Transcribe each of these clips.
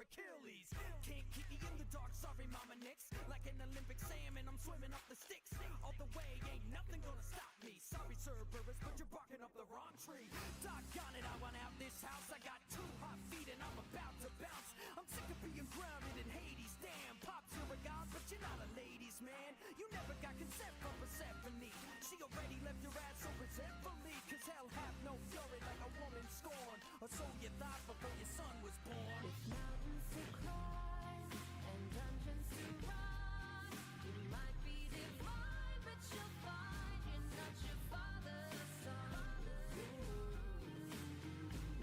Achilles. Can't keep me in the dark, sorry mama Nix. Like an Olympic salmon, I'm swimming up the sticks. All the way, ain't nothing gonna stop me. Sorry Cerberus, but you're barking up the wrong tree. Doggone it, I want out this house. I got 2 hot feet and I'm about to bounce. I'm sick of being grounded in Hades. Damn, Pops, you're a god, but you're not a ladies man. You never got consent from Persephone. She already left your ass so resentfully. Cause hell have no fury like a woman scorned. Or so you thought before your son was born. With mountains to climb and dungeons to run, you might be divine, but you'll find you're not your father's son.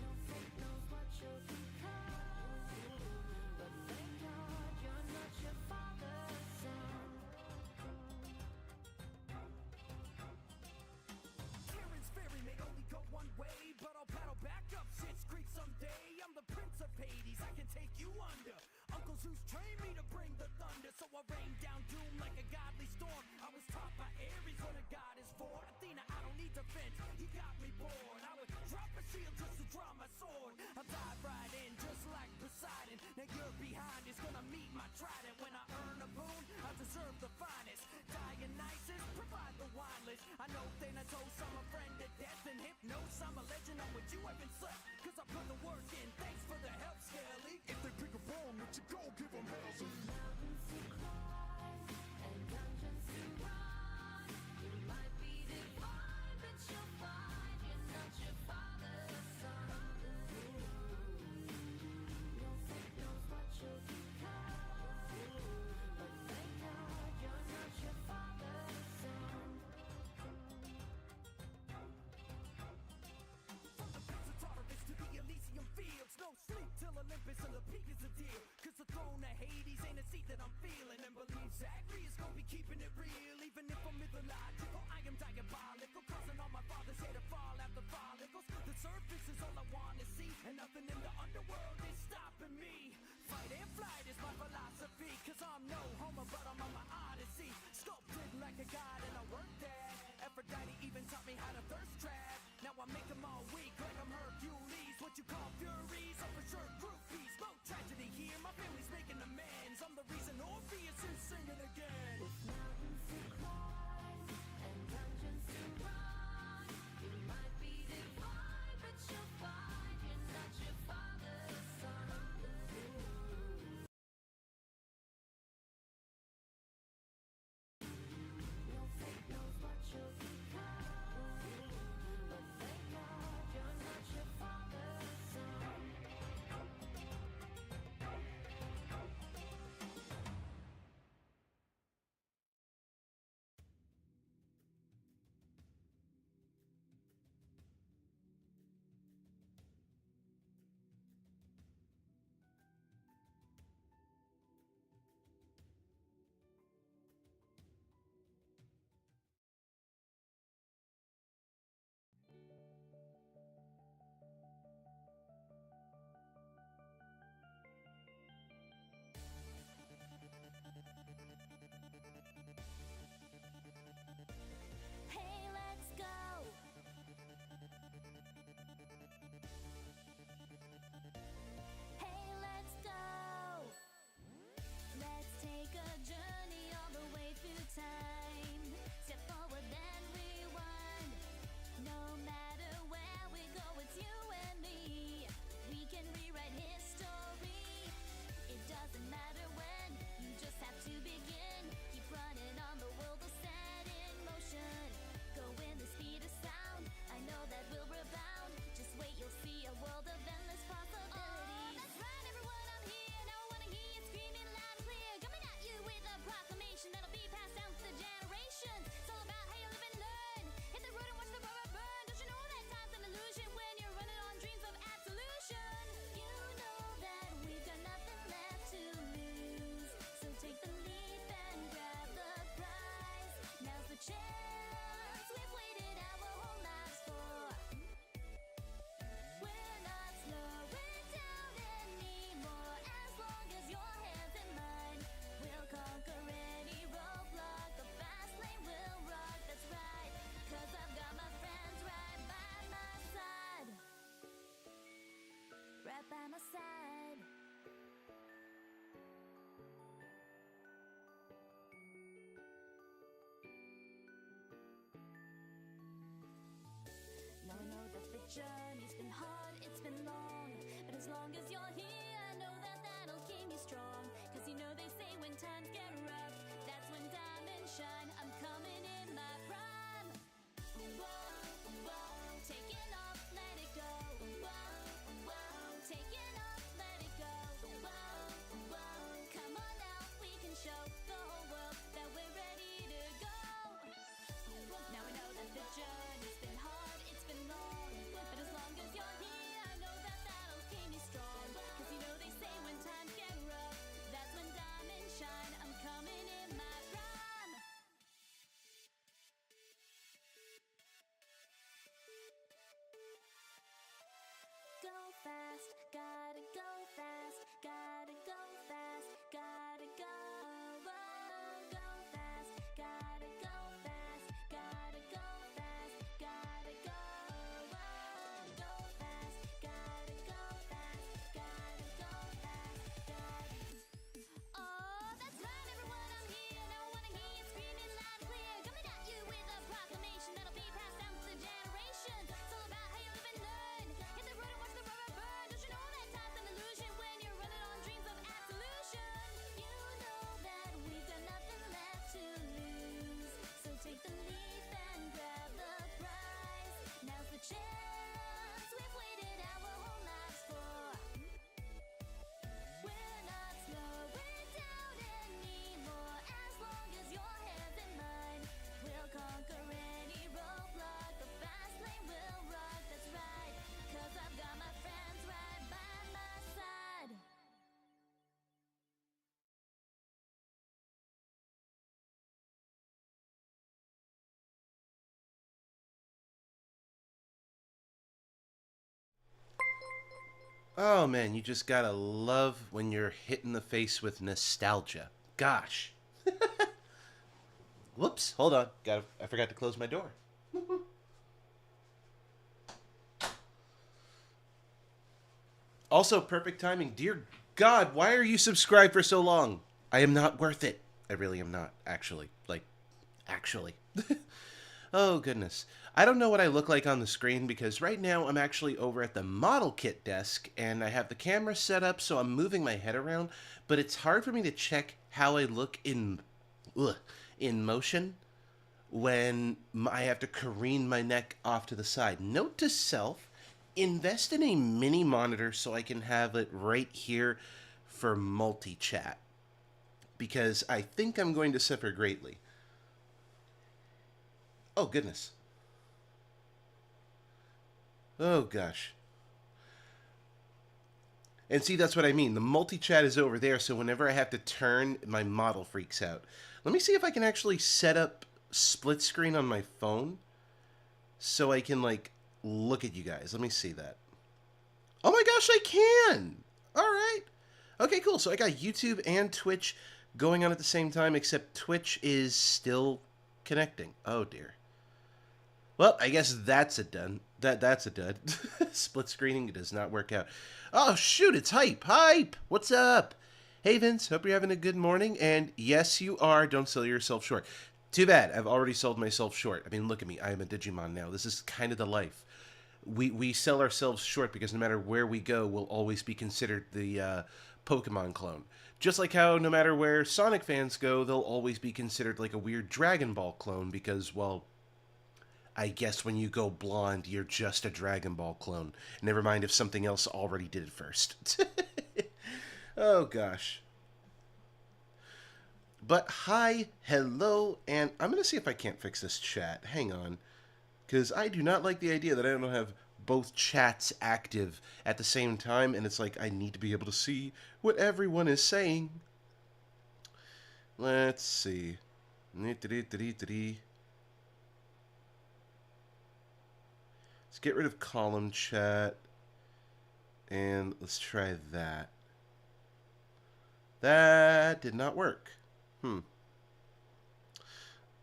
No fate knows what you'll become, but thank God you're not your father's son. Karen's ferry may only go one way, but I'll paddle back up Shit's Creek someday. I'm the Prince of Hades, I can take you under. Uncle Zeus trained me to bring the thunder, so I rain down doom like a godly storm. I was taught by Ares what a god is for. Athena, I don't need defense, he got me bored. I would drop a shield just to draw my sword. I'll dive right in just like Poseidon. Now you're behind is gonna meet my trident. When I earn a boon, I deserve the finest. Dionysus, provide the wine list. I know Thanatos, I'm a friend to death. And Hypnos, I'm a legend, I'm with you, I haven't slept. Cause I put the work in, thanks for the help, Skelly. If they pick a bone, let you go, give them hell. Mountains to climb and dungeons to run, you might be divine, but you'll find you're not your father's son. No fate knows what you'll become, but thank God you're not your father's son. From the pits of Tartarus to the Elysium fields, no sleep till Olympus and the peak is a deal. Cause the throne of Hades ain't a seat that I'm feeling. And believe Zachary is gonna be keeping it real. Even if I'm mythological, I am diabolical, causing all my father's hair to fall after follicles. The surface is all I wanna see, and nothing in the underworld is stopping me. Fight and flight is my philosophy, cause I'm no homo but I'm on my odyssey. Sculpted like a god and I work that. Aphrodite even taught me how to thirst trap. Now I make them all weak like I'm Hercules. What you call furies, I'm for sure groupies. No tragedy here, my family's making amends. I'm the reason Orpheus is singing again. long as you're here, I know that that'll keep me strong. Cause you know they say when times get rough, that's when diamonds shine. I'm coming in my prime. Whoa, whoa, taking off, let it go. Whoa, whoa, taking off, let it go. Whoa, whoa, come on now, we can show the whole world that we're ready to go. Now I know that the journey's been hard, it's been long, but as long as you're here, I know that that'll keep me strong. Cause you know they say when times get rough, that's when diamonds shine. I'm coming in my prime. Go fast, gotta go fast, gotta go fast, gotta go. Whoa, go fast, gotta go fast, gotta go fast, gotta go. Whoa, go fast, gotta go fast, gotta go fast, gotta. Oh, that's right, everyone, I'm here. Now I wanna hear you screaming loud and clear. Coming at you with a proclamation that'll be passed down to generations. It's all about how you live and learn. Hit the road and watch the rubber burn. Don't you know that time's an illusion when you're running on dreams of absolution? You know that we've got nothing left to lose. So take the leap and grab the prize. Now's the chance we've waited our whole lives for. We're not slowing down anymore. As long as your hands in mine, we'll conquer any roadblock. The fast lane will rock, that's right. Cause I've got my friends right by my side. Oh man, you just gotta love when you're hit in the face with nostalgia. Gosh. Whoops, hold on. I forgot to close my door. Also, perfect timing. Dear God, why are you subscribed for so long? I am not worth it. I really am not, actually. Actually. Oh, goodness. I don't know what I look like on the screen because right now I'm actually over at the model kit desk and I have the camera set up so I'm moving my head around, but it's hard for me to check how I look in motion when I have to careen my neck off to the side. Note to self, invest in a mini monitor so I can have it right here for multi-chat because I think I'm going to suffer greatly. Oh, goodness. Oh, gosh. And see, that's what I mean. The multi-chat is over there, so whenever I have to turn, my model freaks out. Let me see if I can actually set up split screen on my phone so I can, look at you guys. Let me see that. Oh my gosh, I can! Alright. Okay, cool. So I got YouTube and Twitch going on at the same time, except Twitch is still connecting. Oh, dear. Well, I guess that's a done. That's a dud. Split screening does not work out. Oh, shoot, it's Hype. Hype! What's up? Hey, Vince, hope you're having a good morning. And yes, you are. Don't sell yourself short. Too bad. I've already sold myself short. I mean, look at me. I am a Digimon now. This is kind of the life. We sell ourselves short because no matter where we go, we'll always be considered the Pokemon clone. Just like how no matter where Sonic fans go, they'll always be considered like a weird Dragon Ball clone because, well, I guess when you go blonde, you're just a Dragon Ball clone. Never mind if something else already did it first. Oh, gosh. But hi, hello, and I'm going to see if I can't fix this chat. Hang on. Because I do not like the idea that I don't have both chats active at the same time, and it's like I need to be able to see what everyone is saying. Let's see. Let's get rid of column chat, and let's try that. That did not work.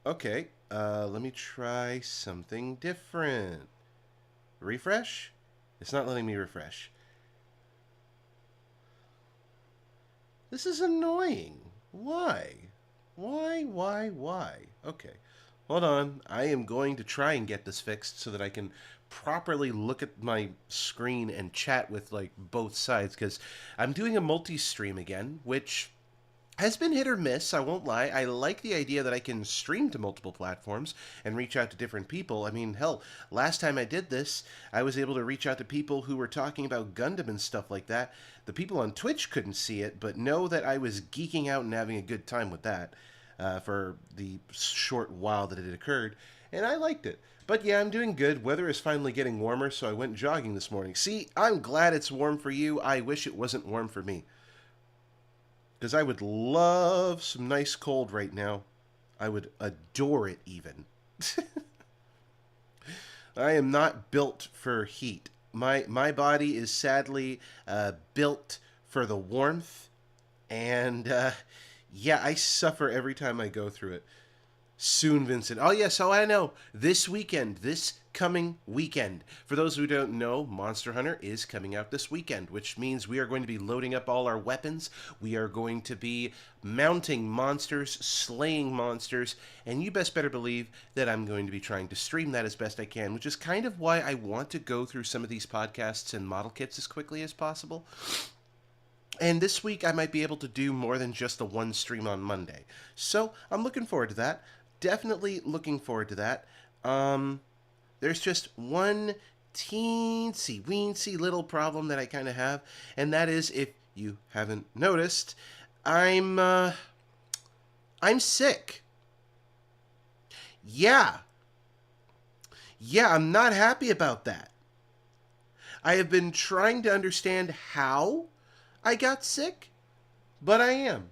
Okay, let me try something different. Refresh? It's not letting me refresh. This is annoying. Why? Why? Okay. Hold on. I am going to try and get this fixed so that I can properly look at my screen and chat with like both sides, because I'm doing a multi-stream again, which has been hit or miss, I won't lie. I like the idea that I can stream to multiple platforms and reach out to different people. I mean, hell, last time I did this, I was able to reach out to people who were talking about Gundam and stuff like that. The people on Twitch couldn't see it, but know that I was geeking out and having a good time with that for the short while that it had occurred, and I liked it. But yeah, I'm doing good. Weather is finally getting warmer, so I went jogging this morning. See, I'm glad it's warm for you. I wish it wasn't warm for me. Because I would love some nice cold right now. I would adore it even. I am not built for heat. My body is sadly built for the warmth. And yeah, I suffer every time I go through it. Soon, Vincent. Oh, yes, I know. This weekend, this coming weekend. For those who don't know, Monster Hunter is coming out this weekend, which means we are going to be loading up all our weapons. We are going to be mounting monsters, slaying monsters, and you best better believe that I'm going to be trying to stream that as best I can, which is kind of why I want to go through some of these podcasts and model kits as quickly as possible. And this week I might be able to do more than just the one stream on Monday. So I'm looking forward to that. Definitely looking forward to that. There's just one teensy-weensy little problem that I kind of have, and that is, if you haven't noticed, I'm sick. Yeah, I'm not happy about that. I have been trying to understand how I got sick, but I am.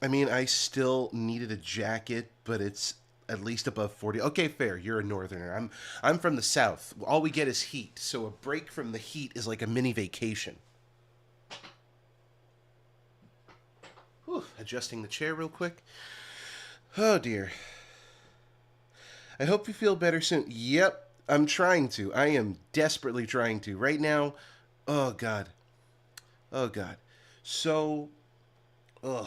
I mean, I still needed a jacket, but it's at least above 40. Okay, fair. You're a northerner. I'm from the south. All we get is heat, so a break from the heat is like a mini vacation. Whew, adjusting the chair real quick. Oh, dear. I hope you feel better soon. Yep, I'm trying to. I am desperately trying to. Right now, oh, God. Oh, God. So, ugh.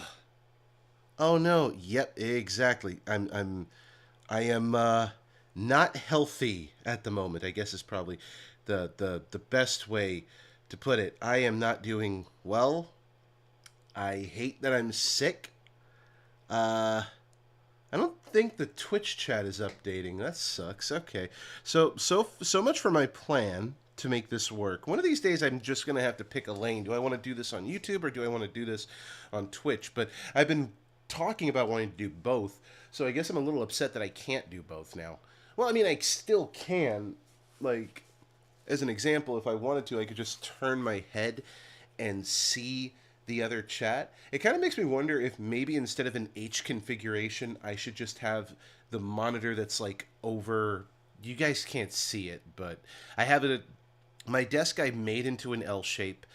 Oh no! Yep, exactly. I am not healthy at the moment. I guess is probably the best way to put it. I am not doing well. I hate that I'm sick. I don't think the Twitch chat is updating. That sucks. Okay, so much for my plan to make this work. One of these days, I'm just gonna have to pick a lane. Do I want to do this on YouTube or do I want to do this on Twitch? But I've been talking about wanting to do both, so I guess I'm a little upset that I can't do both now. Well, I mean, I still can. Like, as an example, if I wanted to, I could just turn my head and see the other chat. It kind of makes me wonder if maybe instead of an H configuration, I should just have the monitor that's like over. You guys can't see it, but I have it. My desk I made into an L shape,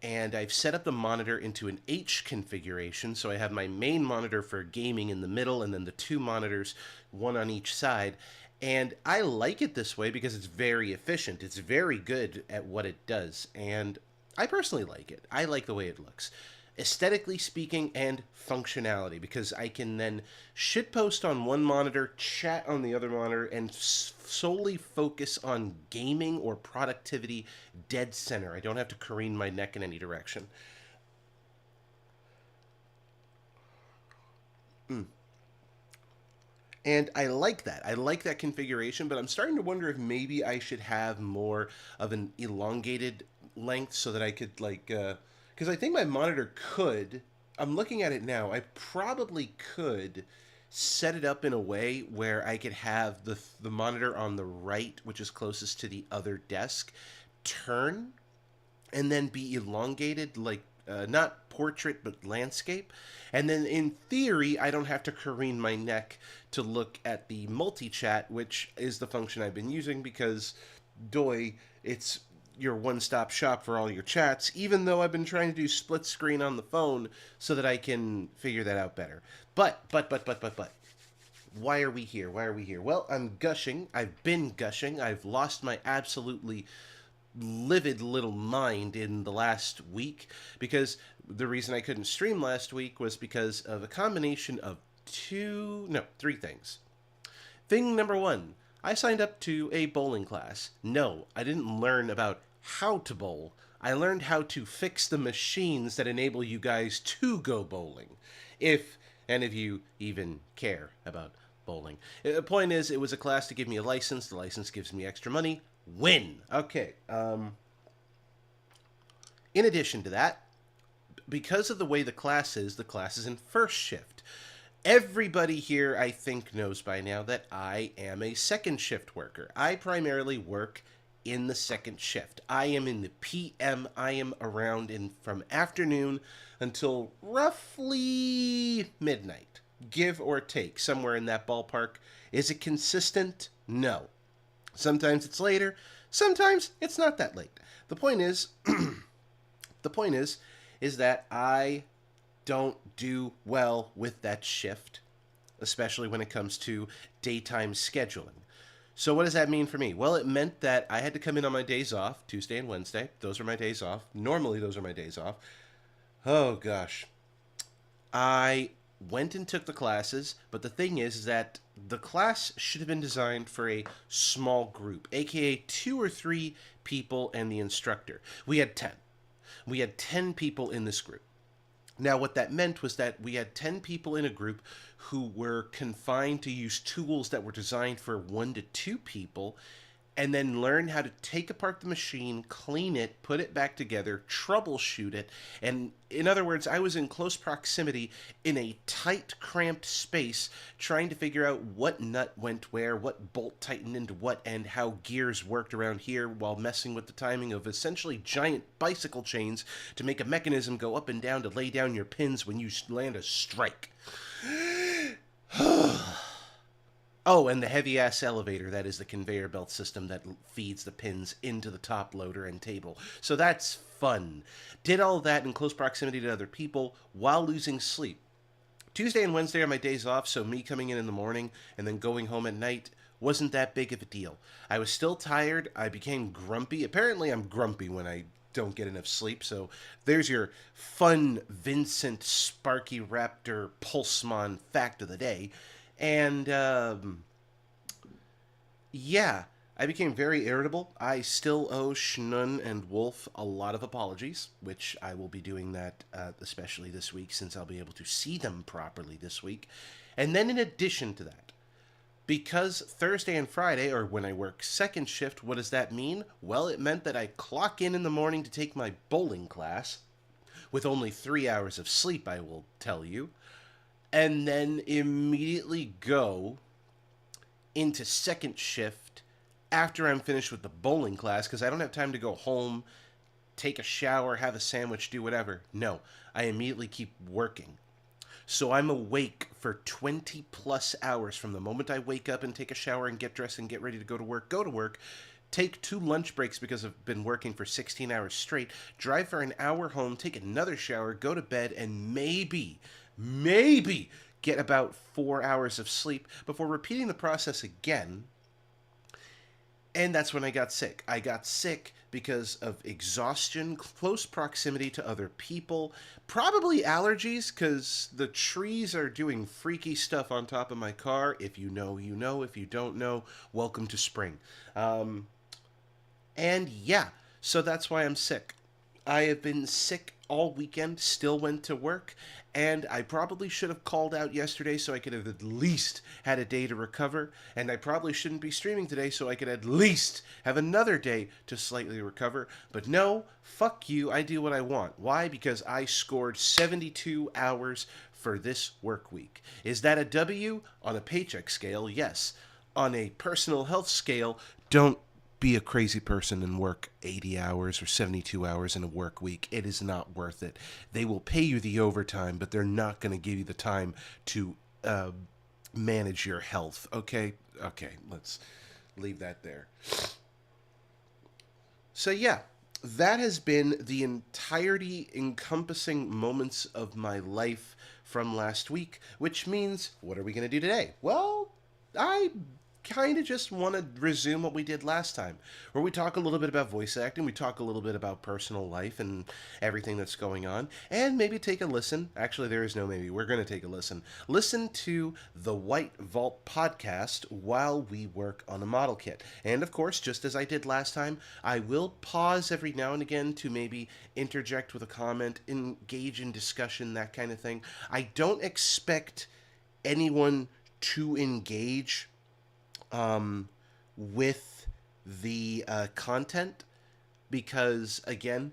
and I've set up the monitor into an H configuration, so I have my main monitor for gaming in the middle, and then the two monitors, one on each side. And I like it this way because it's very efficient. It's very good at what it does, and I personally like it. I like the way it looks, aesthetically speaking, and functionality, because I can then shitpost on one monitor, chat on the other monitor, and solely focus on gaming or productivity dead center. I don't have to careen my neck in any direction. And I like that. I like that configuration, but I'm starting to wonder if maybe I should have more of an elongated length so that I could, like, because I think my monitor could, I'm looking at it now, I probably could set it up in a way where I could have the monitor on the right, which is closest to the other desk, turn and then be elongated, like not portrait but landscape. And then in theory, I don't have to careen my neck to look at the multi-chat, which is the function I've been using because, it's your one-stop shop for all your chats, even though I've been trying to do split screen on the phone so that I can figure that out better. But. Why are we here? Well, I'm gushing. I've been gushing. I've lost my absolutely livid little mind in the last week, because the reason I couldn't stream last week was because of a combination of three things. Thing number one, I signed up to a bowling class. No, I didn't learn about how to bowl. I learned how to fix the machines that enable you guys to go bowling. If any of you even care about bowling. The point is, it was a class to give me a license. The license gives me extra money. Win. Okay. In addition to that, because of the way the class is in first shift. Everybody here, I think, knows by now that I am a second shift worker. I primarily work in the second shift. I am in the PM. I am around from afternoon until roughly midnight, give or take, somewhere in that ballpark. Is it consistent? No. Sometimes it's later. Sometimes it's not that late. The point is, is that I don't do well with that shift, especially when it comes to daytime scheduling. So what does that mean for me? Well, it meant that I had to come in on my days off, Tuesday and Wednesday. Those are my days off. Normally, those are my days off. Oh, gosh. I went and took the classes, but the thing is that the class should have been designed for a small group, aka 2 or 3 people and the instructor. We had 10. We had 10 people in this group. Now, what that meant was that we had 10 people in a group who were confined to use tools that were designed for 1 to 2 people, and then learn how to take apart the machine, clean it, put it back together, troubleshoot it. And in other words, I was in close proximity in a tight, cramped space trying to figure out what nut went where, what bolt tightened into what, and how gears worked around here, while messing with the timing of essentially giant bicycle chains to make a mechanism go up and down to lay down your pins when you land a strike. Oh, and the heavy-ass elevator, that is the conveyor belt system that feeds the pins into the top loader and table. So that's fun. Did all that in close proximity to other people while losing sleep. Tuesday and Wednesday are my days off, so me coming in the morning and then going home at night wasn't that big of a deal. I was still tired. I became grumpy. Apparently I'm grumpy when I don't get enough sleep, so there's your fun Vincent Sparky Raptor Pulsemon fact of the day. And, yeah, I became very irritable. I still owe Schnun and Wolf a lot of apologies, which I will be doing that especially this week, since I'll be able to see them properly this week. And then in addition to that, because Thursday and Friday are when I work second shift, what does that mean? Well, it meant that I clock in the morning to take my bowling class, with only 3 hours of sleep, I will tell you, and then immediately go into second shift after I'm finished with the bowling class, because I don't have time to go home, take a shower, have a sandwich, do whatever. No, I immediately keep working. So I'm awake for 20 plus hours from the moment I wake up and take a shower and get dressed and get ready to go to work, take 2 lunch breaks because I've been working for 16 hours straight, drive for an hour home, take another shower, go to bed, and maybe get about 4 hours of sleep before repeating the process again. And that's when I got sick. I got sick because of exhaustion, close proximity to other people, probably allergies, because the trees are doing freaky stuff on top of my car. If you know, you know. If you don't know, welcome to spring. And yeah, so that's why I'm sick. I have been sick all weekend, still went to work, and I probably should have called out yesterday so I could have at least had a day to recover, and I probably shouldn't be streaming today so I could at least have another day to slightly recover. But no, fuck you, I do what I want. Why? Because I scored 72 hours for this work week. Is that a W? On a paycheck scale, yes. On a personal health scale, don't be a crazy person and work 80 hours or 72 hours in a work week. It is not worth it. They will pay you the overtime, but they're not going to give you the time to manage your health. Okay, let's leave that there. So yeah, that has been the entirety encompassing moments of my life from last week, which means, what are we going to do today? Well, I kind of just want to resume what we did last time, where we talk a little bit about voice acting, we talk a little bit about personal life and everything that's going on, and maybe take a listen. Actually, there is no maybe. We're going to take a listen. Listen to the White Vault podcast while we work on a model kit. And of course, just as I did last time, I will pause every now and again to maybe interject with a comment, engage in discussion, that kind of thing. I don't expect anyone to engage with the content because, again,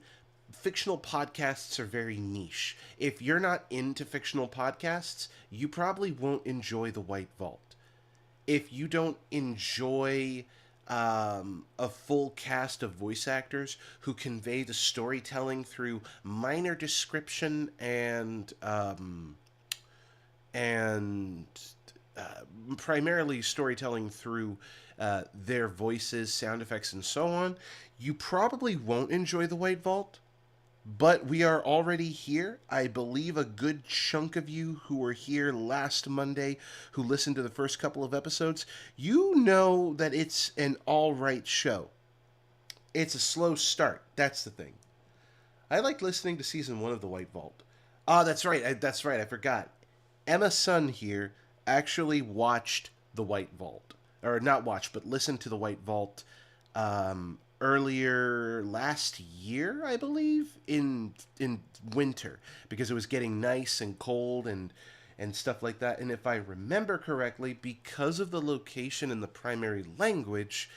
fictional podcasts are very niche. If you're not into fictional podcasts, you probably won't enjoy the White Vault. If you don't enjoy a full cast of voice actors who convey the storytelling through minor description and primarily storytelling through their voices, sound effects, and so on, you probably won't enjoy the White Vault. But we are already here. I believe a good chunk of you who were here last Monday, who listened to the first couple of episodes, you know that it's an alright show. It's a slow start. That's the thing. I liked listening to season 1 of the White Vault. That's right. I forgot. Emma Sun here actually watched the White Vault. Or not watched, but listened to the White Vault earlier last year, I believe, in winter, because it was getting nice and cold and stuff like that. And if I remember correctly, because of the location and the primary language,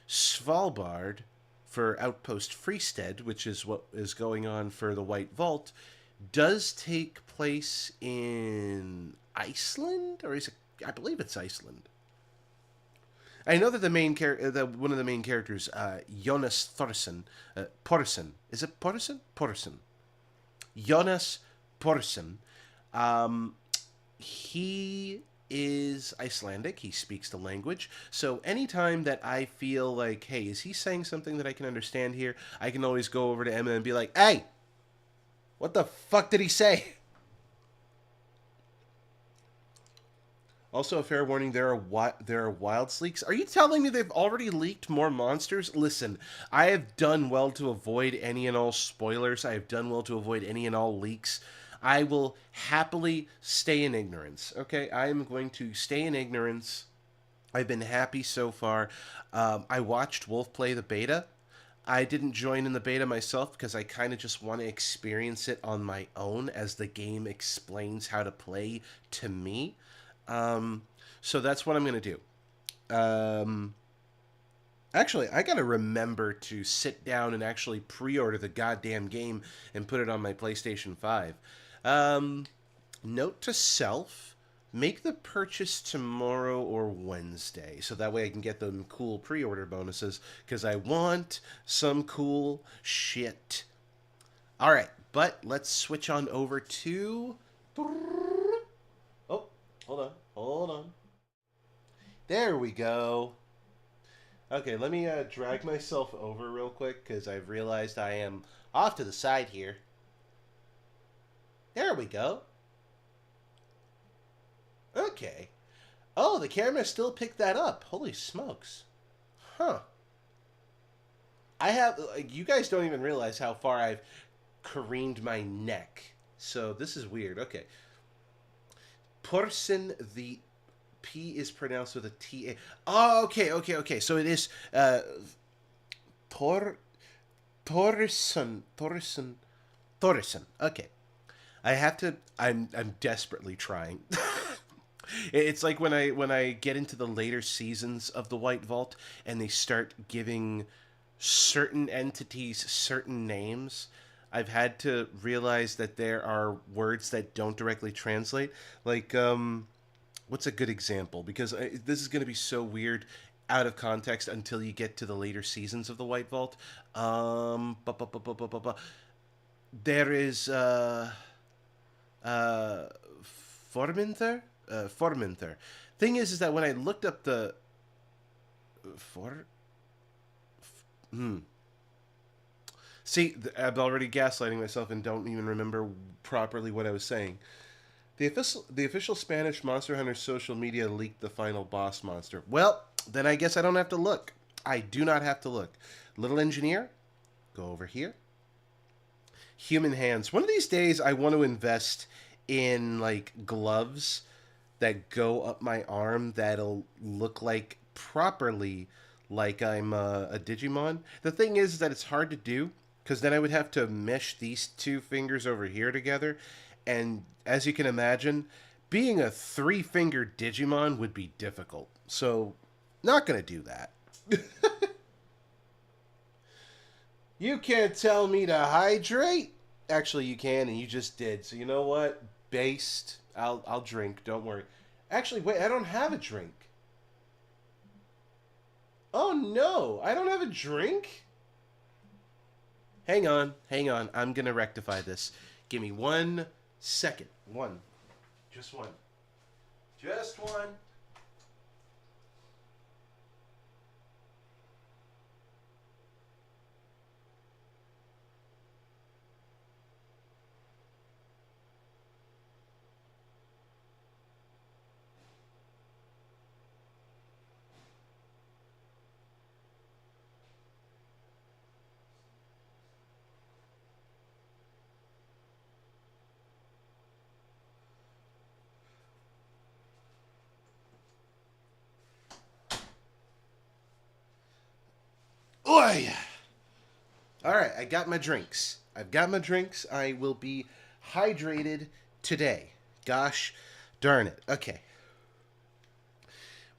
Svalbard for Outpost Freestead, which is what is going on for the White Vault, does take place in Iceland, or is it? I believe it's Iceland. I know that the main one of the main characters, Jonas Thorsen, Porsen. Is it Porsen? Porsen. Jonas Porsen. He is Icelandic. He speaks the language. So anytime that I feel like, hey, is he saying something that I can understand here? I can always go over to Emma and be like, hey, what the fuck did he say? Also, a fair warning, there are wild leaks. Are you telling me they've already leaked more monsters? Listen, I have done well to avoid any and all spoilers. I have done well to avoid any and all leaks. I will happily stay in ignorance, okay? I am going to stay in ignorance. I've been happy so far. I watched Wolf play the beta. I didn't join in the beta myself because I kind of just want to experience it on my own as the game explains how to play to me. So that's what I'm going to do. Actually, I got to remember to sit down and actually pre-order the goddamn game and put it on my PlayStation 5. Note to self, make the purchase tomorrow or Wednesday, so that way I can get them cool pre-order bonuses, because I want some cool shit. Alright, but let's switch on over to... Oh, hold on. There we go. Okay, let me drag myself over real quick, because I've realized I am off to the side here. There we go. Okay. Oh, the camera still picked that up. Holy smokes. Huh. I have... You guys don't even realize how far I've careened my neck. So this is weird. Okay. Porsen, the P is pronounced with a T-A. Oh, okay. So it is... Thorsen. Okay. I have to... I'm desperately trying. It's like when I get into the later seasons of the White Vault and they start giving certain entities certain names, I've had to realize that there are words that don't directly translate. Like, what's a good example? Because this is going to be so weird out of context until you get to the later seasons of the White Vault. There is... Forminter? Forminter. Thing is that when I looked up the... See, I'm already gaslighting myself and don't even remember properly what I was saying. The official Spanish Monster Hunter social media leaked the final boss monster. Well, Then I guess I don't have to look. I do not have to look. Little engineer, go over here. Human hands. One of these days, I want to invest in like gloves that go up my arm that'll look like properly like I'm a Digimon. The thing is that it's hard to do because then I would have to mesh these two fingers over here together. And as you can imagine, being a three-fingered Digimon would be difficult. So, not going to do that. You can't tell me to hydrate? Actually, you can, and you just did. So you know what? Based. I'll drink. Don't worry. Actually, wait. I don't have a drink. Oh no! I don't have a drink. Hang on. Hang on. I'm gonna rectify this. Give me 1 second. One. Just one. Just one. Oi! Alright, I got my drinks. I've got my drinks. I will be hydrated today. Gosh darn it. Okay.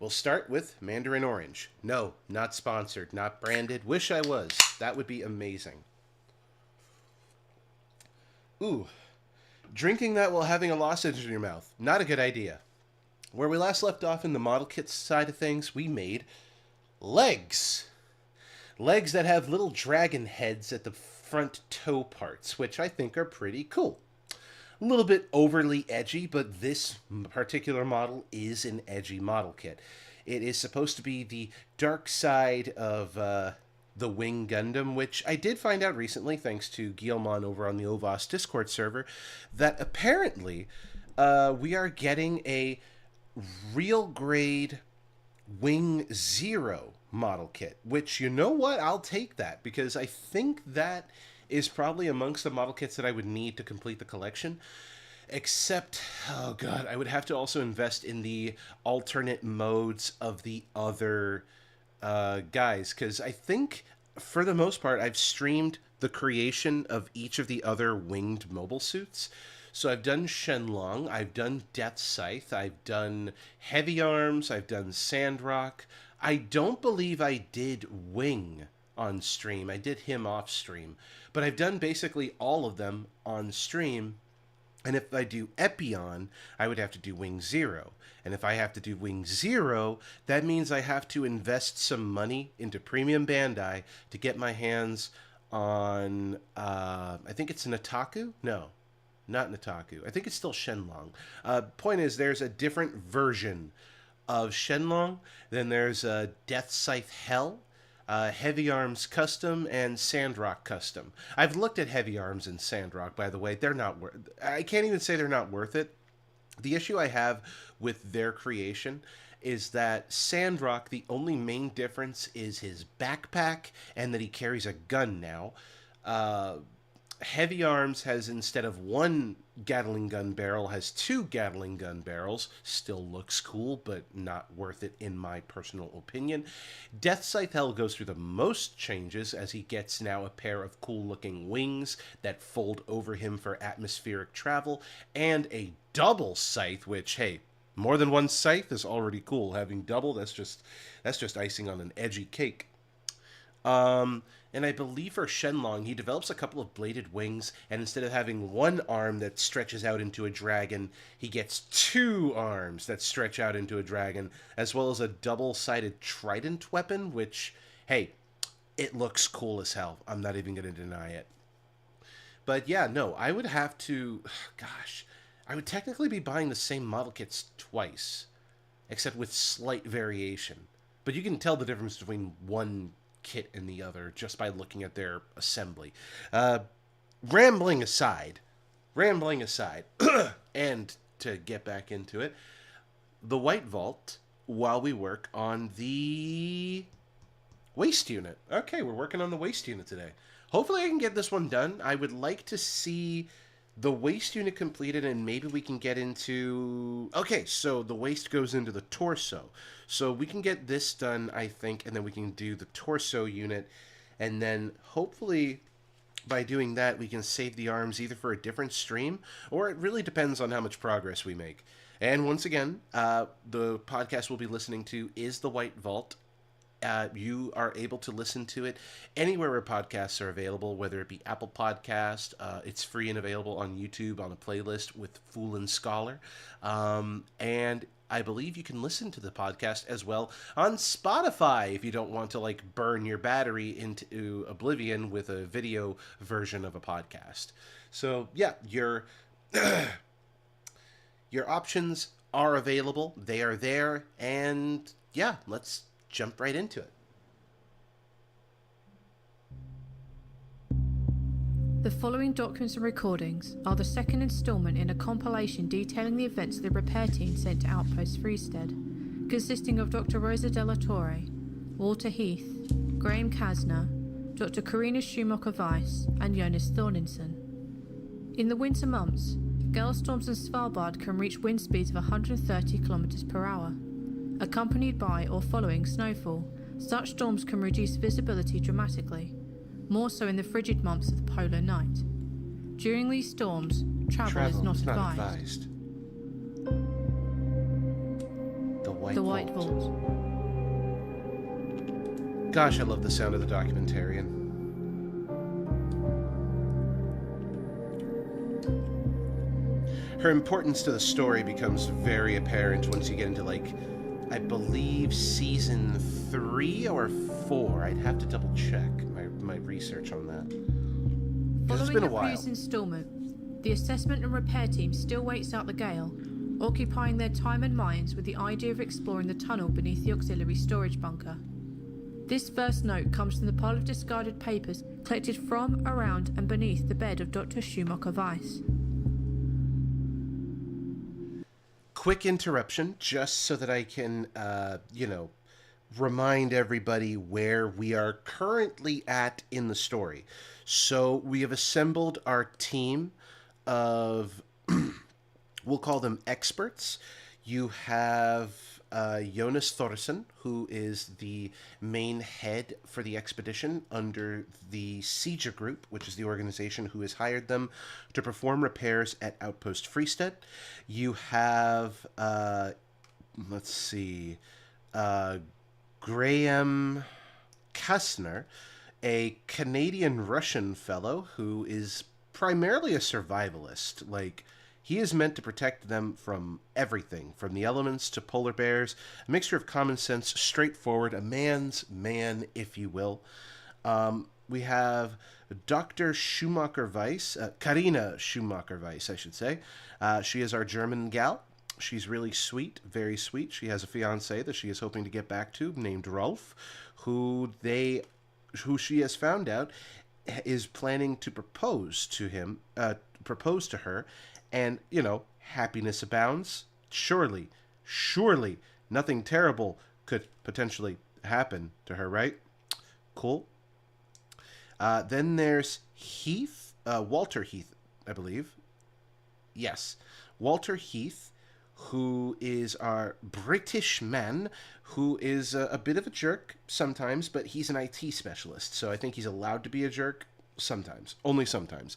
We'll start with Mandarin Orange. No, not sponsored, not branded. Wish I was. That would be amazing. Ooh. Drinking that while having a lozenge in your mouth. Not a good idea. Where we last left off in the model kit side of things, we made legs. Legs that have little dragon heads at the front toe parts, which I think are pretty cool. A little bit overly edgy, but this particular model is an edgy model kit. It is supposed to be the dark side of the Wing Gundam, which I did find out recently, thanks to Guillemon over on the OVAS Discord server, that apparently we are getting a real grade Wing Zero model kit, which, you know what, I'll take that, because I think that is probably amongst the model kits that I would need to complete the collection. Except, oh god, I would have to also invest in the alternate modes of the other guys, because I think, for the most part, I've streamed the creation of each of the other winged mobile suits. So I've done Shenlong, I've done Death Scythe, I've done Heavy Arms, I've done Sandrock. I don't believe I did Wing on stream. I did him off stream. But I've done basically all of them on stream. And if I do Epyon, I would have to do Wing Zero. And if I have to do Wing Zero, that means I have to invest some money into Premium Bandai to get my hands on, I think it's Nataku? No, not Nataku. I think it's still Shenlong. Point is, there's a different version of Shenlong. Then there's Death Scythe Hell, Heavy Arms Custom, and Sandrock Custom. I've looked at Heavy Arms and Sandrock, by the way. They're not worth. I can't even say they're not worth it. The issue I have with their creation is that Sandrock, the only main difference is his backpack and that he carries a gun now. Heavy Arms has, instead of one Gatling gun barrel, has two Gatling gun barrels. Still looks cool, but not worth it in my personal opinion. Death Scythe Hell goes through the most changes, as he gets now a pair of cool-looking wings that fold over him for atmospheric travel, and a double scythe, which, hey, more than one scythe is already cool. Having double, that's just icing on an edgy cake. And I believe for Shenlong, he develops a couple of bladed wings, and instead of having one arm that stretches out into a dragon, he gets two arms that stretch out into a dragon, as well as a double-sided trident weapon, which, hey, it looks cool as hell. I'm not even going to deny it. But yeah, no, I would have to, gosh, I would technically be buying the same model kits twice, except with slight variation. But you can tell the difference between one kit and the other just by looking at their assembly. Rambling aside, and to get back into it, the White Vault while we work on the waste unit. Okay, we're working on the waste unit today. Hopefully I can get this one done. I would like to see the waste unit completed, and maybe we can get into... Okay, so the waste goes into the torso. So we can get this done, I think, and then we can do the torso unit. And then hopefully by doing that, we can save the arms either for a different stream, or it really depends on how much progress we make. And once again, the podcast we'll be listening to is The White Vault. You are able to listen to it anywhere where podcasts are available, whether it be Apple Podcast. It's free and available on YouTube on a playlist with Fool and Scholar. And I believe you can listen to the podcast as well on Spotify if you don't want to like burn your battery into oblivion with a video version of a podcast. So yeah, your options are available. They are there. And yeah, let's jump right into it. The following documents and recordings are the second instalment in a compilation detailing the events of the repair team sent to Outpost Freestead, consisting of Dr. Rosa Della Torre, Walter Heath, Graham Kasner, Dr. Karina Schumacher-Weiss, and Jonas Thorninson. In the winter months, gale storms in Svalbard can reach wind speeds of 130 km per hour. Accompanied by or following snowfall, such storms can reduce visibility dramatically, more so in the frigid months of the polar night. During these storms, travel is not advised. The The White Vault. Gosh, I love the sound of the documentarian. Her importance to the story becomes very apparent once you get into, like, I believe season 3 or 4. I'd have to double check my research on that. 'Cause it's been a while. Following the previous instalment, the assessment and repair team still waits out the gale, occupying their time and minds with the idea of exploring the tunnel beneath the auxiliary storage bunker. This first note comes from the pile of discarded papers collected from, around, and beneath the bed of Dr. Schumacher-Weiss. Quick interruption, just so that I can, remind everybody where we are currently at in the story. So we have assembled our team of, we'll call them experts. You have Jonas Thorsen, who is the main head for the expedition under the Siege Group, which is the organization who has hired them to perform repairs at Outpost Freestead. You have, Graham Kasner, a Canadian-Russian fellow who is primarily a survivalist. Like, he is meant to protect them from everything, from the elements to polar bears, a mixture of common sense, straightforward, a man's man, if you will. We have Dr. Schumacher-Weiss, Karina Schumacher-Weiss, I should say. She is our German gal. She's really sweet, very sweet. She has a fiancé that she is hoping to get back to, named Rolf, who she has found out is planning to propose to her, and, happiness abounds. Surely, nothing terrible could potentially happen to her, right? Cool. Then there's Heath, Walter Heath, I believe. Yes, Walter Heath, who is our British man, who is a bit of a jerk sometimes, but he's an IT specialist, so I think he's allowed to be a jerk sometimes, only sometimes.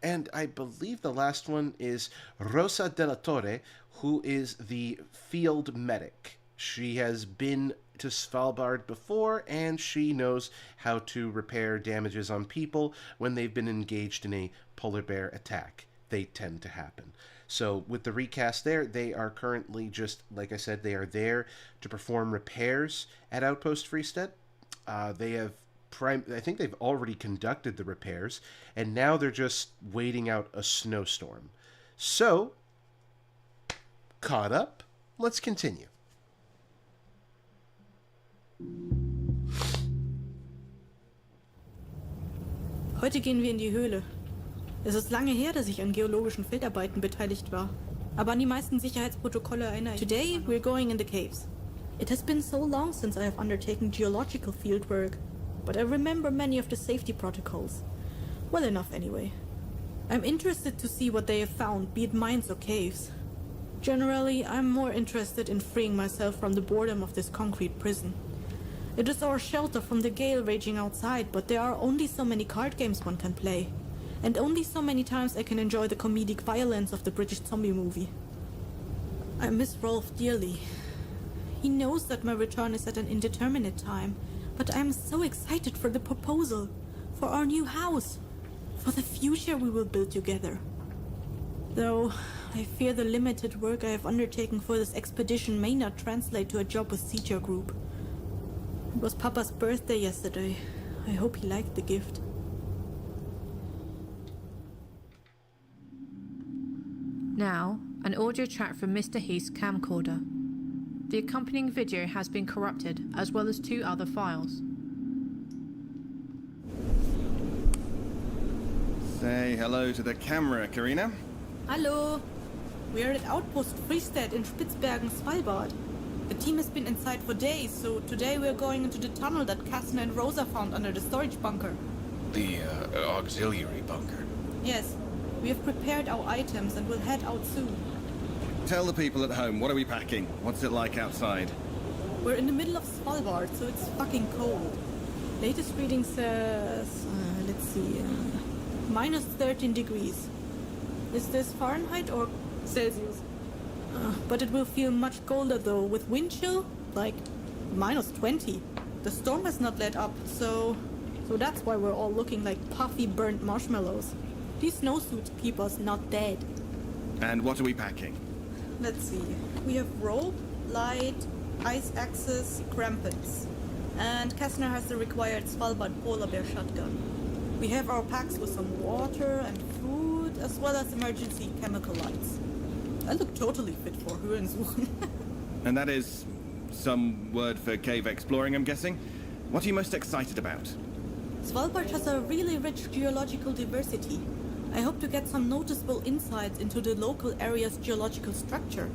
And I believe the last one is Rosa Della Torre, who is the field medic. She has been to Svalbard before, and she knows how to repair damages on people when they've been engaged in a polar bear attack. They tend to happen. So with the recast there, they are currently just, like I said, they are there to perform repairs at Outpost Freestead. I think they've already conducted the repairs, and now they're just waiting out a snowstorm. So, caught up, let's continue. Heute gehen wir in die Höhle. Es ist lange her, dass ich an geologischen Feldarbeiten beteiligt war, aber an die meisten Sicherheitsprotokolle erinnere ich mich. Today we're going in the caves. It has been so long since I have undertaken geological fieldwork, but I remember many of the safety protocols. Well enough anyway. I'm interested to see what they have found, be it mines or caves. Generally, I'm more interested in freeing myself from the boredom of this concrete prison. It is our shelter from the gale raging outside, but there are only so many card games one can play. And only so many times I can enjoy the comedic violence of the British zombie movie. I miss Rolf dearly. He knows that my return is at an indeterminate time, but I am so excited for the proposal, for our new house, for the future we will build together. Though, I fear the limited work I have undertaken for this expedition may not translate to a job with Seacher Group. It was Papa's birthday yesterday. I hope he liked the gift. Now, an audio track from Mr. Heath's camcorder. The accompanying video has been corrupted, as well as 2 other files. Say hello to the camera, Karina. Hallo! We are at Outpost Friestedt in Spitzbergen, Svalbard. The team has been inside for days, so today we are going into the tunnel that Kastner and Rosa found under the storage bunker. The auxiliary bunker. Yes, we have prepared our items and will head out soon. Tell the people at home, what are we packing? What's it like outside? We're in the middle of Svalbard, so it's fucking cold. Latest reading says, let's see, minus 13 degrees. Is this Fahrenheit or Celsius? But it will feel much colder though, with wind chill, like minus 20. The storm has not let up, so that's why we're all looking like puffy burnt marshmallows. These snowsuits keep us not dead. And what are we packing? Let's see. We have rope, light, ice axes, crampons. And Kastner has the required Svalbard polar bear shotgun. We have our packs with some water and food, as well as emergency chemical lights. I look totally fit for Höhensuchen. And that is some word for cave exploring, I'm guessing? What are you most excited about? Svalbard has a really rich geological diversity. I hope to get some noticeable insights into the local area's geological structure.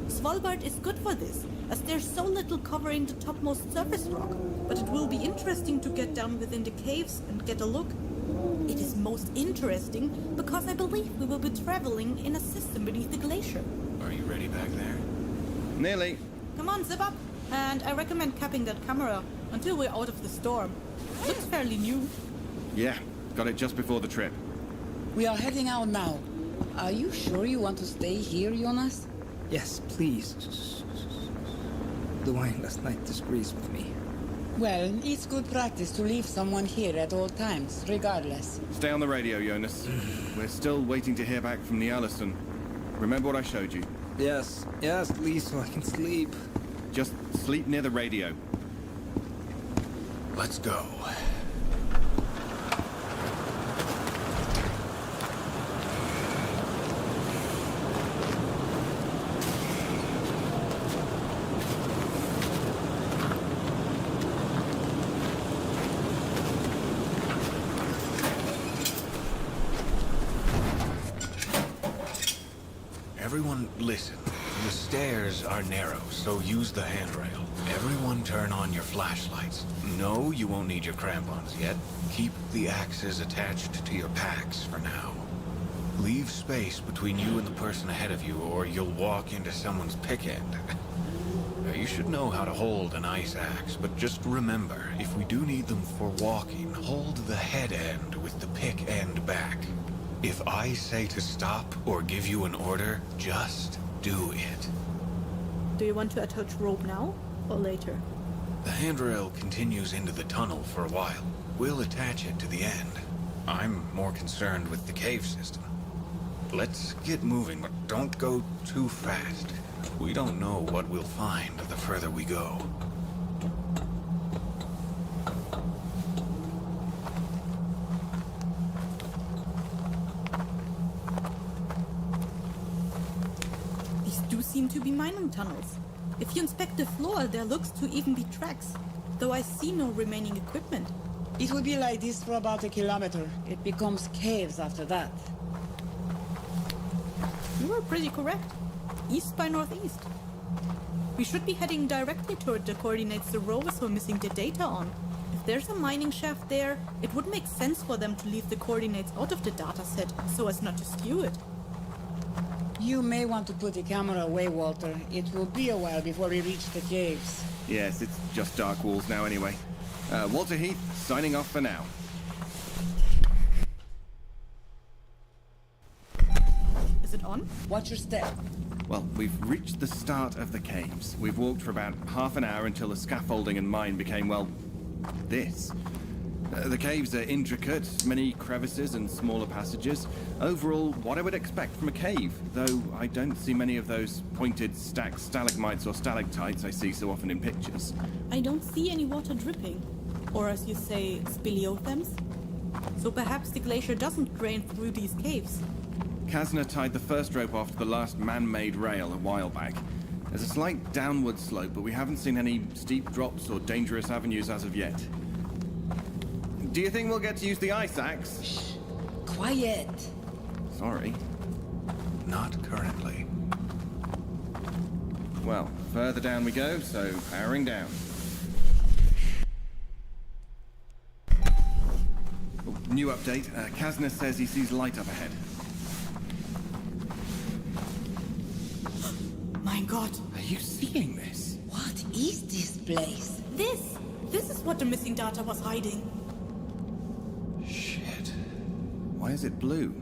Svalbard is good for this, as there's so little covering the topmost surface rock, but it will be interesting to get down within the caves and get a look. It is most interesting because I believe we will be traveling in a system beneath the glacier. Are you ready back there? Nearly. Come on, zip up! And I recommend capping that camera until we're out of the storm. Looks fairly new. Yeah, got it just before the trip. We are heading out now. Are you sure you want to stay here, Jonas? Yes, please. The wine last night disagrees with me. Well, it's good practice to leave someone here at all times, regardless. Stay on the radio, Jonas. We're still waiting to hear back from the Allison. Remember what I showed you? Yes, please, so I can sleep. Just sleep near the radio. Let's go. Everyone listen. The stairs are narrow, so use the handrail. Everyone turn on your flashlights. No, you won't need your crampons yet. Keep the axes attached to your packs for now. Leave space between you and the person ahead of you, or you'll walk into someone's pick end. You should know how to hold an ice axe, but just remember, if we do need them for walking, hold the head end with the pick end back. If I say to stop or give you an order, just do it. Do you want to attach rope now or later? The handrail continues into the tunnel for a while. We'll attach it to the end. I'm more concerned with the cave system. Let's get moving, but don't go too fast. We don't know what we'll find the further we go. These do seem to be mining tunnels. If you inspect the floor, there looks to even be tracks, though I see no remaining equipment. It will be like this for about a kilometer. It becomes caves after that. You were pretty correct. East by northeast. We should be heading directly toward the coordinates the rovers were missing their data on. If there's a mining shaft there, it would make sense for them to leave the coordinates out of the dataset so as not to skew it. You may want to put the camera away, Walter. It will be a while before we reach the caves. Yes, it's just dark walls now anyway. Walter Heath, signing off for now. Is it on? Watch your step. Well, we've reached the start of the caves. We've walked for about half an hour until the scaffolding and mine became, well, this. The caves are intricate, many crevices and smaller passages. Overall, what I would expect from a cave, though I don't see many of those pointed stacked stalagmites or stalactites I see so often in pictures. I don't see any water dripping. Or as you say, speleothems. So perhaps the glacier doesn't drain through these caves. Kazna tied the first rope off to the last man-made rail a while back. There's a slight downward slope, but we haven't seen any steep drops or dangerous avenues as of yet. Do you think we'll get to use the ice axe? Shh. Quiet. Sorry. Not currently. Well, further down we go, so powering down. Oh, new update. Kazna says he sees light up ahead. My god. Are you seeing this? What is this place? This is what the missing data was hiding. Shit. Why is it blue?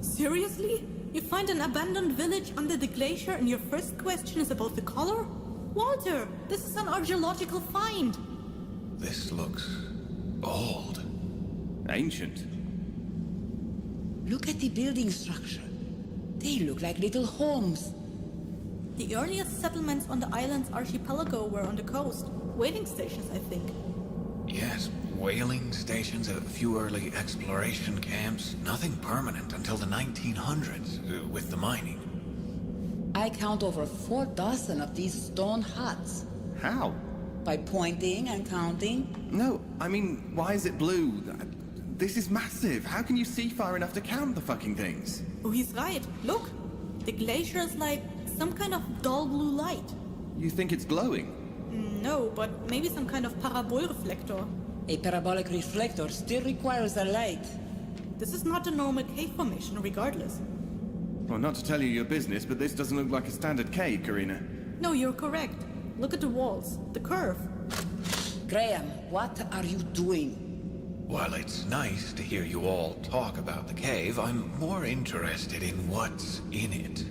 Seriously? You find an abandoned village under the glacier and your first question is about the color? Walter, this is an archaeological find. This looks old. Ancient. Look at the building structure. They look like little homes. The earliest settlements on the island's archipelago were on the coast. Whaling stations, I think. Yes, whaling stations, a few early exploration camps. Nothing permanent until the 1900s, with the mining. I count over 4 dozen of these stone huts. How? By pointing and counting. No, I mean, why is it blue? This is massive. How can you see far enough to count the fucking things? Oh, he's right. Look. The glacier is like some kind of dull blue light. You think it's glowing? No, but maybe some kind of parabol reflector. A parabolic reflector still requires a light. This is not a normal cave formation, regardless. Well, not to tell you your business, but this doesn't look like a standard cave, Karina. No, you're correct. Look at the walls, the curve. Graham, what are you doing? While it's nice to hear you all talk about the cave, I'm more interested in what's in it.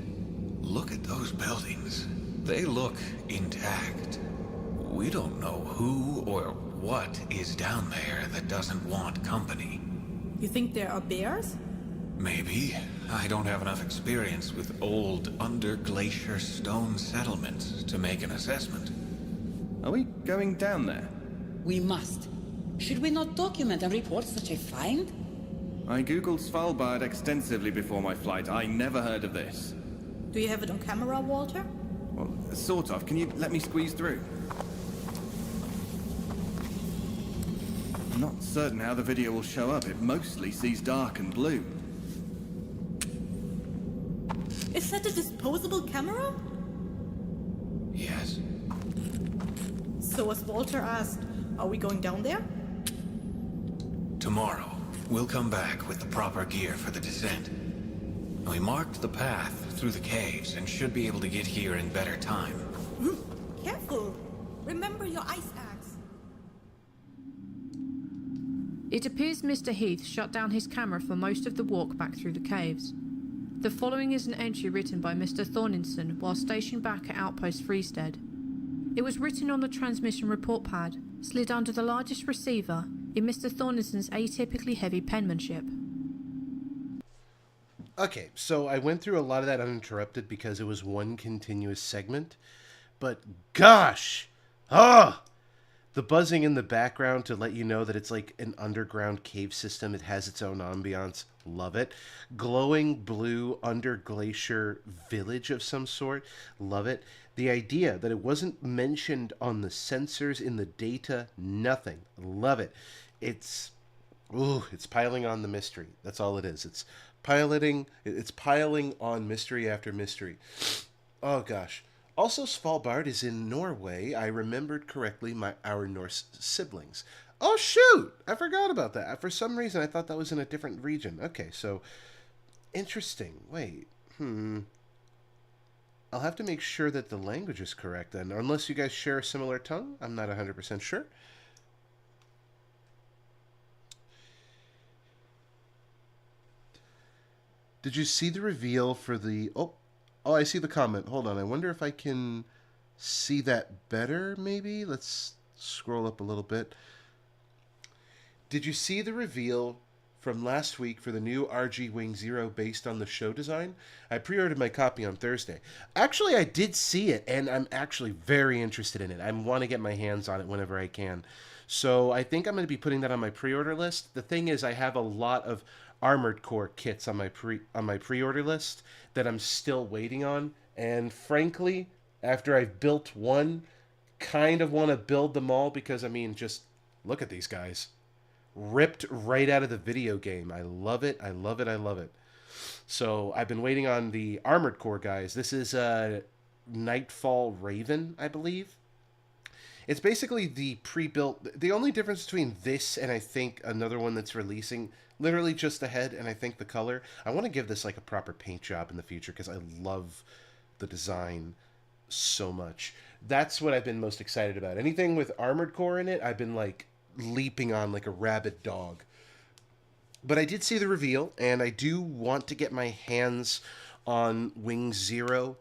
Look at those buildings. They look intact. We don't know who or what is down there that doesn't want company. You think there are bears? Maybe. I don't have enough experience with old under-glacier stone settlements to make an assessment. Are we going down there? We must. Should we not document and report such a find? I googled Svalbard extensively before my flight. I never heard of this. Do you have it on camera, Walter? Well, sort of. Can you let me squeeze through? I'm not certain how the video will show up. It mostly sees dark and blue. Is that a disposable camera? Yes. So as Walter asked, are we going down there? Tomorrow, we'll come back with the proper gear for the descent. We marked the path through the caves and should be able to get here in better time. Careful! Remember your ice axe. It appears Mr. Heath shut down his camera for most of the walk back through the caves. The following is an entry written by Mr. Thorninson while stationed back at Outpost Freestead. It was written on the transmission report pad, slid under the largest receiver, in Mr. Thorninson's atypically heavy penmanship. Okay, so I went through a lot of that uninterrupted because it was one continuous segment. But gosh! The buzzing in the background to let you know that it's like an underground cave system. It has its own ambiance. Love it. Glowing blue under glacier village of some sort. Love it. The idea that it wasn't mentioned on the sensors in the data. Nothing. Love it. It's piling on the mystery. That's all it is. It's piling on mystery after mystery. Oh gosh. Also, Svalbard is in Norway. I remembered correctly our Norse siblings. Oh, shoot! I forgot about that. For some reason, I thought that was in a different region. Okay, so interesting. Wait. I'll have to make sure that the language is correct then. Unless you guys share a similar tongue, I'm not 100% sure. Did you see the reveal for the... Oh, I see the comment. Hold on. I wonder if I can see that better, maybe? Let's scroll up a little bit. Did you see the reveal from last week for the new RG Wing Zero based on the show design? I pre-ordered my copy on Thursday. Actually, I did see it, and I'm actually very interested in it. I want to get my hands on it whenever I can. So I think I'm going to be putting that on my pre-order list. The thing is, I have a lot of Armored Core kits on my pre-order list that I'm still waiting on. And frankly, after I've built one, kind of want to build them all because, I mean, just look at these guys. Ripped right out of the video game. I love it. I love it. I love it. So I've been waiting on the Armored Core guys. This is Nightfall Raven, I believe. It's basically the pre-built... The only difference between this and I think another one that's releasing, literally just the head and I think the color. I want to give this like a proper paint job in the future because I love the design so much. That's what I've been most excited about. Anything with Armored Core in it, I've been like leaping on like a rabid dog. But I did see the reveal, and I do want to get my hands on Wing Zero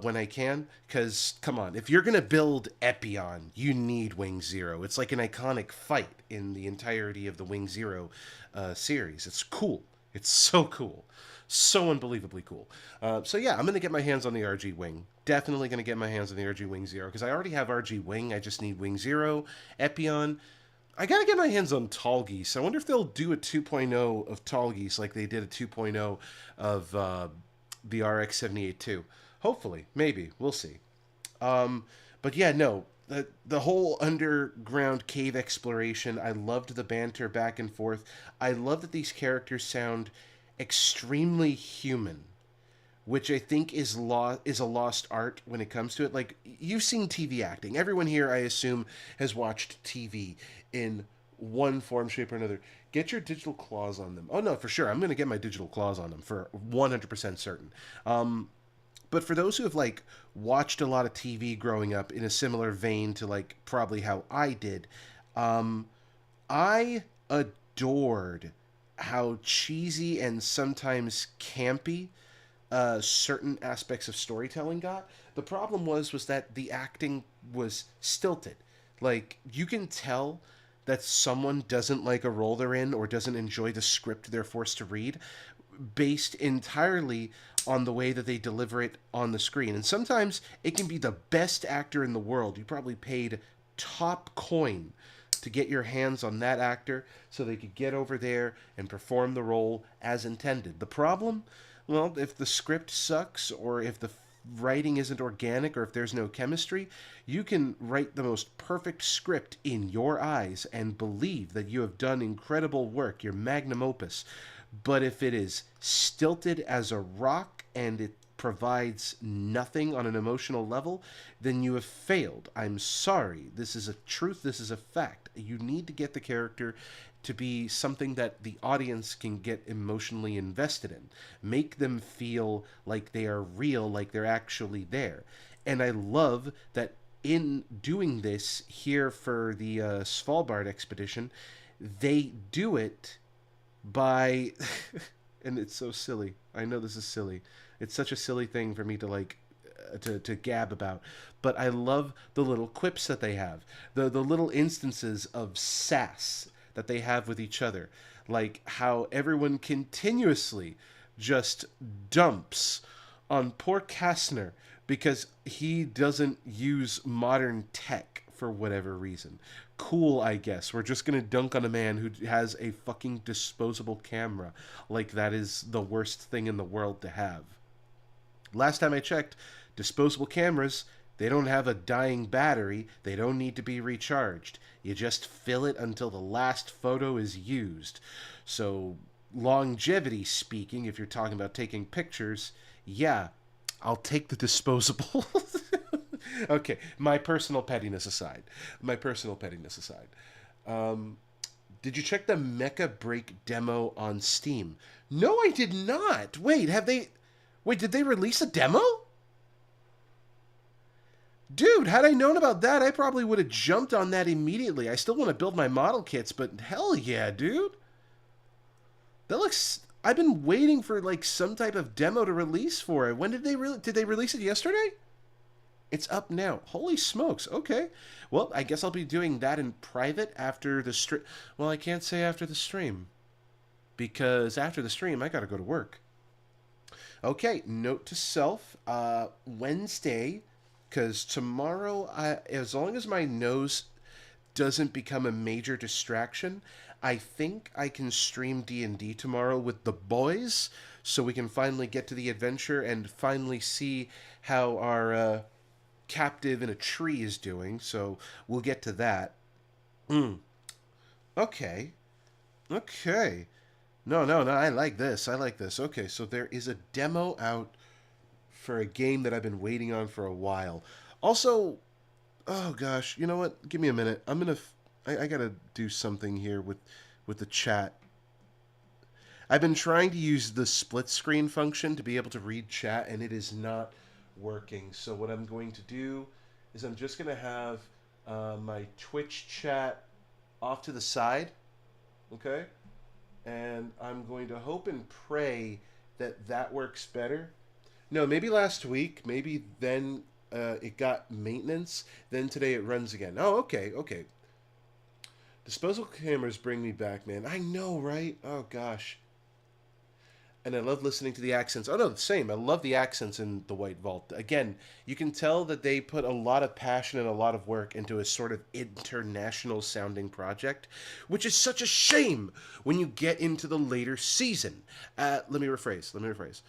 when I can, because, come on, if you're going to build Epyon, you need Wing Zero. It's like an iconic fight in the entirety of the Wing Zero series. It's cool. It's so cool. So unbelievably cool. So yeah, I'm going to get my hands on the RG Wing. Definitely going to get my hands on the RG Wing Zero, because I already have RG Wing. I just need Wing Zero, Epyon. I gotta get my hands on Tallgeese. I wonder if they'll do a 2.0 of Tallgeese like they did a 2.0 of the RX-78 too. Hopefully. Maybe. We'll see. But yeah, no. The whole underground cave exploration, I loved the banter back and forth. I love that these characters sound extremely human, which I think is a lost art when it comes to it. Like, you've seen TV acting. Everyone here, I assume, has watched TV in one form, shape, or another. Get your digital claws on them. Oh, no, for sure. I'm going to get my digital claws on them for 100% certain. But for those who have, like, watched a lot of TV growing up in a similar vein to, like, probably how I did, I adored how cheesy and sometimes campy certain aspects of storytelling got. The problem was that the acting was stilted. Like, you can tell that someone doesn't like a role they're in or doesn't enjoy the script they're forced to read based entirely on the way that they deliver it on the screen. And sometimes it can be the best actor in the world. You probably paid top coin to get your hands on that actor so they could get over there and perform the role as intended. The problem? Well, if the script sucks or if the writing isn't organic or if there's no chemistry, you can write the most perfect script in your eyes and believe that you have done incredible work, your magnum opus. But if it is stilted as a rock and it provides nothing on an emotional level, then you have failed. I'm sorry. This is a truth. This is a fact. You need to get the character to be something that the audience can get emotionally invested in. Make them feel like they are real, like they're actually there. And I love that in doing this here for the Svalbard expedition, they do it by... and it's so silly. I know this is silly. It's such a silly thing for me to like to gab about, but I love the little quips that they have, the little instances of sass that they have with each other, like how everyone continuously just dumps on poor Kastner because he doesn't use modern tech for whatever reason. Cool, I guess. We're just gonna dunk on a man who has a fucking disposable camera. Like that is the worst thing in the world to have. Last time I checked, disposable cameras, they don't have a dying battery. They don't need to be recharged. You just fill it until the last photo is used. So, longevity speaking, if you're talking about taking pictures, yeah, I'll take the disposable. Okay, my personal pettiness aside. My personal pettiness aside. Did you check the Mecha Break demo on Steam? No, I did not. Wait, have they... Wait, did they release a demo? Dude, had I known about that, I probably would have jumped on that immediately. I still want to build my model kits, but hell yeah, dude. That looks... I've been waiting for, like, some type of demo to release for it. When did they... Did they release it yesterday? It's up now. Holy smokes. Okay. Well, I guess I'll be doing that in private after the stream. Well, I can't say after the stream. Because after the stream, I gotta go to work. Okay, note to self. Wednesday, because tomorrow, as long as my nose doesn't become a major distraction, I think I can stream D&D tomorrow with the boys, so we can finally get to the adventure and finally see how our... captive in a tree is doing, so we'll get to that. Okay. Okay. No, I like this. I like this. Okay, so there is a demo out for a game that I've been waiting on for a while. Also, oh gosh, you know what? Give me a minute. I gotta do something here with the chat. I've been trying to use the split screen function to be able to read chat, and it is not working. So what I'm going to do is I'm just going to have my Twitch chat off to the side, okay? And I'm going to hope and pray that that works better. No, maybe last week, maybe then it got maintenance, then today it runs again. Oh, okay. Disposable cameras bring me back, man. I know, right? Oh, gosh. And I love listening to the accents. Oh, no, the same. I love the accents in The White Vault. Again, you can tell that they put a lot of passion and a lot of work into a sort of international-sounding project, which is such a shame when you get into the later season. Let me rephrase.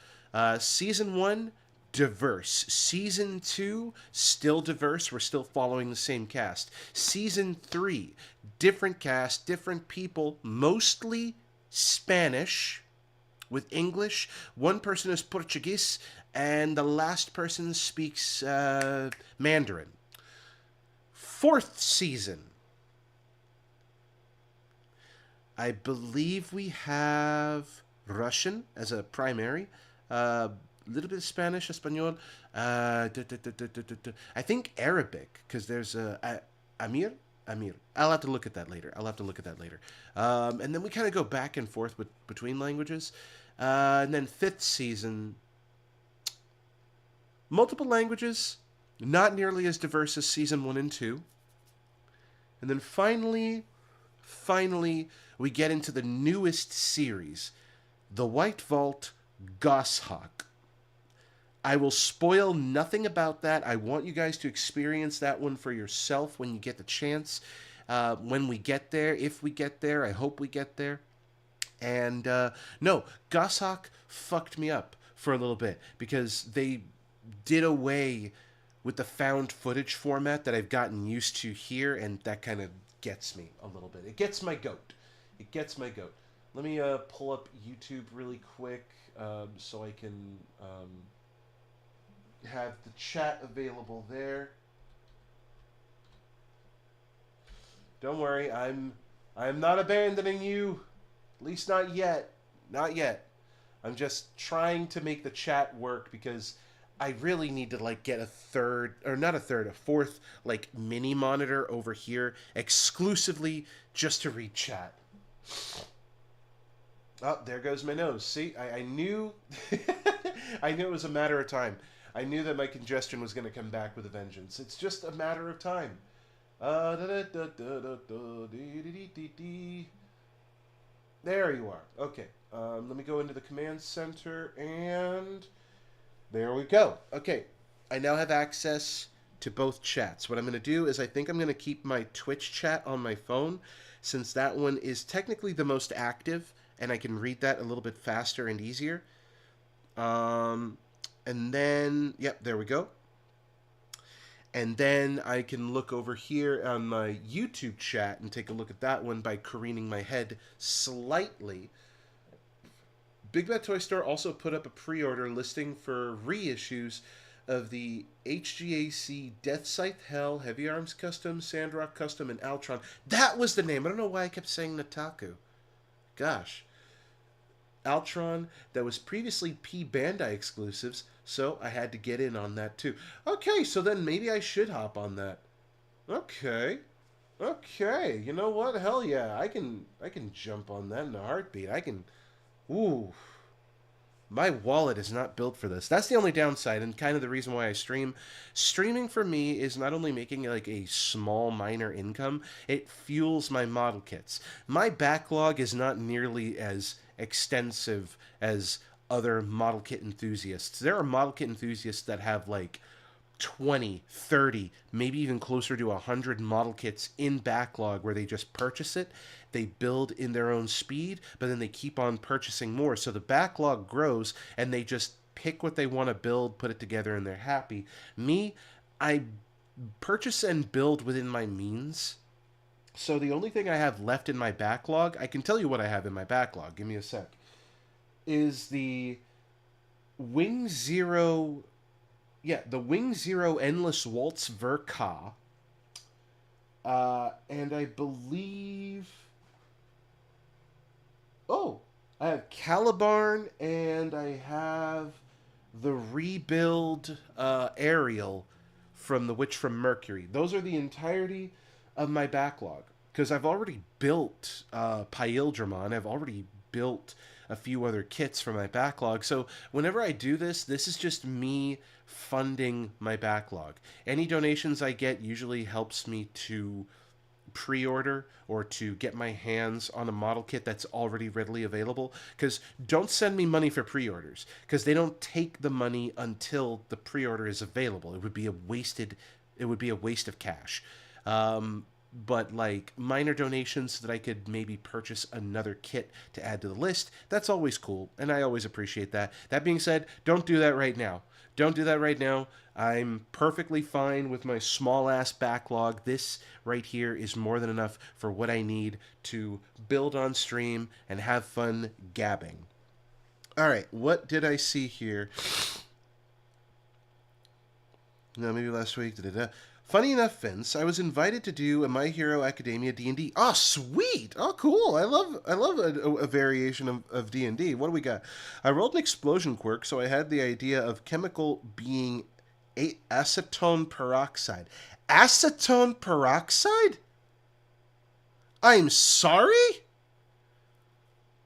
Season 1, diverse. Season 2, still diverse. We're still following the same cast. Season 3, different cast, different people, mostly Spanish... with English. One person is Portuguese, and the last person speaks Mandarin. 4th season. I believe we have Russian as a primary. A little bit of Spanish, Espanol. I think Arabic, because there's Amir. I'll have to look at that later. And then we kind of go back and forth between languages. And then 5th season, multiple languages, not nearly as diverse as season 1 and 2. And then finally, we get into the newest series, The White Vault Goshawk. I will spoil nothing about that. I want you guys to experience that one for yourself when you get the chance. When we get there, if we get there, I hope we get there. And no, Goshawk fucked me up for a little bit because they did away with the found footage format that I've gotten used to here, and that kind of gets me a little bit. It gets my goat. Let me pull up YouTube really quick so I can have the chat available there. Don't worry, I'm not abandoning you. At least not yet. Not yet. I'm just trying to make the chat work because I really need to like get a fourth like mini monitor over here exclusively just to read chat. Oh, there goes my nose. See, I knew I knew it was a matter of time. I knew that my congestion was going to come back with a vengeance. It's just a matter of time. There you are. Okay. Let me go into the command center, and there we go. Okay. I now have access to both chats. What I'm going to do is I think I'm going to keep my Twitch chat on my phone, since that one is technically the most active, and I can read that a little bit faster and easier. And then, yep, there we go. And then I can look over here on my YouTube chat and take a look at that one by careening my head slightly. Big Bad Toy Store also put up a pre-order listing for reissues of the HGAC Death Scythe Hell, Heavy Arms Custom, Sandrock Custom, and Altron. That was the name. I don't know why I kept saying Nataku. Gosh. Altron, that was previously P Bandai exclusives, so I had to get in on that too. Okay, so then maybe I should hop on that. Okay. Okay, you know what? Hell yeah, I can jump on that in a heartbeat. Ooh. My wallet is not built for this. That's the only downside, and kind of the reason why I stream. Streaming for me is not only making like a small minor income, it fuels my model kits. My backlog is not nearly as extensive as other model kit enthusiasts. There are model kit enthusiasts that have like 20, 30, maybe even closer to 100 model kits in backlog where they just purchase it, they build in their own speed, but then they keep on purchasing more. So the backlog grows and they just pick what they want to build, put it together, and they're happy. Me, I purchase and build within my means. So the only thing I have left in my backlog, I can tell you what I have in my backlog, give me a sec, is the Wing Zero... Yeah, the Wing Zero Endless Waltz Verka. And I believe... Oh, I have Calibarn, and I have the Rebuild Ariel from The Witch from Mercury. Those are the entirety of my backlog. Because I've already built Paildramon. I've already built a few other kits for my backlog. So whenever I do this, this is just me funding my backlog. Any donations I get usually helps me to pre-order or to get my hands on a model kit that's already readily available. Because don't send me money for pre-orders, because they don't take the money until the pre-order is available. It would be a waste of cash. But like minor donations so that I could maybe purchase another kit to add to the list, that's always cool, and I always appreciate that. That being said, don't do that right now. Don't do that right now. I'm perfectly fine with my small-ass backlog. This right here is more than enough for what I need to build on stream and have fun gabbing. All right, what did I see here? No, maybe last week. Funny enough, Vince, I was invited to do a My Hero Academia D&D. Oh, sweet! Oh, cool! I love a variation of D&D. What do we got? I rolled an explosion quirk, so I had the idea of chemical being acetone peroxide. Acetone peroxide? I'm sorry?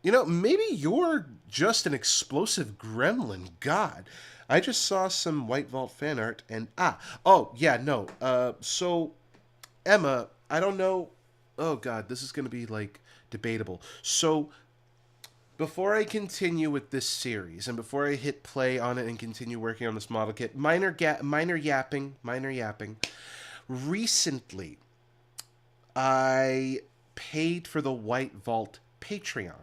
You know, maybe you're just an explosive gremlin. God. I just saw some White Vault fan art and... So, Emma, I don't know... Oh, God, this is going to be, like, debatable. So, before I continue with this series, and before I hit play on it and continue working on this model kit, minor yapping. Recently, I paid for the White Vault Patreon.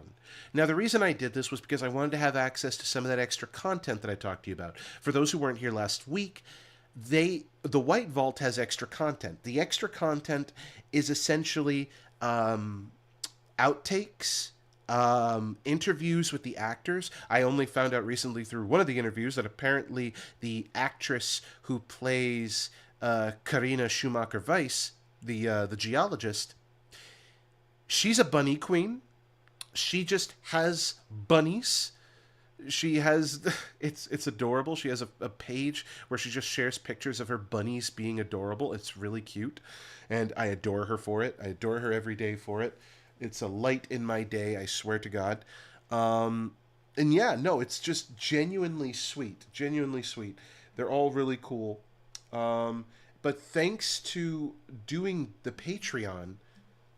Now, the reason I did this was because I wanted to have access to some of that extra content that I talked to you about. For those who weren't here last week, the White Vault has extra content. The extra content is essentially outtakes, interviews with the actors. I only found out recently through one of the interviews that apparently the actress who plays Karina Schumacher-Weiss, the geologist, she's a bunny queen. She just has bunnies. She has... It's adorable. She has a page where she just shares pictures of her bunnies being adorable. It's really cute. And I adore her for it. I adore her every day for it. It's a light in my day, I swear to God. And yeah, no, it's just genuinely sweet. Genuinely sweet. They're all really cool. But thanks to doing the Patreon...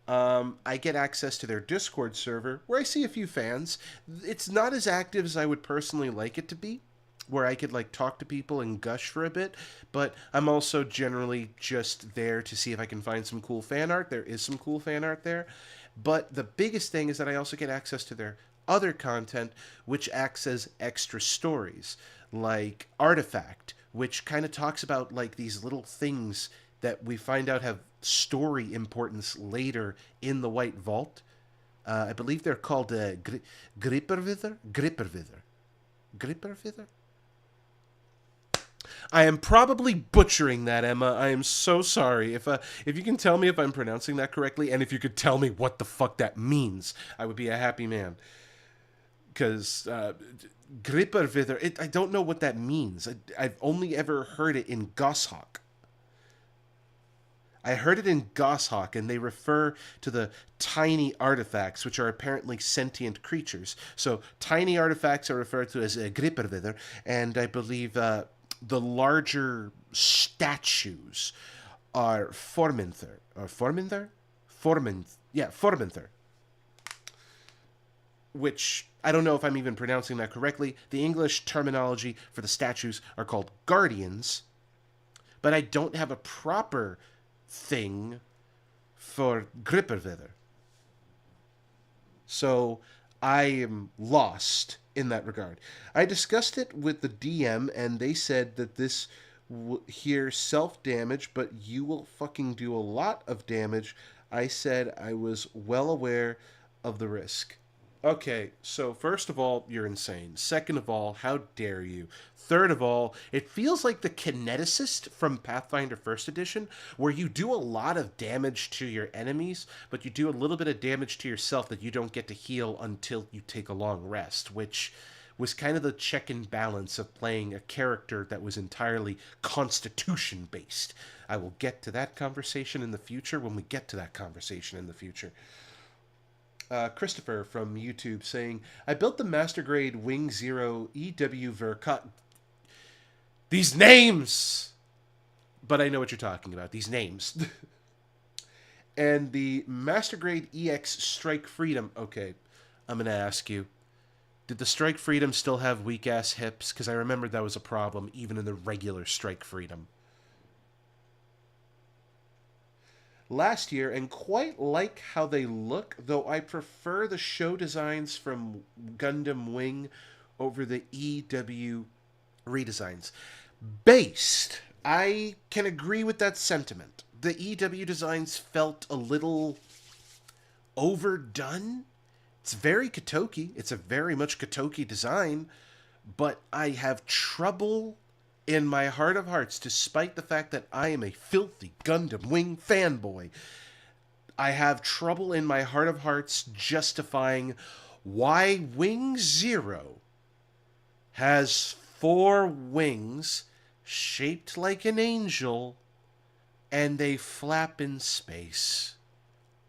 I get access to their Discord server, where I see a few fans. It's not as active as I would personally like it to be, where I could, like, talk to people and gush for a bit, but I'm also generally just there to see if I can find some cool fan art. There is some cool fan art there, but the biggest thing is that I also get access to their other content, which acts as extra stories, like Artifact, which kind of talks about, like, these little things that we find out have story importance later in the White Vault. I believe they're called Gripperwither? I am probably butchering that, Emma. I am so sorry. If you can tell me if I'm pronouncing that correctly, and if you could tell me what the fuck that means, I would be a happy man. Because Gripperwither, I don't know what that means. I've only ever heard it in Goshawk. I heard it in Goshawk, and they refer to the tiny artifacts, which are apparently sentient creatures. So tiny artifacts are referred to as Gripperwither, and I believe the larger statues are Forminther. Or Forminther? Forminther. Which, I don't know if I'm even pronouncing that correctly. The English terminology for the statues are called guardians, but I don't have a proper thing for Gripperwither. So I am lost in that regard. I discussed it with the DM, and they said that this here self-damage, but you will fucking do a lot of damage. I said I was well aware of the risk. Okay, so first of all, you're insane. Second of all, how dare you? Third of all, it feels like the Kineticist from Pathfinder 1st Edition, where you do a lot of damage to your enemies, but you do a little bit of damage to yourself that you don't get to heal until you take a long rest, which was kind of the check and balance of playing a character that was entirely constitution-based. I will get to that conversation in the future when we get to that conversation in the future. Christopher from YouTube saying, I built the Master Grade Wing Zero EW Vercut. These names! But I know what you're talking about. These names. And the Master Grade EX Strike Freedom. Okay, I'm going to ask you. Did the Strike Freedom still have weak-ass hips? Because I remember that was a problem even in the regular Strike Freedom. Last year, and quite like how they look, though I prefer the show designs from Gundam Wing over the EW redesigns. Based, I can agree with that sentiment. The EW designs felt a little overdone. It's very Kotoki. It's a very much Kotoki design, but I have trouble in my heart of hearts, despite the fact that I am a filthy Gundam Wing fanboy, I have trouble in my heart of hearts justifying why Wing Zero has 4 wings shaped like an angel and they flap in space.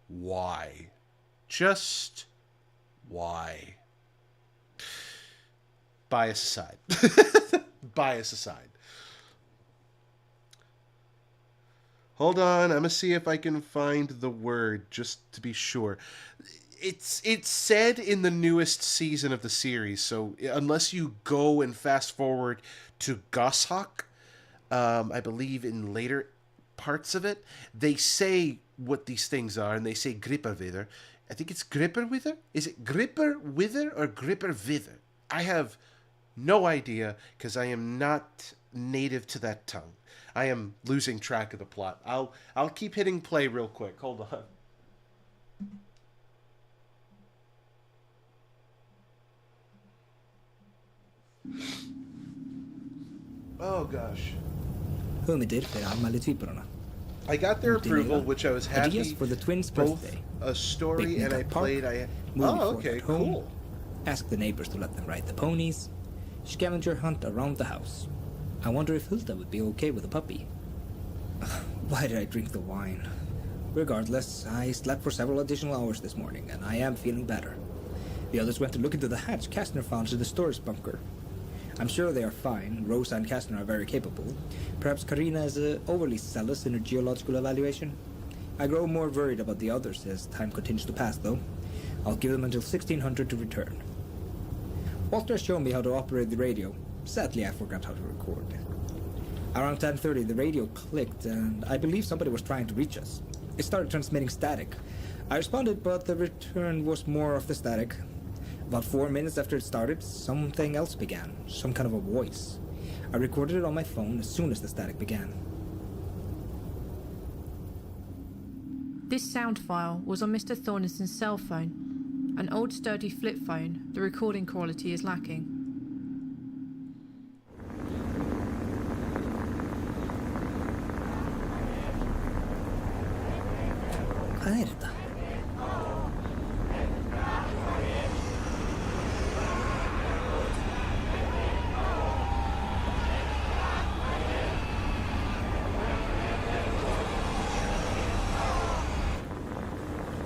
Why? Just why? Bias aside. Bias aside. Hold on, I'm gonna see if I can find the word just to be sure. It's said in the newest season of the series, so unless you go and fast forward to Goshawk, I believe in later parts of it, they say what these things are, and they say Gripperwither. I think it's Gripperwither? Is it Gripperwither or Gripperwither? I have no idea, because I am not native to that tongue. I am losing track of the plot. I'll keep hitting play real quick. Hold on. Oh gosh. I got their approval, which I was happy. For the twins' both birthday. a story and I played. Oh, okay, cool. Ask the neighbors to let them ride the ponies. Scavenger hunt around the house. I wonder if Hilda would be okay with a puppy. Why did I drink the wine? Regardless, I slept for several additional hours this morning, and I am feeling better. The others went to look into the hatch Kastner found in the storage bunker. I'm sure they are fine. Rosa and Kastner are very capable. Perhaps Karina is overly zealous in her geological evaluation. I grow more worried about the others as time continues to pass, though. I'll give them until 1600 to return. Walter has shown me how to operate the radio. Sadly, I forgot how to record. Around 10:30, the radio clicked, and I believe somebody was trying to reach us. It started transmitting static. I responded, but the return was more of the static. About 4 minutes after it started, something else began. Some kind of a voice. I recorded it on my phone as soon as the static began. This sound file was on Mr. Thornton's cell phone. An old sturdy flip phone. The recording quality is lacking. Hvað er þetta?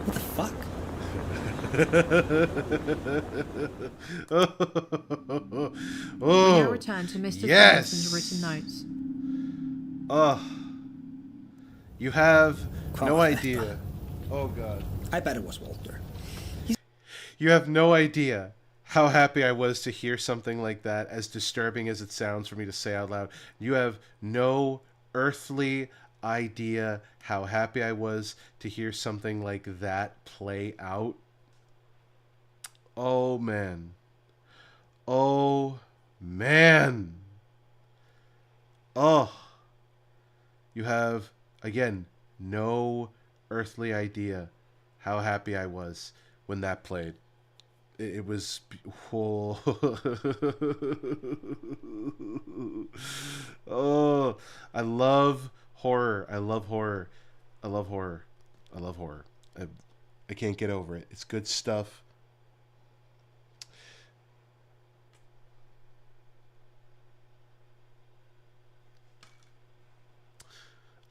What the fuck? We now return to Mr. Yes! Ferguson's written notes. You have no Quite idea. Oh god. I bet it was Walter. You have no idea how happy I was to hear something like that, as disturbing as it sounds for me to say out loud. You have no earthly idea how happy I was to hear something like that play out. Oh man. Oh man. Oh. You have, again, no earthly idea how happy I was when that played. It was... Oh. Oh. I love horror. I love horror. I love horror. I love horror. I can't get over it. It's good stuff.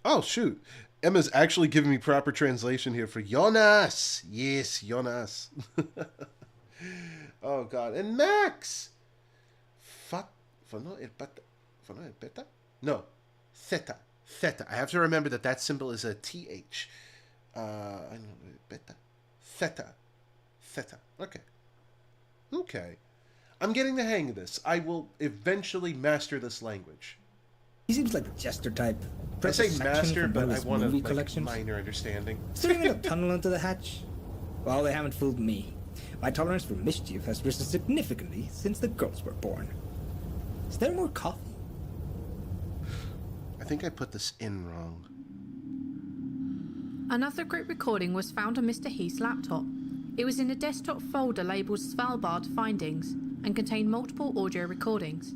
Oh, shoot. Emma's actually giving me proper translation here for Jonas. Yes, Jonas. Oh, God. And Max. No. Theta. Theta. I have to remember that symbol is a TH. I don't know. Beta. Theta. Theta. Okay. Okay. I'm getting the hang of this. I will eventually master this language. He seems like the jester type. I say Section master, from but I Bella's want a movie like, collections. minor understanding. Steering in a tunnel into the hatch? Well, they haven't fooled me. My tolerance for mischief has risen significantly since the girls were born. Is there more coffee? I think I put this in wrong. Another group recording was found on Mr. Heath's laptop. It was in a desktop folder labelled Svalbard Findings and contained multiple audio recordings.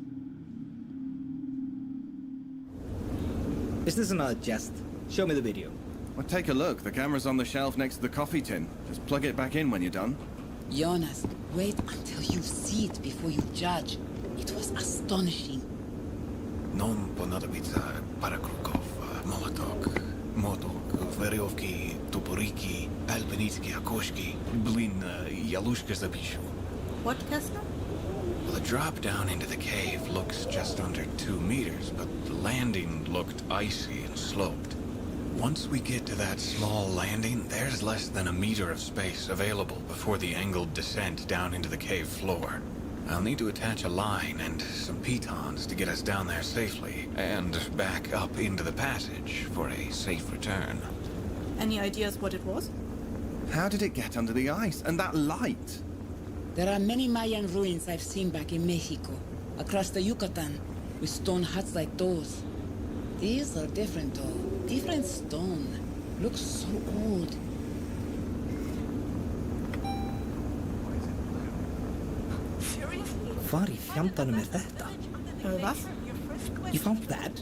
Is this another jest? Show me the video. Well, take a look. The camera's on the shelf next to the coffee tin. Just plug it back in when you're done. Jonas, wait until you see it before you judge. It was astonishing. Non ponadobitsa parakrukov, molotok, motok, veriovki, tuporiki, alpinitski akoshki, blin yalushka zapishu. What, Kessler? Well, the drop down into the cave looks just under 2 meters, but the landing looked icy and sloped. Once we get to that small landing, there's less than a meter of space available before the angled descent down into the cave floor. I'll need to attach a line and some pitons to get us down there safely, and back up into the passage for a safe return. Any ideas what it was? How did it get under the ice? And that light? There are many Mayan ruins I've seen back in Mexico, across the Yucatan, with stone huts like those. These are different though. Different stone. Looks so old. Var i fjantanum er þetta? Was? You found that?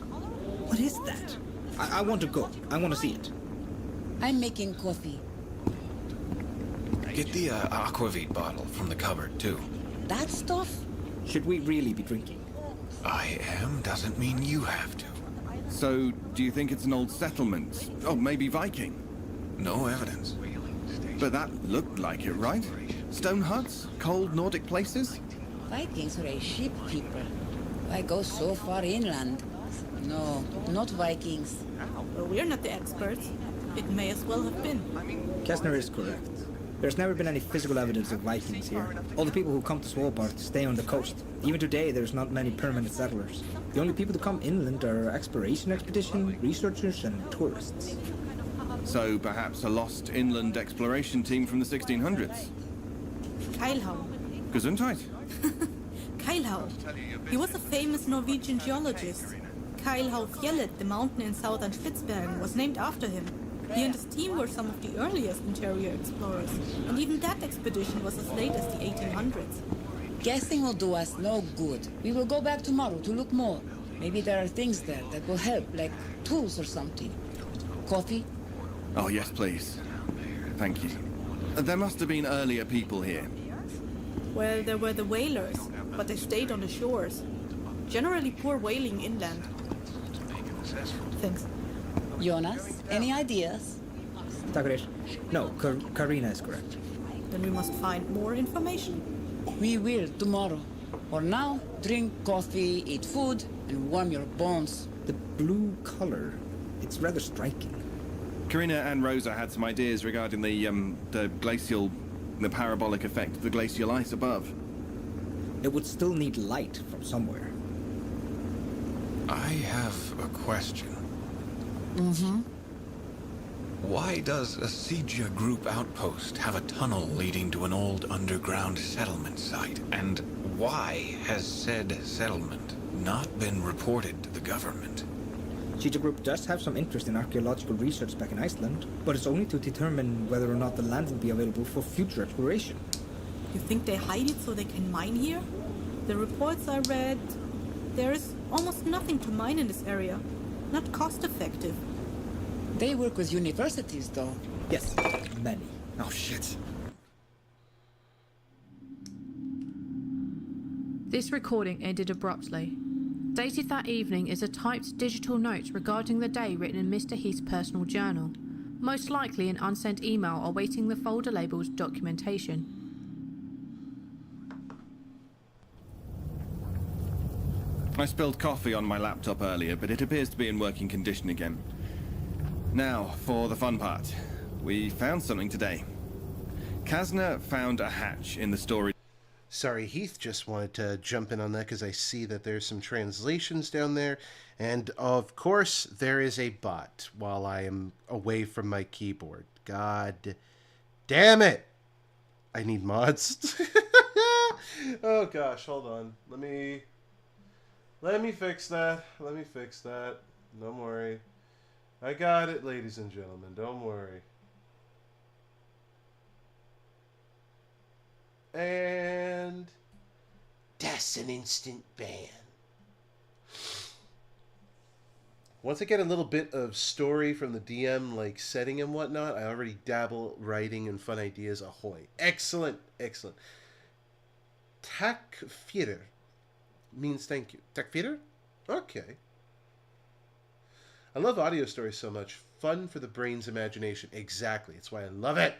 What is that? I want to go. I want to see it. I'm making coffee. Get the aquavit bottle from the cupboard, too. That stuff? Should we really be drinking? I am doesn't mean you have to. So, do you think it's an old settlement? Oh, maybe Viking? No evidence. But that looked like it, right? Stone huts? Cold Nordic places? Vikings were a ship people. Why go so far inland? No, not Vikings. Well, we're not the experts. It may as well have been. Kessner is correct. There's never been any physical evidence of Vikings here. All the people who come to Svalbard stay on the coast. Even today, there's not many permanent settlers. The only people who come inland are exploration expedition, researchers, and tourists. So, perhaps a lost inland exploration team from the 1600s? Keilhau. Gesundheit. Keilhau. He was a famous Norwegian geologist. Keilhau-fjellet, the mountain in southern Spitsbergen, was named after him. He and his team were some of the earliest interior explorers, and even that expedition was as late as the 1800s. Guessing will do us no good. We will go back tomorrow to look more. Maybe there are things there that will help, like tools or something. Coffee? Oh, yes, please. Thank you. There must have been earlier people here. Well, there were the whalers, but they stayed on the shores. Generally poor whaling inland. Thanks. Jonas, any ideas? Takeresh. No, Karina is correct. Then we must find more information. We will tomorrow. For now, drink coffee, eat food, and warm your bones. The blue color, it's rather striking. Karina and Rosa had some ideas regarding the parabolic effect of the glacial ice above. It would still need light from somewhere. I have a question. Mm-hmm. Why does a Siegia group outpost have a tunnel leading to an old underground settlement site? And why has said settlement not been reported to the government? Siegia Group does have some interest in archaeological research back in Iceland, but it's only to determine whether or not the land will be available for future exploration. You think they hide it so they can mine here? The reports I read, there is almost nothing to mine in this area. Not cost effective. They work with universities, though. Yes, many. Oh, shit. This recording ended abruptly. Dated that evening is a typed digital note regarding the day written in Mr. Heath's personal journal, most likely an unsent email awaiting the folder labelled documentation. I spilled coffee on my laptop earlier, but it appears to be in working condition again. Now, for the fun part. We found something today. Kazna found a hatch in the storage... Sorry, Heath just wanted to jump in on that because I see that there's some translations down there. And, of course, there is a bot while I am away from my keyboard. God damn it! I need mods. Oh, gosh, hold on. Let me fix that. Let me fix that. Don't worry. I got it, ladies and gentlemen. Don't worry. And that's an instant ban. Once I get a little bit of story from the DM, like setting and whatnot, I already dabble writing and fun ideas. Ahoy. Excellent. Excellent. Takfirer means thank you. Takfirer? Okay. I love audio stories so much. Fun for the brain's imagination. Exactly. It's why I love it.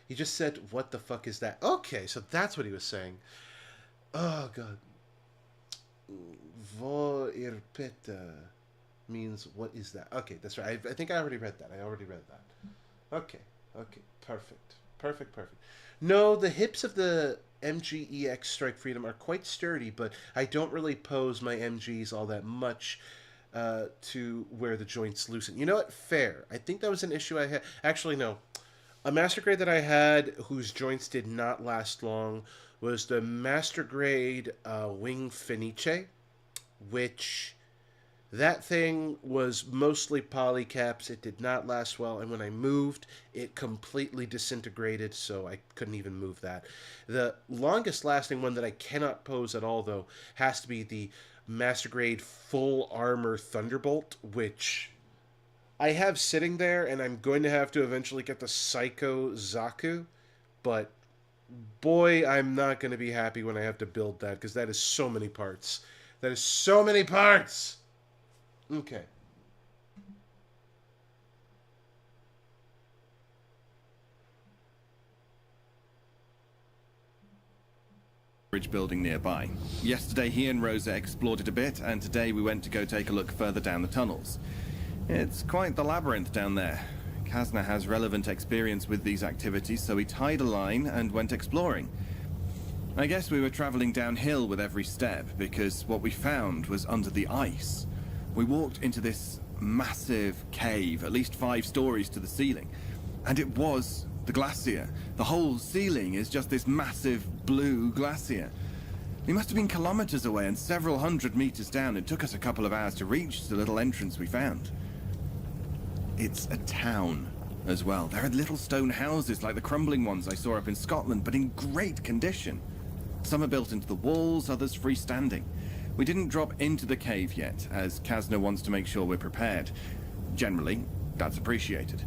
He just said, what the fuck is that? Okay, so that's what he was saying. Oh, God. Vo irpeta means, what is that? Okay, that's right. I think I already read that. Okay. Perfect. No, the hips of the MGEX Strike Freedom are quite sturdy, but I don't really pose my MGs all that much to where the joints loosen. You know what? Fair. I think that was an issue I had. Actually, no. A master grade that I had whose joints did not last long was the master grade Wing Fenice, which that thing was mostly polycaps. It did not last well, and when I moved, it completely disintegrated, so I couldn't even move that. The longest lasting one that I cannot pose at all, though, has to be the master grade full armor Thunderbolt, which I have sitting there, and I'm going to have to eventually get the Psycho Zaku, but boy, I'm not going to be happy when I have to build that, because that is so many parts. Okay. building nearby. Yesterday he and Rosa explored it a bit, and today we went to go take a look further down the tunnels. It's quite the labyrinth down there. Kazna has relevant experience with these activities, so he tied a line and went exploring. I guess we were traveling downhill with every step, because what we found was under the ice. We walked into this massive cave, at least 5 stories to the ceiling, and it was the glacier. The whole ceiling is just this massive blue glacier. We must have been kilometers away and several hundred meters down. It took us a couple of hours to reach the little entrance we found. It's a town as well. There are little stone houses like the crumbling ones I saw up in Scotland, but in great condition. Some are built into the walls, others freestanding. We didn't drop into the cave yet, as Kazna wants to make sure we're prepared. Generally, that's appreciated.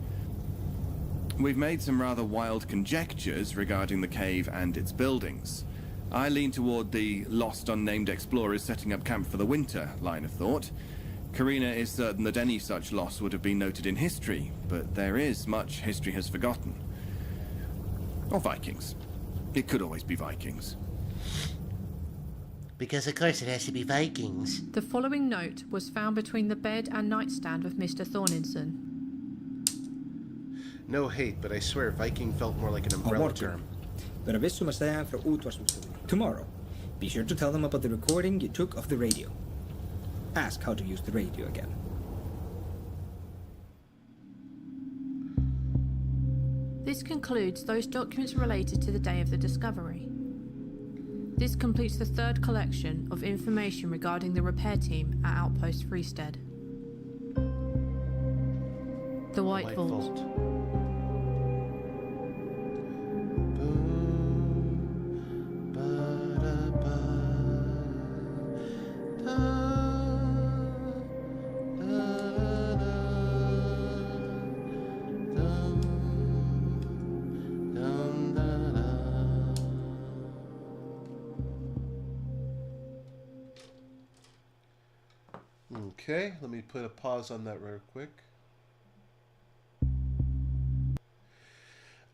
We've made some rather wild conjectures regarding the cave and its buildings. I lean toward the lost unnamed explorers setting up camp for the winter line of thought. Karina is certain that any such loss would have been noted in history, but there is much history has forgotten. Or Vikings. It could always be Vikings. Because of course it has to be Vikings. The following note was found between the bed and nightstand of Mr. Thorninson. No hate, but I swear Viking felt more like an umbrella term. Vera viss om att säga för utvarsutställning. Tomorrow. Be sure to tell them about the recording you took of the radio. Ask how to use the radio again. This concludes those documents related to the day of the discovery. This completes the third collection of information regarding the repair team at Outpost Freestead. The White Vault. Okay, let me put a pause on that real quick.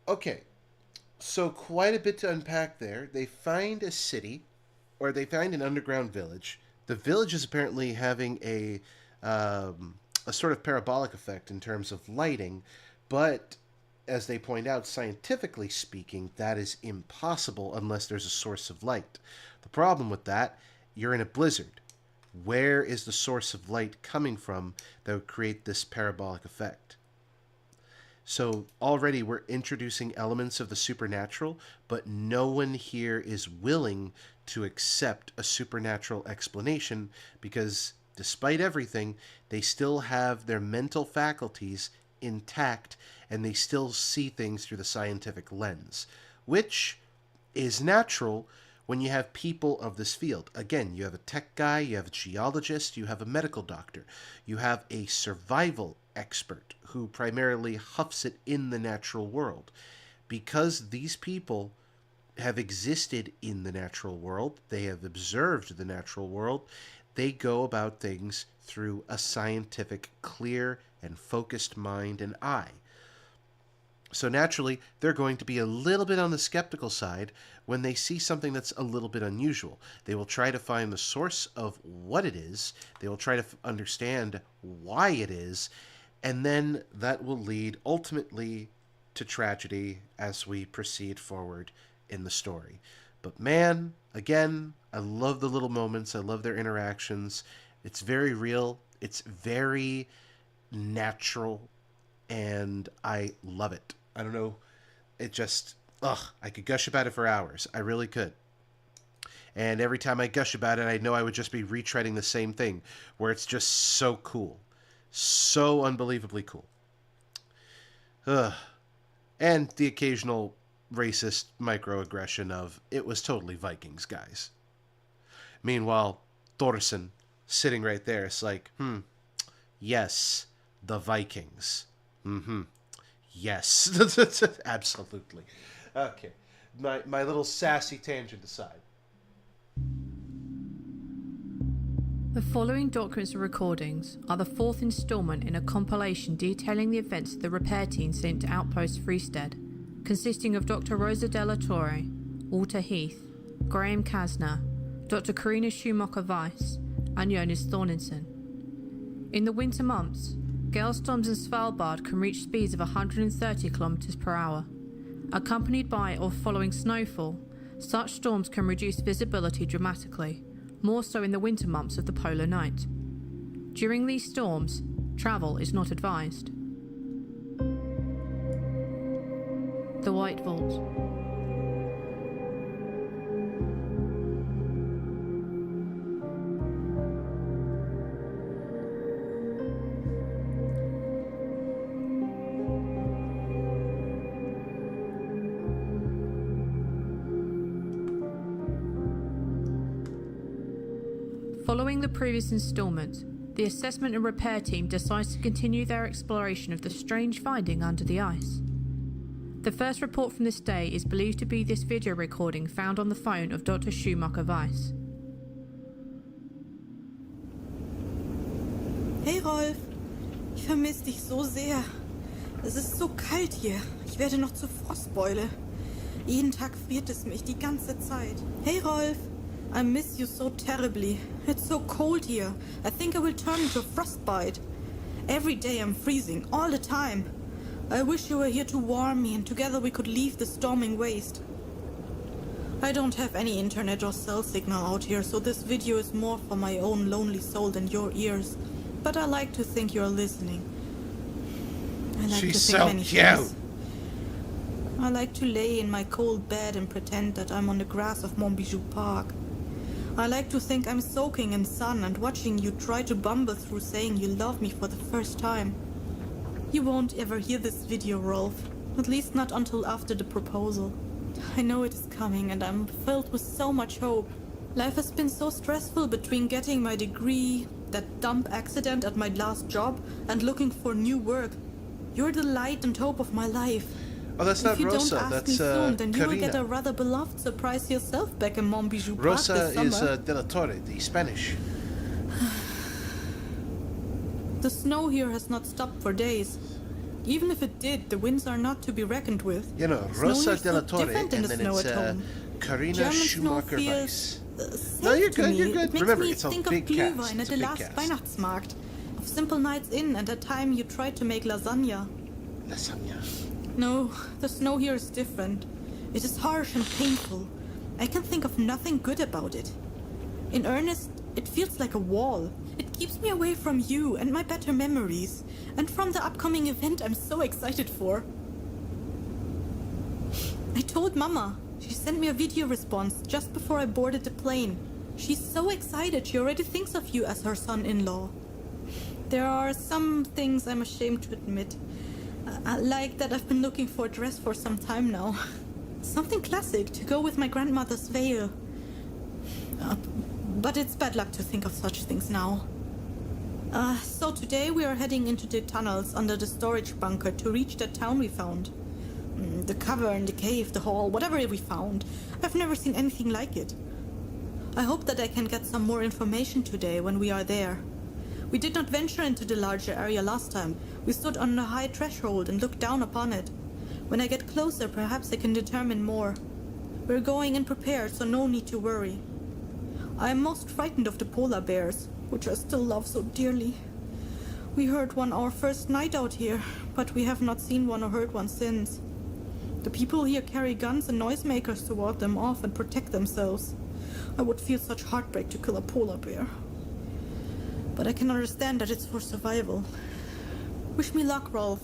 Okay, so quite a bit to unpack there. They find a city, or they find an underground village. The village is apparently having a sort of parabolic effect in terms of lighting, but as they point out, scientifically speaking, that is impossible unless there's a source of light. The problem with that, you're in a blizzard. Where is the source of light coming from that would create this parabolic effect? So already we're introducing elements of the supernatural, but no one here is willing to accept a supernatural explanation because despite everything, they still have their mental faculties intact and they still see things through the scientific lens, which is natural when you have people of this field. Again, you have a tech guy, you have a geologist, you have a medical doctor, you have a survival expert who primarily huffs it in the natural world. Because these people have existed in the natural world, they have observed the natural world, they go about things through a scientific, clear, and focused mind and eye. So naturally, they're going to be a little bit on the skeptical side when they see something that's a little bit unusual. They will try to find the source of what it is. They will try to understand why it is. And then that will lead ultimately to tragedy as we proceed forward in the story. But man, again, I love the little moments. I love their interactions. It's very real. It's very natural. And I love it. I don't know. It just, I could gush about it for hours. I really could. And every time I gush about it, I know I would just be retreading the same thing, where it's just so cool. So unbelievably cool. And the occasional racist microaggression of, it was totally Vikings, guys. Meanwhile, Thorson, sitting right there, it's like, yes, the Vikings. Yes. Absolutely. Okay. My little sassy tangent aside. The following documents and recordings are the fourth installment in a compilation detailing the events of the repair team sent to Outpost Freestead, consisting of Dr. Rosa Della Torre, Walter Heath, Graham Kasner, Dr. Karina Schumacher-Weiss, and Jonas Thorninson. In the winter months, gale storms in Svalbard can reach speeds of 130 km per hour. Accompanied by or following snowfall, such storms can reduce visibility dramatically, more so in the winter months of the polar night. During these storms, travel is not advised. The White Vault. Following the previous installment, the assessment and repair team decides to continue their exploration of the strange finding under the ice. The first report from this day is believed to be this video recording found on the phone of Dr. Schumacher Weiss. Hey Rolf, ich vermisse dich so sehr. Es ist so kalt hier. Ich werde noch zur Frostbeule. Jeden Tag friert es mich die ganze Zeit. Hey Rolf, I miss you so terribly. It's so cold here. I think I will turn into a frostbite. Every day I'm freezing, all the time. I wish you were here to warm me and together we could leave the storming waste. I don't have any internet or cell signal out here, so this video is more for my own lonely soul than your ears. But I like to think you're listening. I like She's to think so many cute. things. I like to lay in my cold bed and pretend that I'm on the grass of Montbijou Park. I like to think I'm soaking in sun and watching you try to bumble through saying you love me for the first time. You won't ever hear this video, Rolf. At least not until after the proposal. I know it is coming and I'm filled with so much hope. Life has been so stressful between getting my degree, that dump accident at my last job, and looking for new work. You're the light and hope of my life. Oh, that's not If you Rosa. don't ask That's me soon, then you will get a Karina. rather beloved surprise yourself back in Montbijou Park Rosa this summer. is De La Torre, the Spanish. The snow here has not stopped for days. Even if it did, the winds are not to be reckoned with. You know, Snow Rosa here's De La so Torre, different in and the then snow it's at home. Karina German snow Schumacher feels Weiss. safe No, you're to good, me. you're good. It makes Remember, me it's a think big of cast. Glühwein at It's a the big last cast. Weihnachtsmarkt, of simple nights in and a time you tried to make lasagna. Lasagna. No, the snow here is different. It is harsh and painful. I can think of nothing good about it. In earnest, it feels like a wall. It keeps me away from you and my better memories, and from the upcoming event I'm so excited for. I told Mama. She sent me a video response just before I boarded the plane. She's so excited she already thinks of you as her son-in-law. There are some things I'm ashamed to admit. Like that I've been looking for a dress for some time now. Something classic to go with my grandmother's veil. But it's bad luck to think of such things now. So today we are heading into the tunnels under the storage bunker to reach that town we found. The cavern, the cave, the hall, whatever we found. I've never seen anything like it. I hope that I can get some more information today when we are there. We did not venture into the larger area last time. We stood on a high threshold and looked down upon it. When I get closer, perhaps I can determine more. We're going in prepared, so no need to worry. I am most frightened of the polar bears, which I still love so dearly. We heard one our first night out here, but we have not seen one or heard one since. The people here carry guns and noisemakers to ward them off and protect themselves. I would feel such heartbreak to kill a polar bear. But I can understand that it's for survival. Wish me luck, Rolf.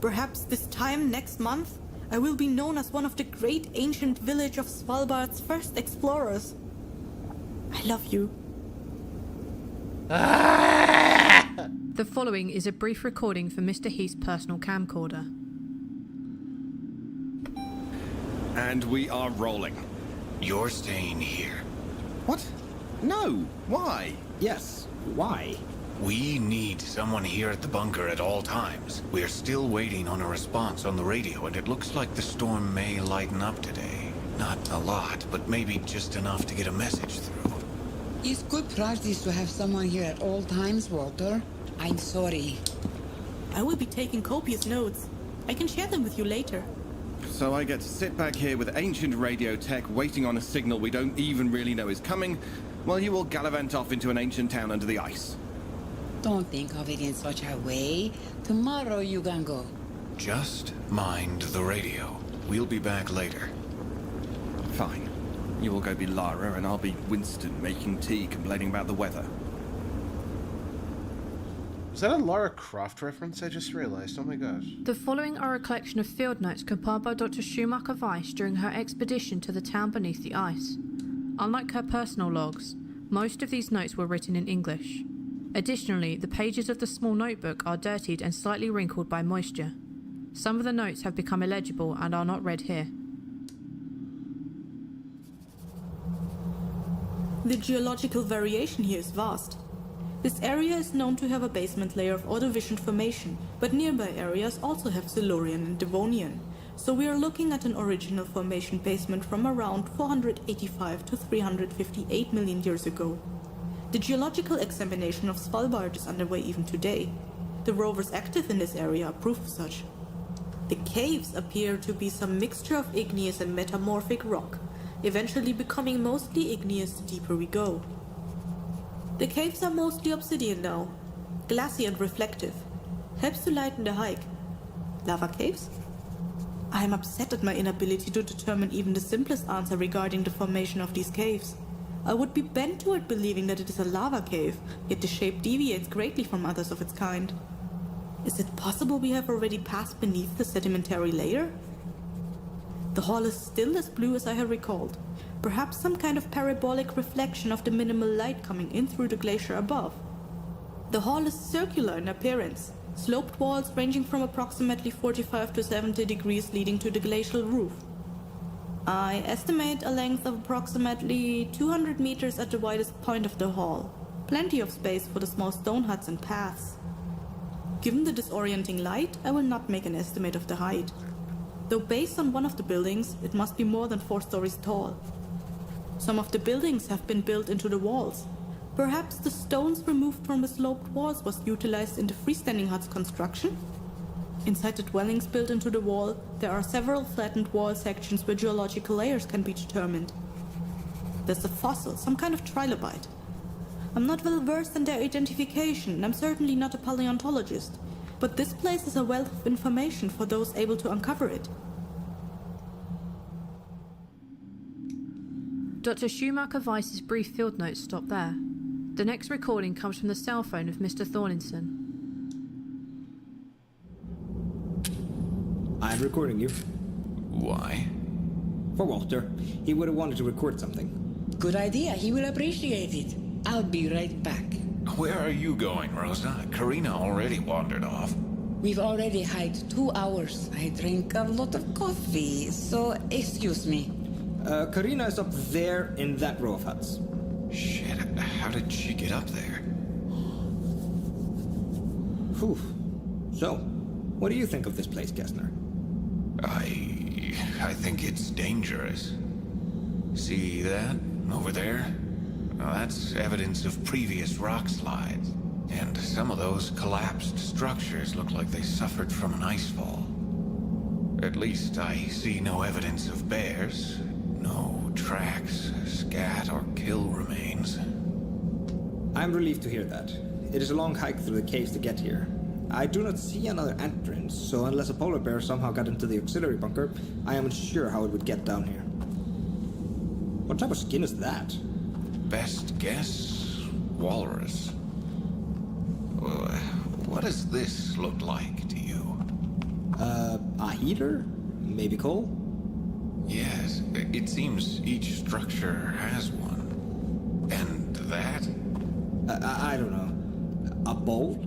Perhaps this time next month, I will be known as one of the great ancient village of Svalbard's first explorers. I love you. The following is a brief recording from Mr. Heath's personal camcorder. And we are rolling. You're staying here. What? No. Why? Yes, why? We need someone here at the bunker at all times. We're still waiting on a response on the radio, and it looks like the storm may lighten up today. Not a lot, but maybe just enough to get a message through. It's good practice to have someone here at all times, Walter. I'm sorry. I will be taking copious notes. I can share them with you later. So I get to sit back here with ancient radio tech waiting on a signal we don't even really know is coming, while you will gallivant off into an ancient town under the ice. Don't think of it in such a way. Tomorrow you can go. Just mind the radio. We'll be back later. Fine. You will go be Lara and I'll be Winston making tea complaining about the weather. Was that a Lara Croft reference? I just realized. Oh my gosh. The following are a collection of field notes compiled by Dr. Schumacher Weiss during her expedition to the town beneath the ice. Unlike her personal logs, most of these notes were written in English. Additionally, the pages of the small notebook are dirtied and slightly wrinkled by moisture. Some of the notes have become illegible and are not read here. The geological variation here is vast. This area is known to have a basement layer of Ordovician formation, but nearby areas also have Silurian and Devonian, So we are looking at an original formation basement from around 485 to 358 million years ago. The geological examination of Svalbard is underway even today. The rovers active in this area are proof of such. The caves appear to be some mixture of igneous and metamorphic rock, eventually becoming mostly igneous the deeper we go. The caves are mostly obsidian now, glassy and reflective. Helps to lighten the hike. Lava caves? I am upset at my inability to determine even the simplest answer regarding the formation of these caves. I would be bent toward believing that it is a lava cave, yet the shape deviates greatly from others of its kind. Is it possible we have already passed beneath the sedimentary layer? The hall is still as blue as I had recalled, perhaps some kind of parabolic reflection of the minimal light coming in through the glacier above. The hall is circular in appearance, sloped walls ranging from approximately 45 to 70 degrees leading to the glacial roof. I estimate a length of approximately 200 meters at the widest point of the hall. Plenty of space for the small stone huts and paths. Given the disorienting light, I will not make an estimate of the height. Though based on one of the buildings, it must be more than 4 stories tall. Some of the buildings have been built into the walls. Perhaps the stones removed from the sloped walls was utilized in the freestanding hut's construction? Inside the dwellings built into the wall, there are several flattened wall sections where geological layers can be determined. There's a fossil, some kind of trilobite. I'm not well versed in their identification, and I'm certainly not a paleontologist, but this place is a wealth of information for those able to uncover it. Dr. Schumacher Weiss's brief field notes stop there. The next recording comes from the cell phone of Mr. Thorninson. I'm recording you. Why? For Walter. He would have wanted to record something. Good idea. He will appreciate it. I'll be right back. Where are you going, Rosa? Karina already wandered off. We've already hiked 2 hours. I drink a lot of coffee, so excuse me. Karina is up there in that row of huts. Shit, how did she get up there? Whew. So, what do you think of this place, Kessner? I think it's dangerous. See that? Over there? Now, that's evidence of previous rock slides. And some of those collapsed structures look like they suffered from an ice fall. At least I see no evidence of bears. No tracks, scat, or kill remains. I'm relieved to hear that. It is a long hike through the caves to get here. I do not see another entrance, so unless a polar bear somehow got into the auxiliary bunker, I am unsure how it would get down here. What type of skin is that? Best guess, walrus. What does this look like to you? A heater? Maybe coal? Yes, it seems each structure has one. And that? I don't know. A bowl?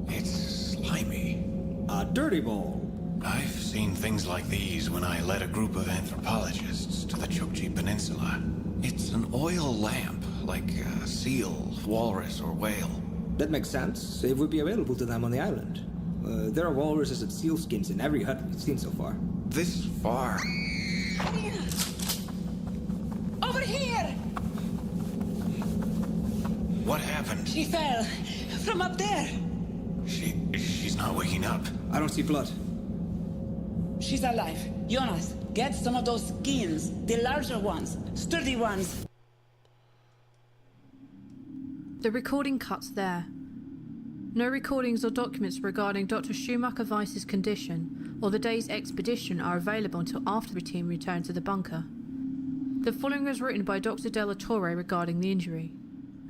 It's slimy. A dirty bowl? I've seen things like these when I led a group of anthropologists to the Chukchi Peninsula. It's an oil lamp, like a seal, walrus, or whale. That makes sense. It would be available to them on the island. There are walruses and sealskins in every hut we've seen so far. This far? Over here! What happened? She fell from up there. She's not waking up. I don't see blood. She's alive. Jonas, get some of those skins. The larger ones. Sturdy ones. The recording cuts there. No recordings or documents regarding Dr. Schumacher Weiss's condition or the day's expedition are available until after the team return to the bunker. The following was written by Dr. Della Torre regarding the injury.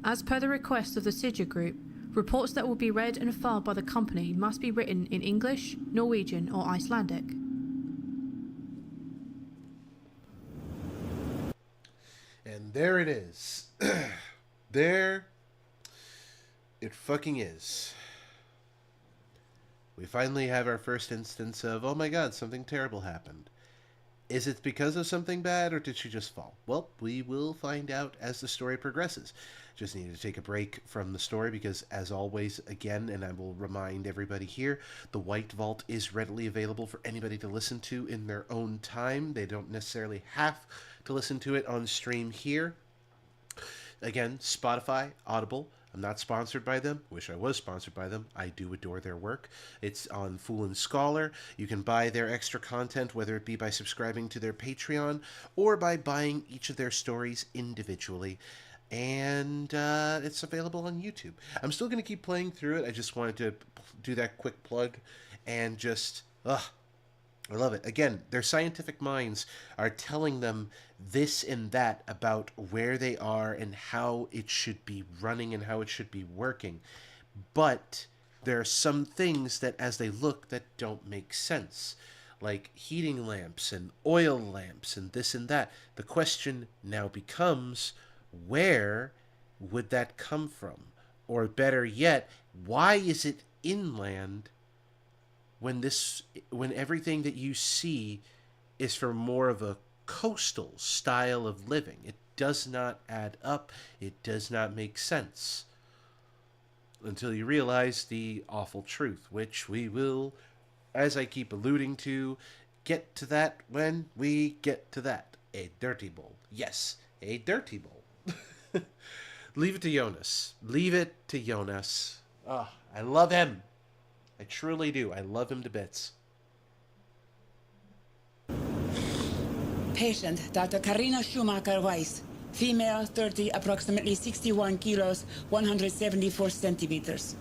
As per the request of the Sigil Group, reports that will be read and filed by the company must be written in English, Norwegian, or Icelandic. And there it is. There it fucking is. We finally have our first instance of, oh my god, something terrible happened. Is it because of something bad, or did she just fall? Well, we will find out as the story progresses. Just need to take a break from the story because, as always, again, and I will remind everybody here, the White Vault is readily available for anybody to listen to in their own time. They don't necessarily have to listen to it on stream here. Again, Spotify, Audible. I'm not sponsored by them. Wish I was sponsored by them. I do adore their work. It's on Fool and Scholar. You can buy their extra content, whether it be by subscribing to their Patreon or by buying each of their stories individually. And it's available on YouTube. I'm still going to keep playing through it. I just wanted to do that quick plug and just... I love it. Again, their scientific minds are telling them this and that about where they are and how it should be running and how it should be working. But there are some things that, as they look, that don't make sense. Like heating lamps and oil lamps and this and that. The question now becomes, where would that come from? Or better yet, why is it inland when everything that you see is for more of a coastal style of living? It does not add up. It does not make sense until you realize the awful truth, which we will, as I keep alluding to, get to that when we get to that. A dirty bowl. Yes, a dirty bowl. Leave it to Jonas. Leave it to Jonas. I love him. I truly do. I love him to bits. Patient, Dr. Karina Schumacher-Weiss. Female, 30, approximately 61 kilos, 174 centimeters.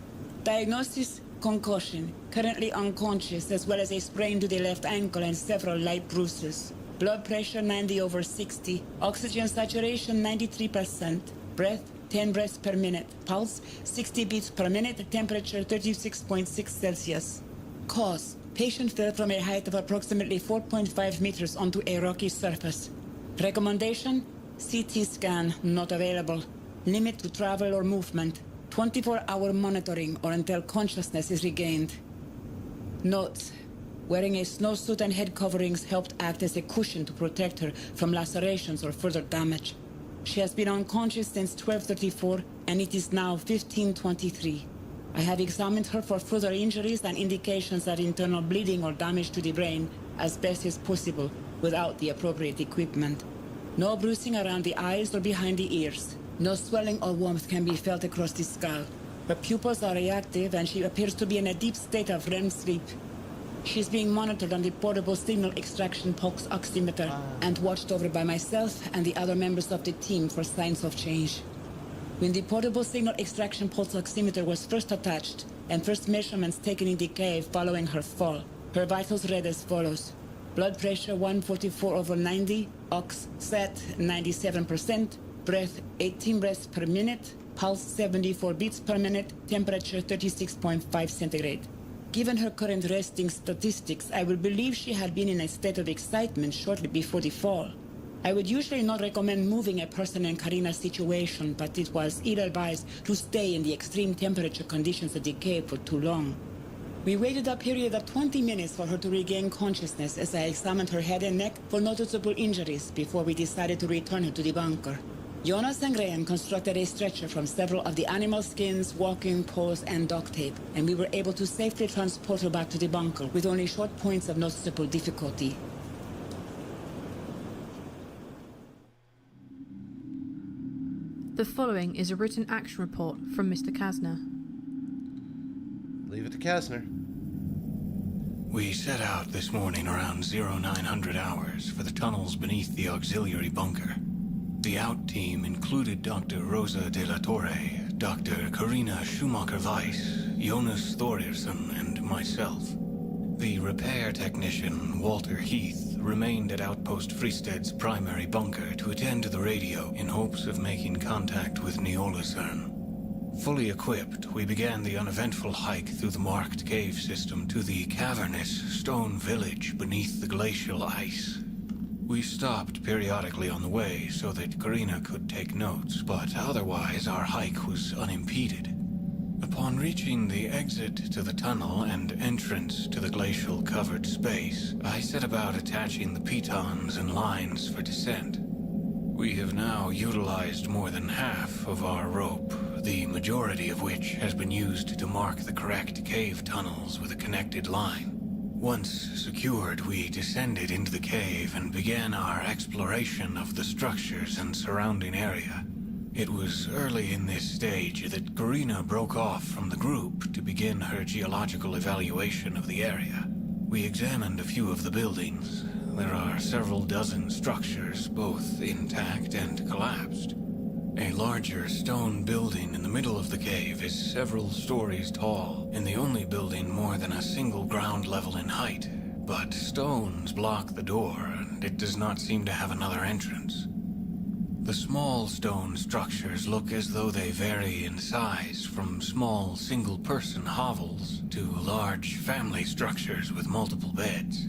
Diagnosis, concussion. Currently unconscious, as well as a sprain to the left ankle and several light bruises. Blood pressure 90/60. Oxygen saturation 93%. Breath 10 breaths per minute. Pulse 60 beats per minute. Temperature 36.6 Celsius. Cause: patient fell from a height of approximately 4.5 meters onto a rocky surface. Recommendation: CT scan not available. Limit to travel or movement. 24-hour monitoring or until consciousness is regained. Notes: wearing a snowsuit and head coverings helped act as a cushion to protect her from lacerations or further damage. She has been unconscious since 12:34, and it is now 15:23. I have examined her for further injuries and indications of internal bleeding or damage to the brain as best as possible without the appropriate equipment. No bruising around the eyes or behind the ears. No swelling or warmth can be felt across the skull. Her pupils are reactive and she appears to be in a deep state of REM sleep. She's being monitored on the portable signal extraction pulse oximeter and watched over by myself and the other members of the team for signs of change. When the portable signal extraction pulse oximeter was first attached and first measurements taken in the cave following her fall, her vitals read as follows: blood pressure 144/90, ox sat 97%, breath 18 breaths per minute, pulse 74 beats per minute, temperature 36.5 centigrade. Given her current resting statistics, I would believe she had been in a state of excitement shortly before the fall. I would usually not recommend moving a person in Karina's situation, but it was ill-advised to stay in the extreme temperature conditions of the cave for too long. We waited a period of 20 minutes for her to regain consciousness as I examined her head and neck for noticeable injuries before we decided to return her to the bunker. Jonas and Graham constructed a stretcher from several of the animal skins, walking poles, and duct tape, and we were able to safely transport her back to the bunker with only short points of noticeable difficulty. The following is a written action report from Mr. Kasner. Leave it to Kasner. We set out this morning around 0900 hours for the tunnels beneath the auxiliary bunker. The out team included Dr. Rosa de la Torre, Dr. Karina Schumacher-Weiss, Jonas Thorirson, and myself. The repair technician, Walter Heath, remained at Outpost Freestead's primary bunker to attend to the radio in hopes of making contact with Neolisern. Fully equipped, we began the uneventful hike through the marked cave system to the cavernous stone village beneath the glacial ice. We stopped periodically on the way so that Karina could take notes, but otherwise our hike was unimpeded. Upon reaching the exit to the tunnel and entrance to the glacial-covered space, I set about attaching the pitons and lines for descent. We have now utilized more than half of our rope, the majority of which has been used to mark the correct cave tunnels with a connected line. Once secured, we descended into the cave and began our exploration of the structures and surrounding area. It was early in this stage that Karina broke off from the group to begin her geological evaluation of the area. We examined a few of the buildings. There are several dozen structures, both intact and collapsed. A larger stone building in the middle of the cave is several stories tall, and the only building more than a single ground level in height. But stones block the door, and it does not seem to have another entrance. The small stone structures look as though they vary in size, from small single-person hovels to large family structures with multiple beds.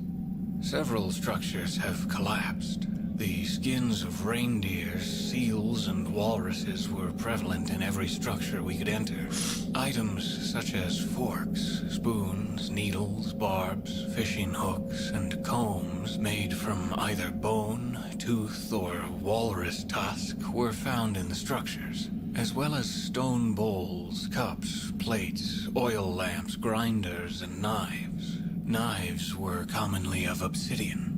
Several structures have collapsed. The skins of reindeers, seals, and walruses were prevalent in every structure we could enter. Items such as forks, spoons, needles, barbs, fishing hooks, and combs made from either bone, tooth, or walrus tusk were found in the structures, as well as stone bowls, cups, plates, oil lamps, grinders, and knives. Knives were commonly of obsidian.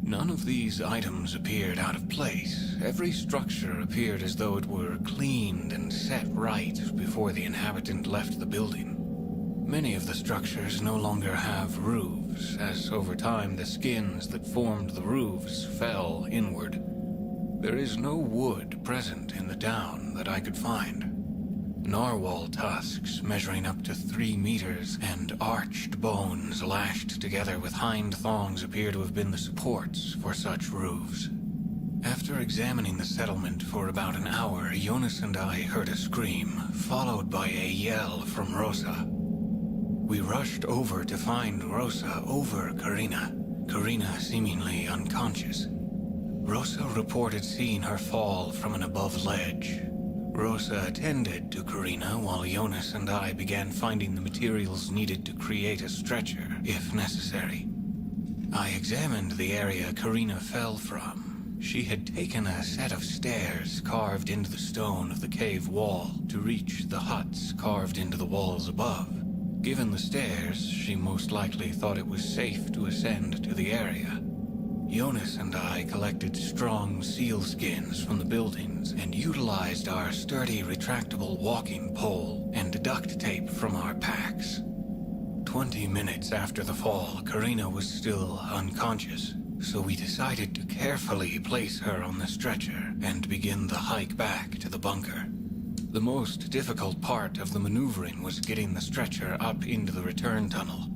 None of these items appeared out of place. Every structure appeared as though it were cleaned and set right before the inhabitant left the building. Many of the structures no longer have roofs, as over time the skins that formed the roofs fell inward. There is no wood present in the town that I could find. Narwhal tusks measuring up to 3 meters and arched bones lashed together with hind thongs appear to have been the supports for such roofs. After examining the settlement for about an hour, Jonas and I heard a scream, followed by a yell from Rosa. We rushed over to find Rosa over Karina seemingly unconscious. Rosa reported seeing her fall from an above ledge. Rosa attended to Karina while Jonas and I began finding the materials needed to create a stretcher, if necessary. I examined the area Karina fell from. She had taken a set of stairs carved into the stone of the cave wall to reach the huts carved into the walls above. Given the stairs, she most likely thought it was safe to ascend to the area. Jonas and I collected strong seal skins from the buildings and utilized our sturdy retractable walking pole and duct tape from our packs. 20 minutes after the fall, Karina was still unconscious, so we decided to carefully place her on the stretcher and begin the hike back to the bunker. The most difficult part of the maneuvering was getting the stretcher up into the return tunnel.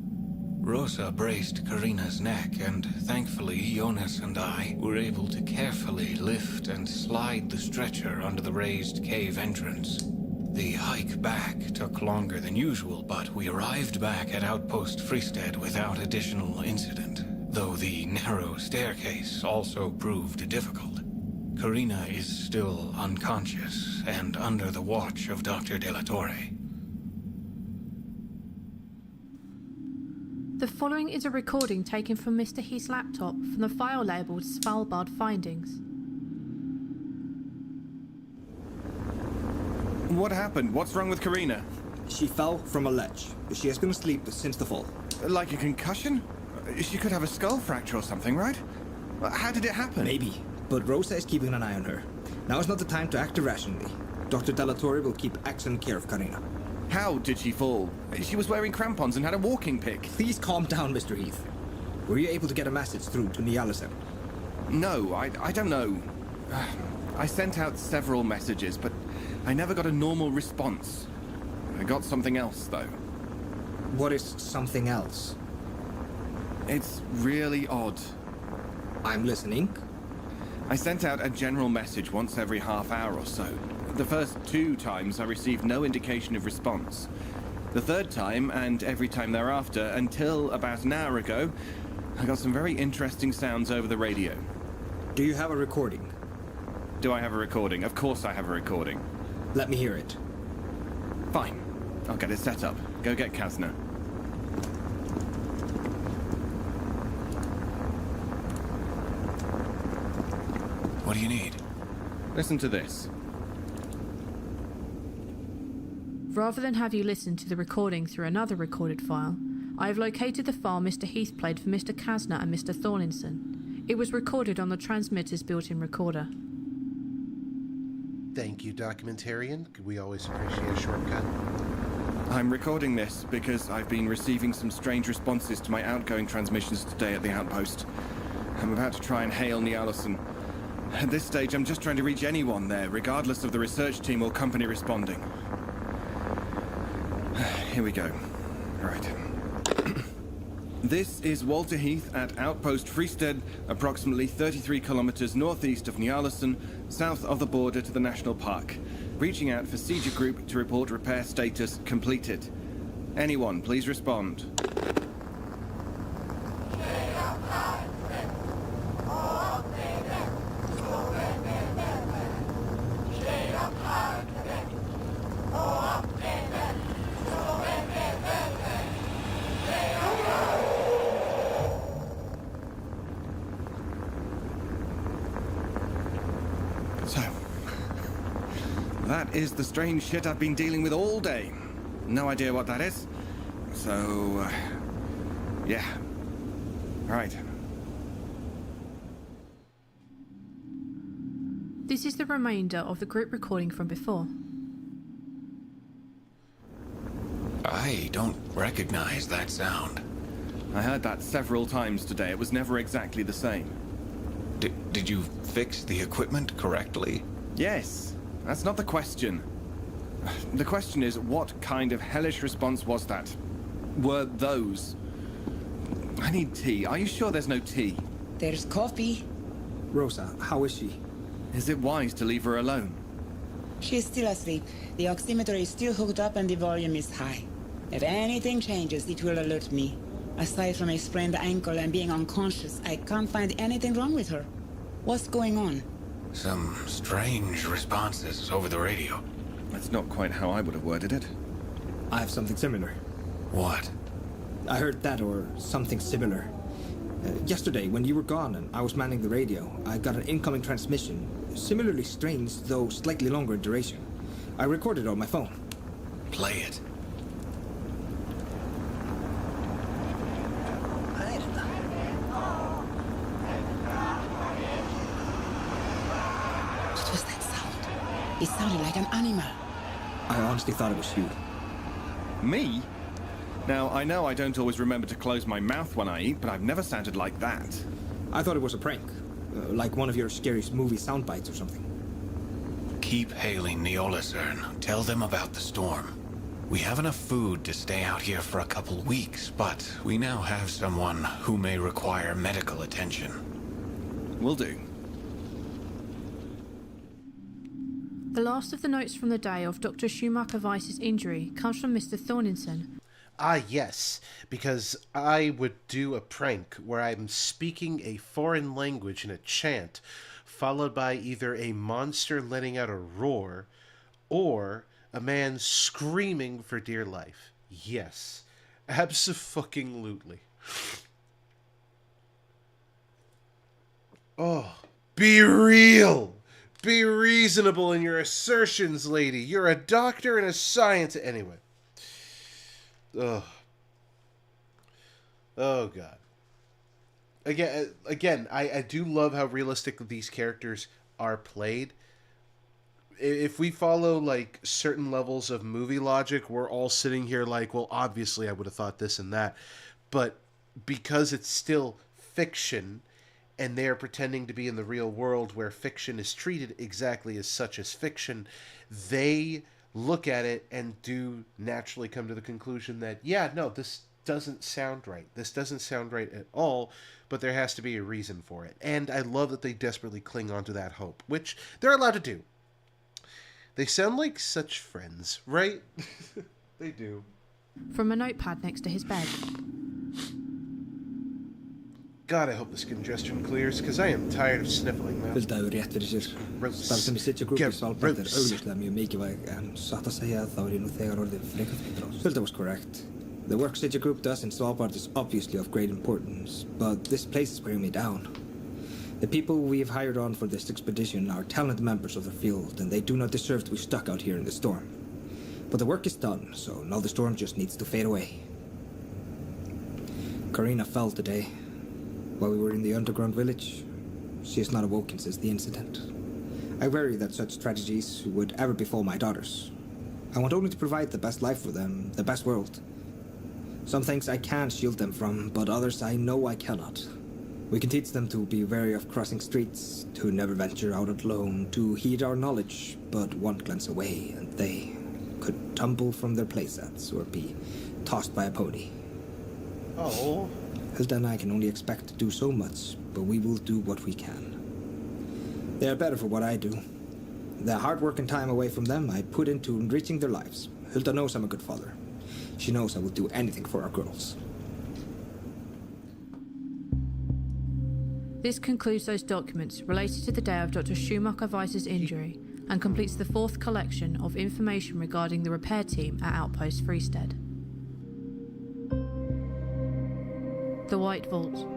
Rosa braced Karina's neck, and thankfully Jonas and I were able to carefully lift and slide the stretcher under the raised cave entrance. The hike back took longer than usual, but we arrived back at Outpost Freestead without additional incident, though the narrow staircase also proved difficult. Karina is still unconscious and under the watch of Dr. De La Torre. The following is a recording taken from Mr. Heath's laptop from the file labelled Svalbard Findings. What happened? What's wrong with Karina? She fell from a ledge. She has been asleep since the fall. Like a concussion? She could have a skull fracture or something, right? How did it happen? Maybe, but Rosa is keeping an eye on her. Now is not the time to act irrationally. Dr. De La Torre will keep excellent care of Karina. How did she fall? She was wearing crampons and had a walking pick. Please calm down, Mr. Heath. Were you able to get a message through to Niallisen? No, I don't know. I sent out several messages, but I never got a normal response. I got something else, though. What is something else? It's really odd. I'm listening. I sent out a general message once every half hour or so. The first 2 times I received no indication of response. The third time, and every time thereafter, until about an hour ago, I got some very interesting sounds over the radio. Do you have a recording? Do I have a recording? Of course I have a recording. Let me hear it. Fine. I'll get it set up. Go get Kazna. What do you need? Listen to this. Rather than have you listen to the recording through another recorded file, I have located the file Mr. Heath played for Mr. Kazna and Mr. Thorninson. It was recorded on the transmitter's built-in recorder. Thank you, documentarian. We always appreciate a shortcut. I'm recording this because I've been receiving some strange responses to my outgoing transmissions today at the outpost. I'm about to try and hail Niallison. At this stage, I'm just trying to reach anyone there, regardless of the research team or company responding. Here we go. Right. This is Walter Heath at Outpost Freestead, approximately 33 kilometers northeast of Niallison, south of the border to the national park. Reaching out for Siege Group to report repair status completed. Anyone, please respond. So, that is the strange shit I've been dealing with all day. No idea what that is. So, yeah. Right. This is the remainder of the group recording from before. I don't recognize that sound. I heard that several times today. It was never exactly the same. Did you fix the equipment correctly? Yes. That's not the question. The question is, what kind of hellish response was that? Were those? I need tea. Are you sure there's no tea? There's coffee. Rosa, how is she? Is it wise to leave her alone? She's still asleep. The oximeter is still hooked up and the volume is high. If anything changes, it will alert me. Aside from a sprained ankle and being unconscious, I can't find anything wrong with her. What's going on? Some strange responses over the radio. That's not quite how I would have worded it. I have something similar. What? I heard that or something similar. Yesterday, when you were gone and I was manning the radio, I got an incoming transmission, similarly strange, though slightly longer in duration. I recorded it on my phone. Play it. What was that sound? It sounded like an animal. I honestly thought it was you. Me? Now, I know I don't always remember to close my mouth when I eat, but I've never sounded like that. I thought it was a prank. Like one of your scary movie sound bites or something. Keep hailing Neolisern. Tell them about the storm. We have enough food to stay out here for a couple weeks, but we now have someone who may require medical attention. Will do. The last of the notes from the day of Dr. Schumacher Weiss's injury comes from Mr. Thorninson. Ah, yes, because I would do a prank where I'm speaking a foreign language in a chant, followed by either a monster letting out a roar, or a man screaming for dear life. Yes, abso-fucking-lutely. Oh, be real! Be reasonable in your assertions, lady. You're a doctor and a scientist. Anyway. Ugh. Oh, God. Again, I do love how realistic these characters are played. If we follow, like, certain levels of movie logic, we're all sitting here like, well, obviously I would have thought this and that. But because it's still fiction, and they're pretending to be in the real world where fiction is treated exactly as such as fiction, they look at it and do naturally come to the conclusion that, yeah, no, this doesn't sound right. This doesn't sound right at all, but there has to be a reason for it. And I love that they desperately cling on to that hope, which they're allowed to do. They sound like such friends, right? They do. From a notepad next to his bed. God, I hope this congestion clears, because I am tired of sniffling now. Hulda hefur rétt fyrir sér. Starfsemi Sitja Group í Svalbard augljóslega mjög mikilvæg, en satt að segja þá ég nú þegar orðið frekar þreyttur á þessu. Hulda was correct. The work Sitja Group does in Svalbard is obviously of great importance, but this place is wearing me down. The people we've hired on for this expedition are talented members of the field, and they do not deserve to be stuck out here in the storm. But the work is done, so now the storm just needs to fade away. Karina fell today, while we were in the underground village. She has not awoken since the incident. I worry that such tragedies would ever befall my daughters. I want only to provide the best life for them, the best world. Some things I can shield them from, but others I know I cannot. We can teach them to be wary of crossing streets, to never venture out alone, to heed our knowledge, but one glance away and they could tumble from their playsets or be tossed by a pony. Oh. Hilda and I can only expect to do so much, but we will do what we can. They are better for what I do. The hard work and time away from them I put into enriching their lives. Hilda knows I'm a good father. She knows I will do anything for our girls. This concludes those documents related to the day of Dr. Schumacher Weiss's injury and completes the fourth collection of information regarding the repair team at Outpost Freestead. The White Vault.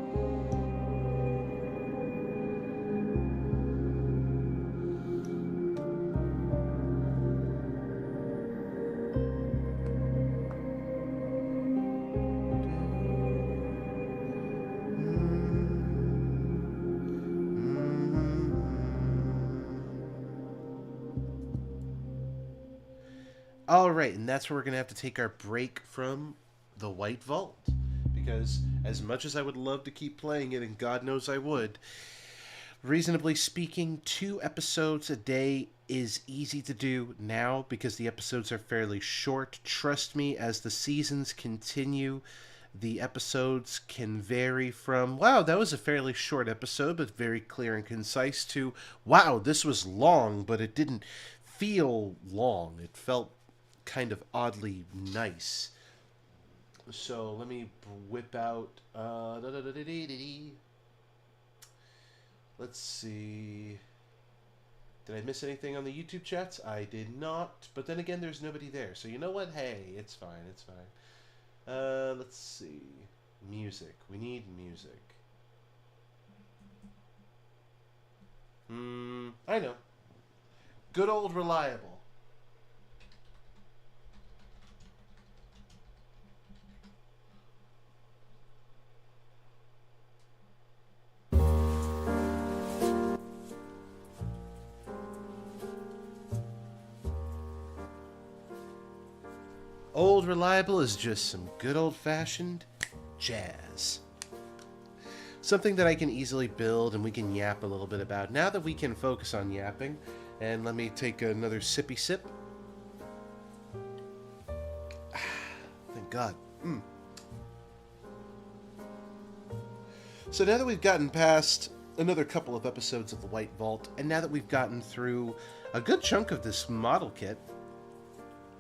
All right, and that's where we're going to have to take our break from the White Vault. Because as much as I would love to keep playing it, and God knows I would, reasonably speaking, 2 episodes a day is easy to do now because the episodes are fairly short. Trust me, as the seasons continue, the episodes can vary from, wow, that was a fairly short episode, but very clear and concise, to, wow, this was long, but it didn't feel long. It felt kind of oddly nice. So let me whip out. Let's see. Did I miss anything on the YouTube chats? I did not. But then again, there's nobody there. So you know what? Hey, it's fine. It's fine. Let's see. Music. We need music. I know. Good old Reliable. Old Reliable is just some good old-fashioned jazz. Something that I can easily build and we can yap a little bit about. Now that we can focus on yapping, and let me take another sippy sip. Thank God. So now that we've gotten past another couple of episodes of the White Vault, and now that we've gotten through a good chunk of this model kit,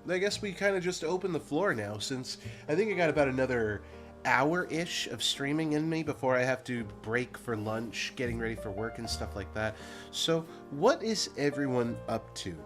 I guess we kind of just open the floor now, since I think I got about another hour-ish of streaming in me before I have to break for lunch, getting ready for work and stuff like that. So what is everyone up to?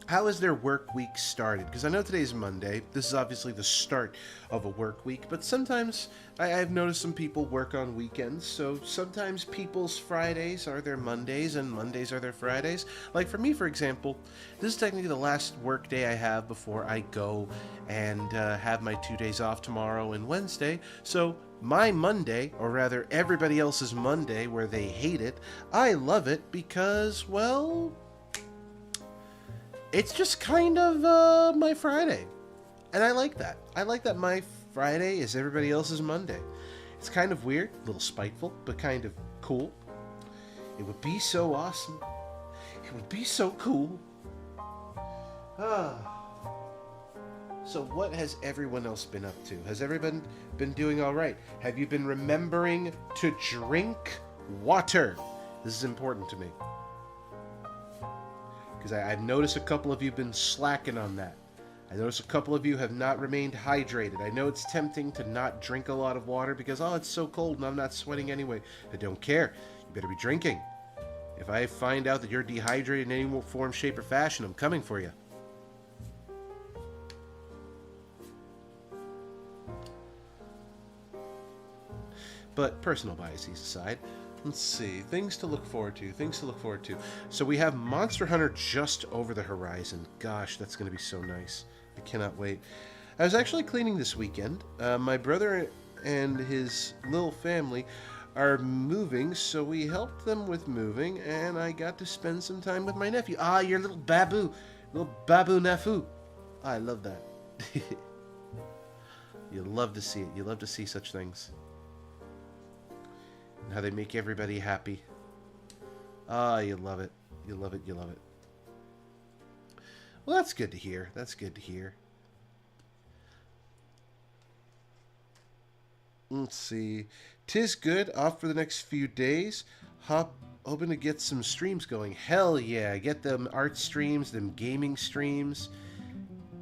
How has their work week started? Because I know today's Monday. This is obviously the start of a work week, but sometimes I've noticed some people work on weekends, so sometimes people's Fridays are their Mondays and Mondays are their Fridays. Like for me, for example, this is technically the last work day I have before I go and have my 2 days off tomorrow and Wednesday, so my Monday, or rather everybody else's Monday where they hate it, I love it because, well, it's just kind of my Friday. And I like that. I like that my Friday is everybody else's Monday. It's kind of weird, a little spiteful, but kind of cool. It would be so awesome. It would be so cool. So what has everyone else been up to? Has everyone been doing all right? Have you been remembering to drink water? This is important to me. Because I've noticed a couple of you have been slacking on that. I notice a couple of you have not remained hydrated. I know it's tempting to not drink a lot of water because, oh, it's so cold and I'm not sweating anyway. I don't care. You better be drinking. If I find out that you're dehydrated in any form, shape, or fashion, I'm coming for you. But personal biases aside, let's see. Things to look forward to. Things to look forward to. So we have Monster Hunter just over the horizon. Gosh, that's going to be so nice. I cannot wait. I was actually cleaning this weekend. My brother and his little family are moving, so we helped them with moving, and I got to spend some time with my nephew. Ah, your little Babu Nafu. I love that. You love to see it. You love to see such things. And how they make everybody happy. Ah, you love it. You love it. You love it. Well, that's good to hear. That's good to hear. Let's see. 'Tis good. Off for the next few days. Hoping to get some streams going. Hell yeah. Get them art streams, them gaming streams.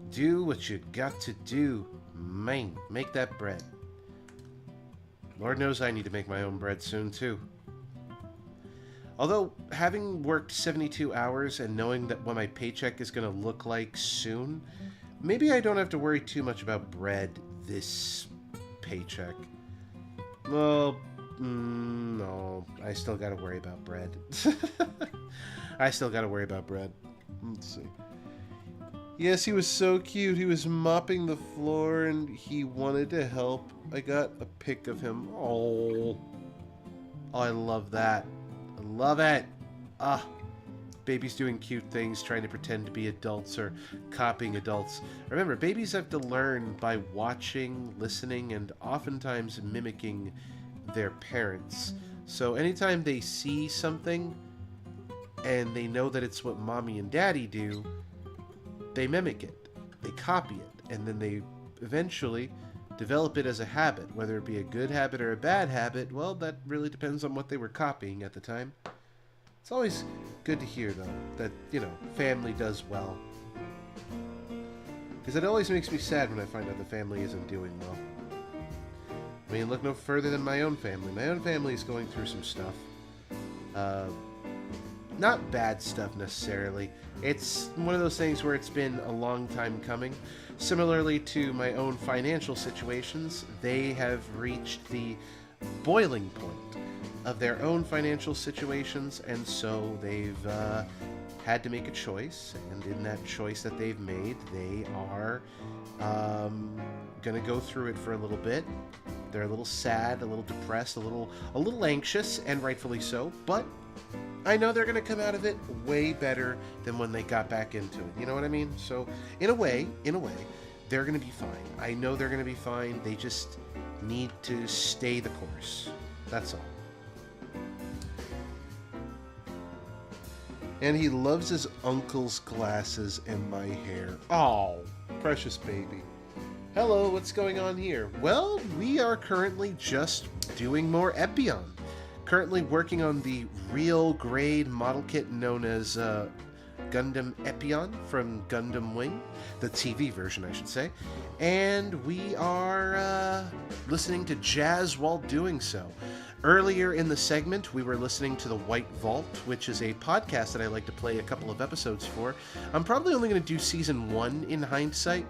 Do what you got to do. Man, make that bread. Lord knows I need to make my own bread soon, too. Although, having worked 72 hours and knowing that what my paycheck is going to look like soon, maybe I don't have to worry too much about bread this paycheck. Well, no, I still got to worry about bread. I still got to worry about bread. Let's see. Yes, he was so cute. He was mopping the floor and he wanted to help. I got a pic of him. Oh, I love that. I love it. Ah, babies doing cute things, trying to pretend to be adults or copying adults. Remember, babies have to learn by watching, listening, and oftentimes mimicking their parents. So anytime they see something and they know that it's what mommy and daddy do, they mimic it, they copy it, and then they eventually develop it as a habit. Whether it be a good habit or a bad habit, well, that really depends on what they were copying at the time. It's always good to hear, though, that, you know, family does well. Because it always makes me sad when I find out the family isn't doing well. I mean, look no further than my own family. My own family is going through some stuff. Not bad stuff necessarily. It's one of those things where it's been a long time coming. Similarly to my own financial situations, they have reached the boiling point of their own financial situations, and so they've had to make a choice, and in that choice that they've made, they are gonna go through it for a little bit. They're a little sad, a little depressed, a little anxious, and rightfully so, but I know they're going to come out of it way better than when they got back into it. You know what I mean? So, in a way, they're going to be fine. I know they're going to be fine. They just need to stay the course. That's all. And he loves his uncle's glasses and my hair. Oh, precious baby. Hello, what's going on here? Well, we are currently just doing more Epyon. Currently working on the real grade model kit known as Gundam Epyon from Gundam Wing, the TV version, I should say. And we are listening to jazz while doing so. Earlier in the segment, we were listening to The White Vault, which is a podcast that I like to play a couple of episodes for. I'm probably only going to do season 1 in hindsight,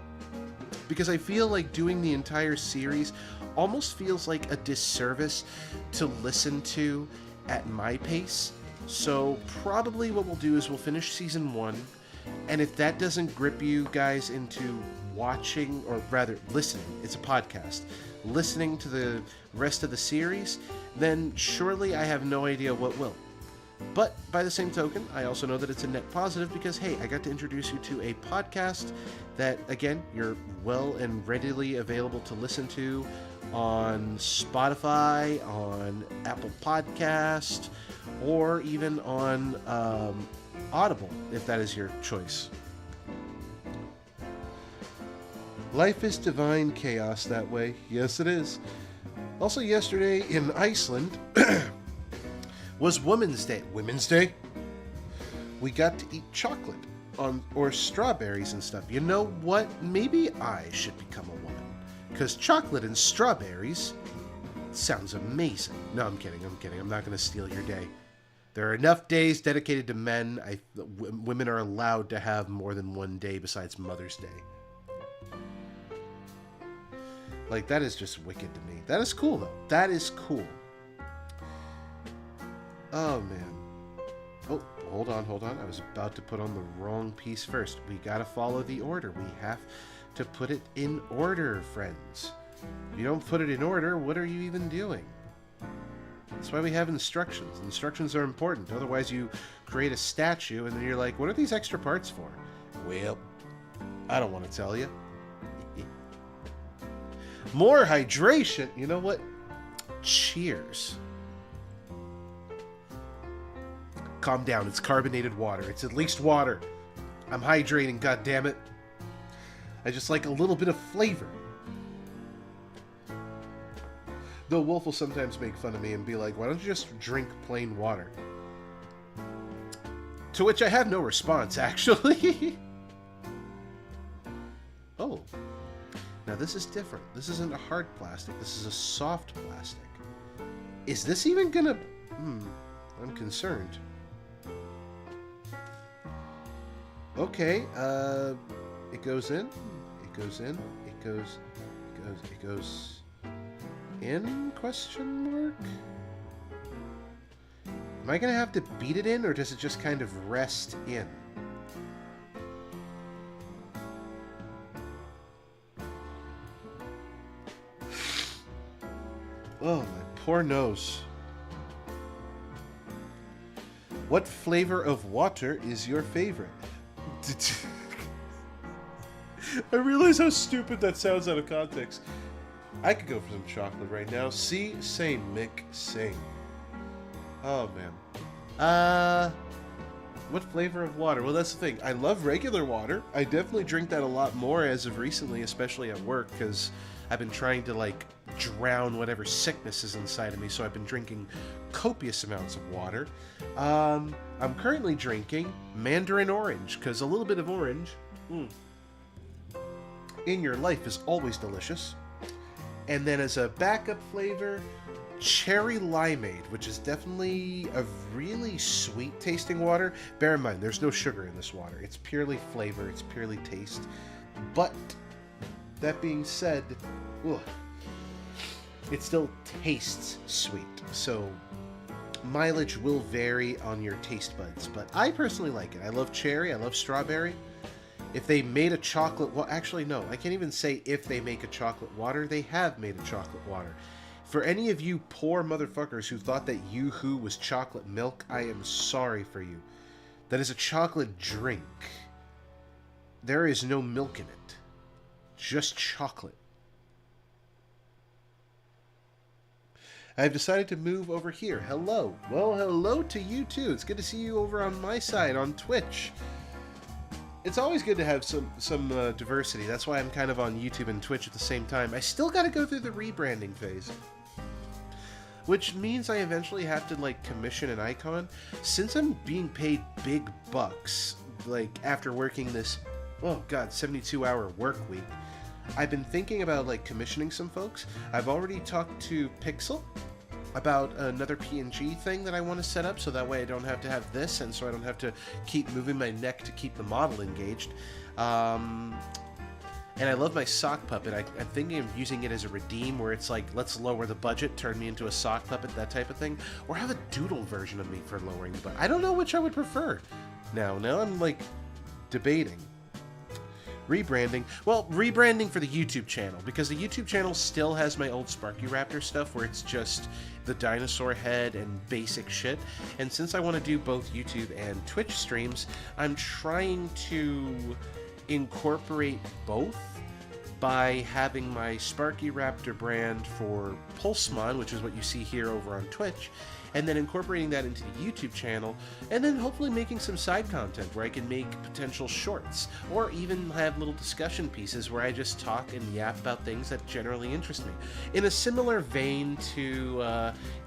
because I feel like doing the entire series almost feels like a disservice to listen to at my pace. So probably what we'll do is we'll finish season 1, and if that doesn't grip you guys into watching, or rather listening, it's a podcast, listening to the rest of the series, then surely I have no idea what will. But by the same token, I also know that it's a net positive because, hey, I got to introduce you to a podcast that, again, you're well and readily available to listen to on Spotify, on Apple Podcast, or even on Audible, if that is your choice. Life is divine chaos that way. Yes, it is. Also, yesterday in Iceland was Women's Day. Women's Day? We got to eat chocolate. or strawberries and stuff. You know what? Maybe I should become a woman. Because chocolate and strawberries sounds amazing. No, I'm kidding. I'm not going to steal your day. There are enough days dedicated to men. Women are allowed to have more than one day besides Mother's Day. Like, that is just wicked to me. That is cool, though. That is cool. Oh, man. Oh, hold on. I was about to put on the wrong piece first. We gotta follow the order. We have to put it in order, friends. If you don't put it in order, what are you even doing? That's why we have instructions. Instructions are important. Otherwise, you create a statue, and then you're like, what are these extra parts for? Well, I don't want to tell you. More hydration. You know what? Cheers. Calm down. It's carbonated water. It's at least water. I'm hydrating, goddammit. I just like a little bit of flavor. Though Wolf will sometimes make fun of me and be like, why don't you just drink plain water? To which I have no response, actually. Oh. Now this is different. This isn't a hard plastic. This is a soft plastic. Is this even gonna... I'm concerned. Okay, it goes in, it goes in, it goes in, question mark? Am I gonna have to beat it in, or does it just kind of rest in? Oh, my poor nose. What flavor of water is your favorite? I realize how stupid that sounds out of context. I could go for some chocolate right now. See? Same, Mick. Same. Oh, man. What flavor of water? Well, that's the thing. I love regular water. I definitely drink that a lot more as of recently, especially at work, because I've been trying to, like, drown whatever sickness is inside of me, so I've been drinking copious amounts of water. I'm currently drinking mandarin orange, because a little bit of orange in your life is always delicious. And then as a backup flavor, cherry limeade, which is definitely a really sweet tasting water. Bear in mind, there's no sugar in this water. It's purely flavor, it's purely taste. But that being said, it still tastes sweet. So mileage will vary on your taste buds, but I personally like it. I love cherry, I love strawberry. If they made a chocolate... Well, actually, no. I can't even say if they make a chocolate water. They have made a chocolate water. For any of you poor motherfuckers who thought that Yoo-Hoo was chocolate milk, I am sorry for you. That is a chocolate drink. There is no milk in it. Just chocolate. I've decided to move over here. Hello. Well, hello to you too. It's good to see you over on my side on Twitch. It's always good to have some diversity. That's why I'm kind of on YouTube and Twitch at the same time. I still got to go through the rebranding phase, which means I eventually have to like commission an icon. Since I'm being paid big bucks, like after working this, 72-hour work week, I've been thinking about like commissioning some folks. I've already talked to Pixel about another PNG thing that I want to set up, so that way I don't have to have this, and so I don't have to keep moving my neck to keep the model engaged. And I love my sock puppet. I'm thinking of using it as a redeem, where it's like, let's lower the budget, turn me into a sock puppet, that type of thing. Or have a doodle version of me for lowering the budget. I don't know which I would prefer. Now I'm like debating. Rebranding. Well, rebranding for the YouTube channel, because the YouTube channel still has my old Sparky Raptor stuff where it's just the dinosaur head and basic shit. And since I want to do both YouTube and Twitch streams, I'm trying to incorporate both by having my Sparky Raptor brand for Pulsemon, which is what you see here over on Twitch, and then incorporating that into the YouTube channel, and then hopefully making some side content where I can make potential shorts, or even have little discussion pieces where I just talk and yap about things that generally interest me. In a similar vein to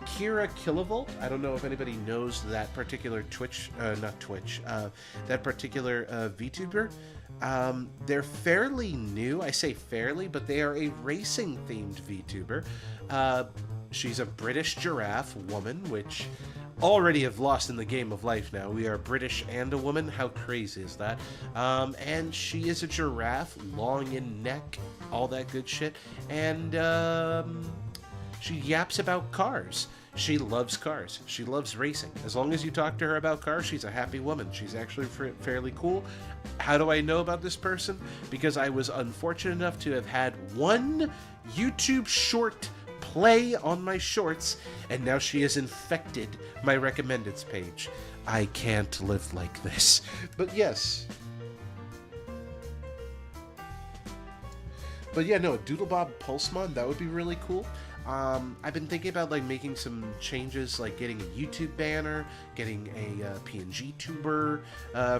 Kira Kilovolt, I don't know if anybody knows that particular that particular VTuber. They're fairly new. I say fairly, but they are a racing-themed VTuber. She's a British giraffe woman, which already have lost in the game of life now. We are British and a woman. How crazy is that? And she is a giraffe, long in neck, all that good shit. And she yaps about cars. She loves cars. She loves racing. As long as you talk to her about cars, she's a happy woman. She's actually fairly cool. How do I know about this person? Because I was unfortunate enough to have had one YouTube short play on my shorts, and now she has infected my recommendeds page. I can't live like this. But yes. But yeah, no, Doodlebob Pulsemon, that would be really cool. I've been thinking about like making some changes, like getting a YouTube banner, getting a PNG tuber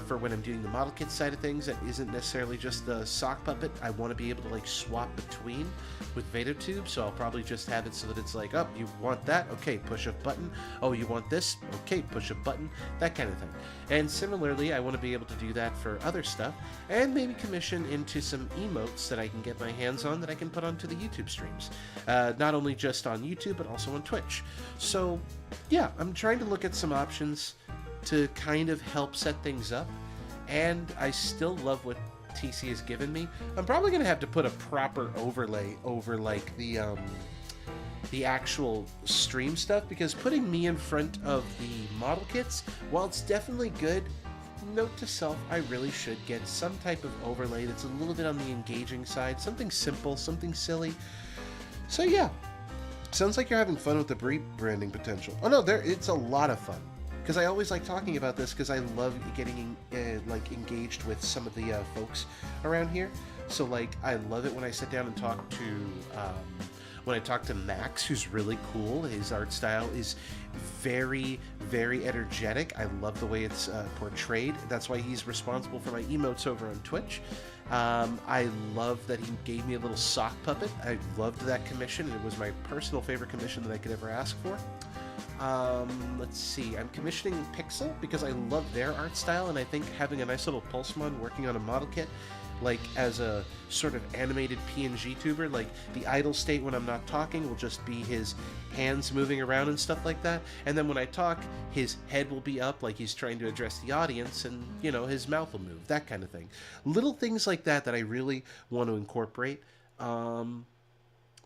for when I'm doing the model kit side of things that isn't necessarily just the sock puppet. I want to be able to like swap between with VatoTube, so I'll probably just have it so that it's like, oh, you want that? Okay, push a button. Oh, you want this? Okay, push a button. That kind of thing. And similarly, I want to be able to do that for other stuff, and maybe commission into some emotes that I can get my hands on that I can put onto the YouTube streams. Not only just on YouTube, but also on Twitch. So, yeah, I'm trying to look at some options to kind of help set things up, and I still love what TC has given me. I'm probably going to have to put a proper overlay over, like, the actual stream stuff, because putting me in front of the model kits, while it's definitely good, note to self, I really should get some type of overlay that's a little bit on the engaging side, something simple, something silly. So yeah, sounds like you're having fun with the branding potential. Oh no, it's a lot of fun. Because I always like talking about this because I love getting like engaged with some of the folks around here. So like I love it when I sit down and talk to Max, who's really cool. His art style is very, very energetic. I love the way it's portrayed. That's why he's responsible for my emotes over on Twitch. I love that he gave me a little sock puppet. I loved that commission. It was my personal favorite commission that I could ever ask for. Let's see. I'm commissioning Pixel because I love their art style, and I think having a nice little Pulsemon working on a model kit, like as a sort of animated PNG tuber, like the idle state when I'm not talking will just be his hands moving around and stuff like that, and then when I talk, his head will be up like he's trying to address the audience, and you know, his mouth will move, that kind of thing. Little things like that that I really want to incorporate.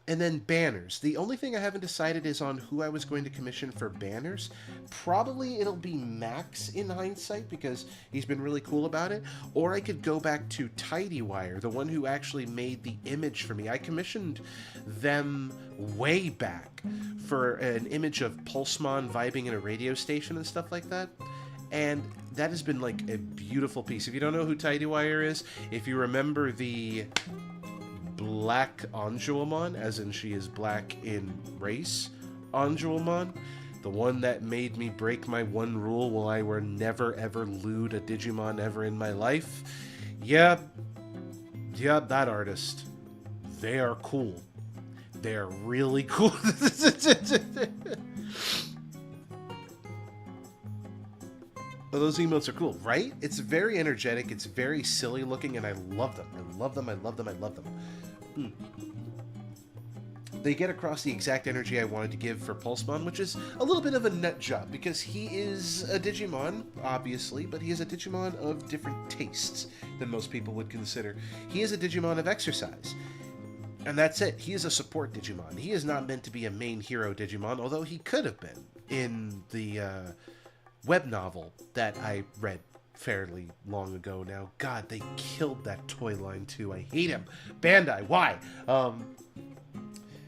And then banners. The only thing I haven't decided is on who I was going to commission for banners. Probably it'll be Max in hindsight because he's been really cool about it. Or I could go back to Tidywire, the one who actually made the image for me. I commissioned them way back for an image of Pulsemon vibing in a radio station and stuff like that. And that has been like a beautiful piece. If you don't know who Tidywire is, if you remember the Black Anjouamon, as in she is black in race, Anjouamon, the one that made me break my one rule while I were never ever lewd a Digimon ever in my life. Yeah, that artist. They are cool. They are really cool. Oh, those emotes are cool, right? It's very energetic, it's very silly looking, and I love them. I love them, I love them, I love them. They get across the exact energy I wanted to give for Pulsemon, which is a little bit of a nut job, because he is a Digimon, obviously, but he is a Digimon of different tastes than most people would consider. He is a Digimon of exercise. And that's it. He is a support Digimon. He is not meant to be a main hero Digimon, although he could have been in the web novel that I read fairly long ago now. God, they killed that toy line too. I hate him. Bandai, why?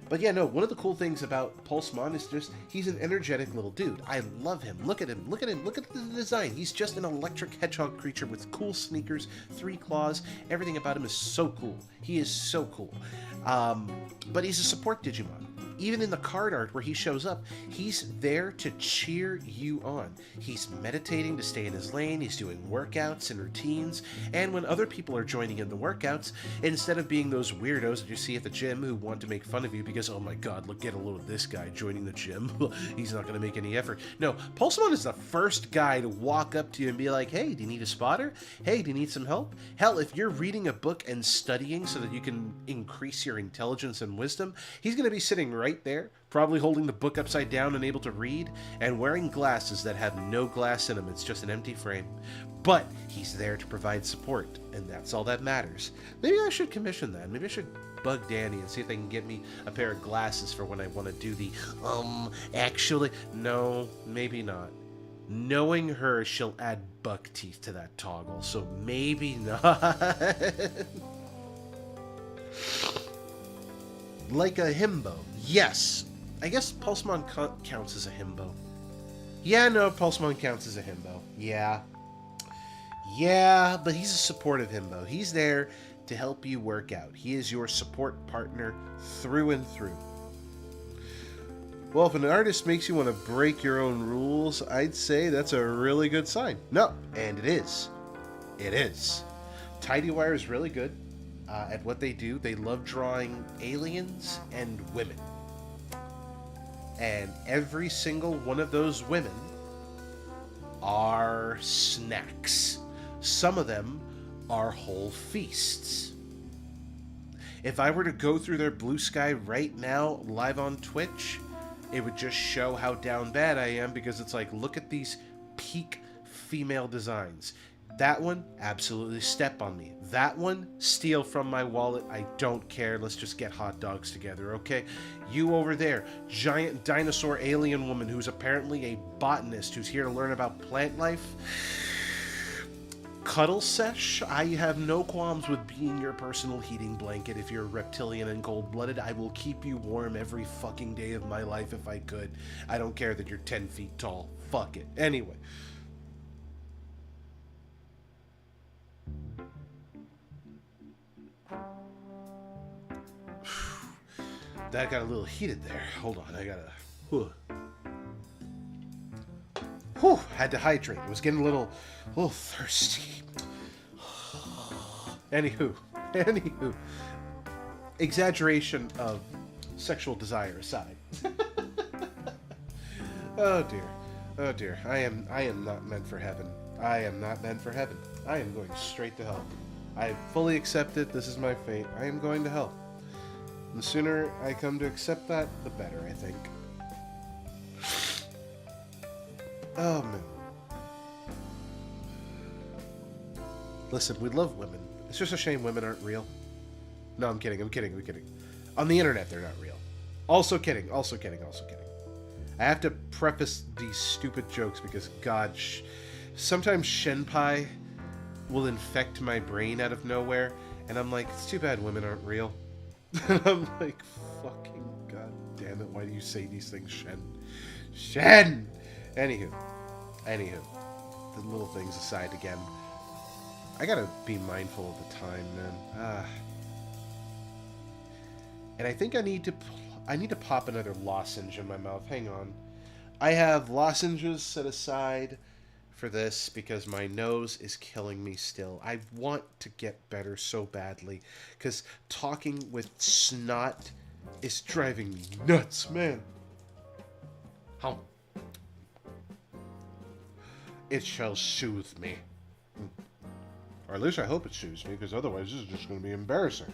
But But yeah, no, one of the cool things about Pulsemon is just, he's an energetic little dude. I love him. Look at him. Look at him. Look at the design. He's just an electric hedgehog creature with cool sneakers, 3 claws. Everything about him is so cool. He is so cool. But he's a support Digimon. Even in the card art where he shows up, he's there to cheer you on. He's meditating to stay in his lane, he's doing workouts and routines, and when other people are joining in the workouts, instead of being those weirdos that you see at the gym who want to make fun of you because, oh my god, look, get a load of this guy joining the gym, he's not going to make any effort. No, Pulsemon is the first guy to walk up to you and be like, hey, do you need a spotter? Hey, do you need some help? Hell, if you're reading a book and studying so that you can increase your intelligence and wisdom, he's going to be sitting right there, probably holding the book upside down and able to read, and wearing glasses that have no glass in them. It's just an empty frame. But he's there to provide support, and that's all that matters. Maybe I should commission that. Maybe I should bug Danny and see if they can get me a pair of glasses for when I want to do the, actually, no, maybe not. Knowing her, she'll add buck teeth to that toggle, so maybe not. Like a himbo. Yes. I guess Pulsemon counts as a himbo. Yeah, no, Pulsemon counts as a himbo. Yeah. Yeah, but he's a supportive himbo. He's there to help you work out. He is your support partner through and through. Well, if an artist makes you want to break your own rules, I'd say that's a really good sign. No, and it is. It is. Tidywire is really good at what they do. They love drawing aliens and women. And every single one of those women are snacks. Some of them are whole feasts. If I were to go through their Blue Sky right now, live on Twitch, it would just show how down bad I am, because it's like, look at these peak female designs. That one, absolutely step on me. That one, steal from my wallet. I don't care. Let's just get hot dogs together, okay? You over there, giant dinosaur alien woman who's apparently a botanist who's here to learn about plant life. Cuddle sesh, I have no qualms with being your personal heating blanket. If you're reptilian and cold-blooded, I will keep you warm every fucking day of my life if I could. I don't care that you're 10 feet tall. Fuck it. Anyway. That got a little heated there. Hold on, I gotta... Whew, had to hydrate. I was getting a little thirsty. Anywho. Exaggeration of sexual desire aside. Oh dear. I am not meant for heaven. I am not meant for heaven. I am going straight to hell. I fully accept it. This is my fate. I am going to hell. The sooner I come to accept that, the better, I think. Oh, man. Listen, we love women. It's just a shame women aren't real. No, I'm kidding. On the internet, they're not real. Also kidding. I have to preface these stupid jokes because, God, sometimes Shenpai will infect my brain out of nowhere, and I'm like, it's too bad women aren't real. And I'm like, fucking god damn it, why do you say these things, Shen? Anywho. The little things aside again. I gotta be mindful of the time, man. And I think I need to pop another lozenge in my mouth. Hang on. I have lozenges set aside for this because my nose is killing me still. I want to get better so badly because talking with snot is driving me nuts, man. How? It shall soothe me. Or at least I hope it soothes me, because otherwise this is just going to be embarrassing.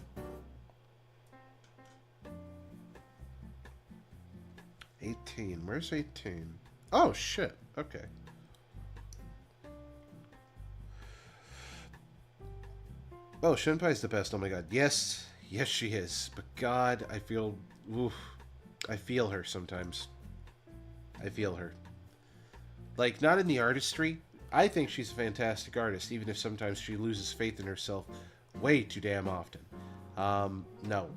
18. Where's 18? Oh, shit. Okay. Oh, Shenpai's the best. Oh my god. Yes. Yes, she is. But god, I feel... Oof. I feel her sometimes. I feel her. Like, not in the artistry. I think she's a fantastic artist, even if sometimes she loses faith in herself way too damn often. No.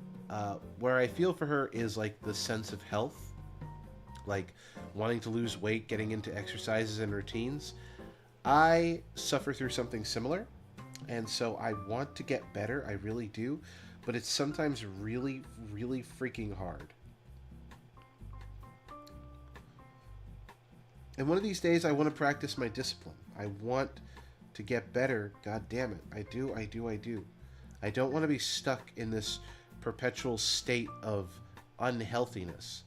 Where I feel for her is like the sense of health, like wanting to lose weight, getting into exercises and routines. I suffer through something similar, and so I want to get better. I really do, but it's sometimes really, really freaking hard. And one of these days, I want to practice my discipline. I want to get better. God damn it. I do. I don't want to be stuck in this perpetual state of unhealthiness,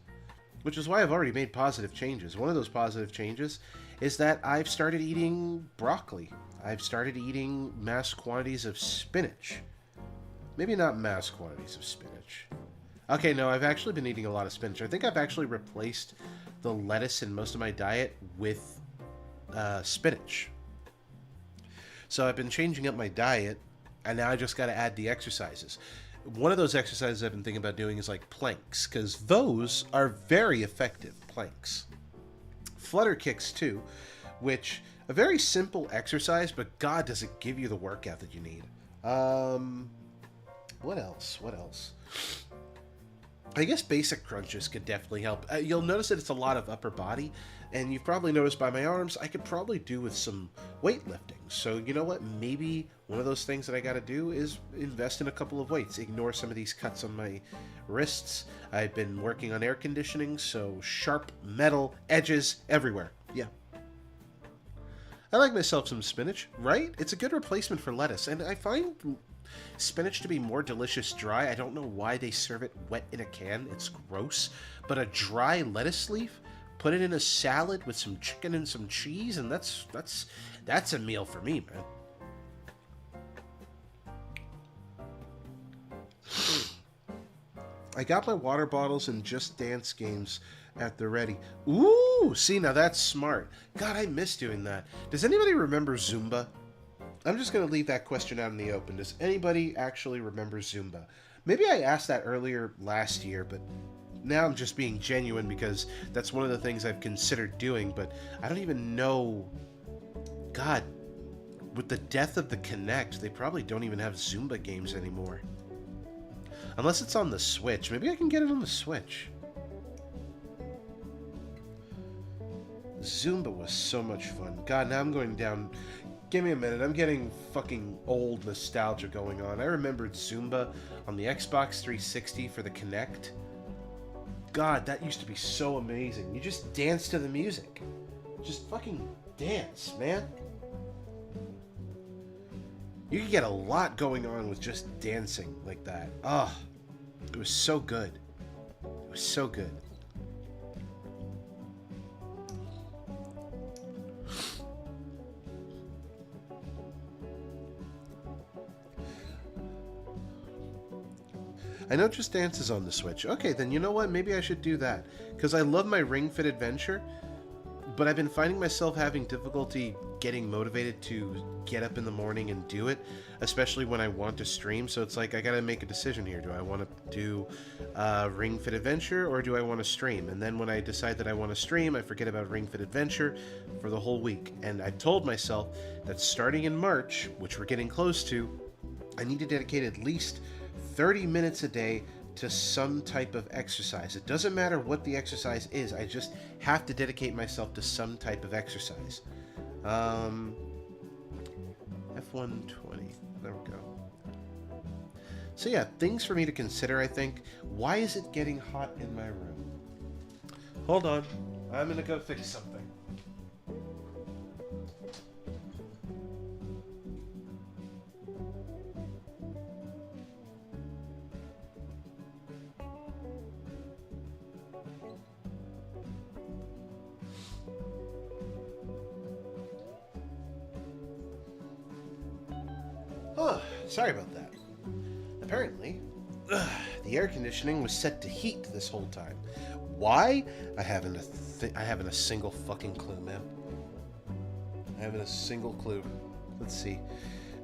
which is why I've already made positive changes. One of those positive changes is that I've started eating broccoli. I've started eating mass quantities of spinach. Maybe not mass quantities of spinach. Okay, no, I've actually been eating a lot of spinach. I think I've actually replaced the lettuce in most of my diet with spinach. So I've been changing up my diet, and now I just got to add the exercises. One of those exercises I've been thinking about doing is like planks, because those are very effective, planks. Flutter kicks too, which a very simple exercise, but God, does it give you the workout that you need. What else? I guess basic crunches could definitely help. You'll notice that it's a lot of upper body, and you've probably noticed by my arms, I could probably do with some weightlifting. So you know what? Maybe one of those things that I got to do is invest in a couple of weights. Ignore some of these cuts on my wrists. I've been working on air conditioning, so sharp metal edges everywhere. Yeah. I like myself some spinach, right? It's a good replacement for lettuce, and I find spinach to be more delicious dry. I don't know why they serve it wet in a can. It's gross. But a dry lettuce leaf, put it in a salad with some chicken and some cheese, and that's a meal for me, man. I got my water bottles and Just Dance games at the ready. Ooh, see, now that's smart. God, I miss doing that. Does anybody remember Zumba? I'm just going to leave that question out in the open. Does anybody actually remember Zumba? Maybe I asked that earlier last year, but now I'm just being genuine because that's one of the things I've considered doing, but I don't even know. God, with the death of the Kinect, they probably don't even have Zumba games anymore. Unless it's on the Switch. Maybe I can get it on the Switch. Zumba was so much fun. God, now I'm going down. Give me a minute. I'm getting fucking old nostalgia going on. I remembered Zumba on the Xbox 360 for the Kinect. God, that used to be so amazing. You just dance to the music. Just fucking dance, man. You could get a lot going on with just dancing like that. Oh, it was so good. It was so good. I know Just Dance is on the Switch. Okay, then you know what? Maybe I should do that. Because I love my Ring Fit Adventure, but I've been finding myself having difficulty getting motivated to get up in the morning and do it, especially when I want to stream. So it's like, I gotta make a decision here. Do I want to do Ring Fit Adventure, or do I want to stream? And then when I decide that I want to stream, I forget about Ring Fit Adventure for the whole week. And I've told myself that starting in March, which we're getting close to, I need to dedicate at least 30 minutes a day to some type of exercise. It doesn't matter what the exercise is. I just have to dedicate myself to some type of exercise. F120. There we go. So yeah, things for me to consider, I think. Why is it getting hot in my room? Hold on. I'm gonna go fix something. Oh, sorry about that. Apparently, the air conditioning was set to heat this whole time. Why? I haven't a single fucking clue, man. I haven't a single clue. Let's see.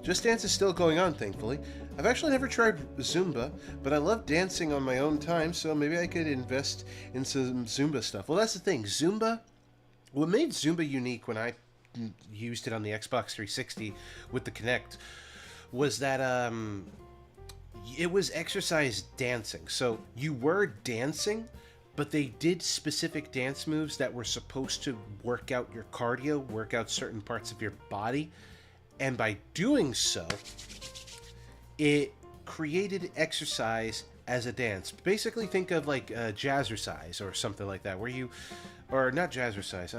Just Dance is still going on, thankfully. I've actually never tried Zumba, but I love dancing on my own time, so maybe I could invest in some Zumba stuff. Well, that's the thing. Zumba, what made Zumba unique when I used it on the Xbox 360 with the Kinect was that it was exercise dancing. So you were dancing, but they did specific dance moves that were supposed to work out your cardio, work out certain parts of your body. And by doing so, it created exercise as a dance. Basically, think of like jazzercise or something like that, where you, or not jazzercise.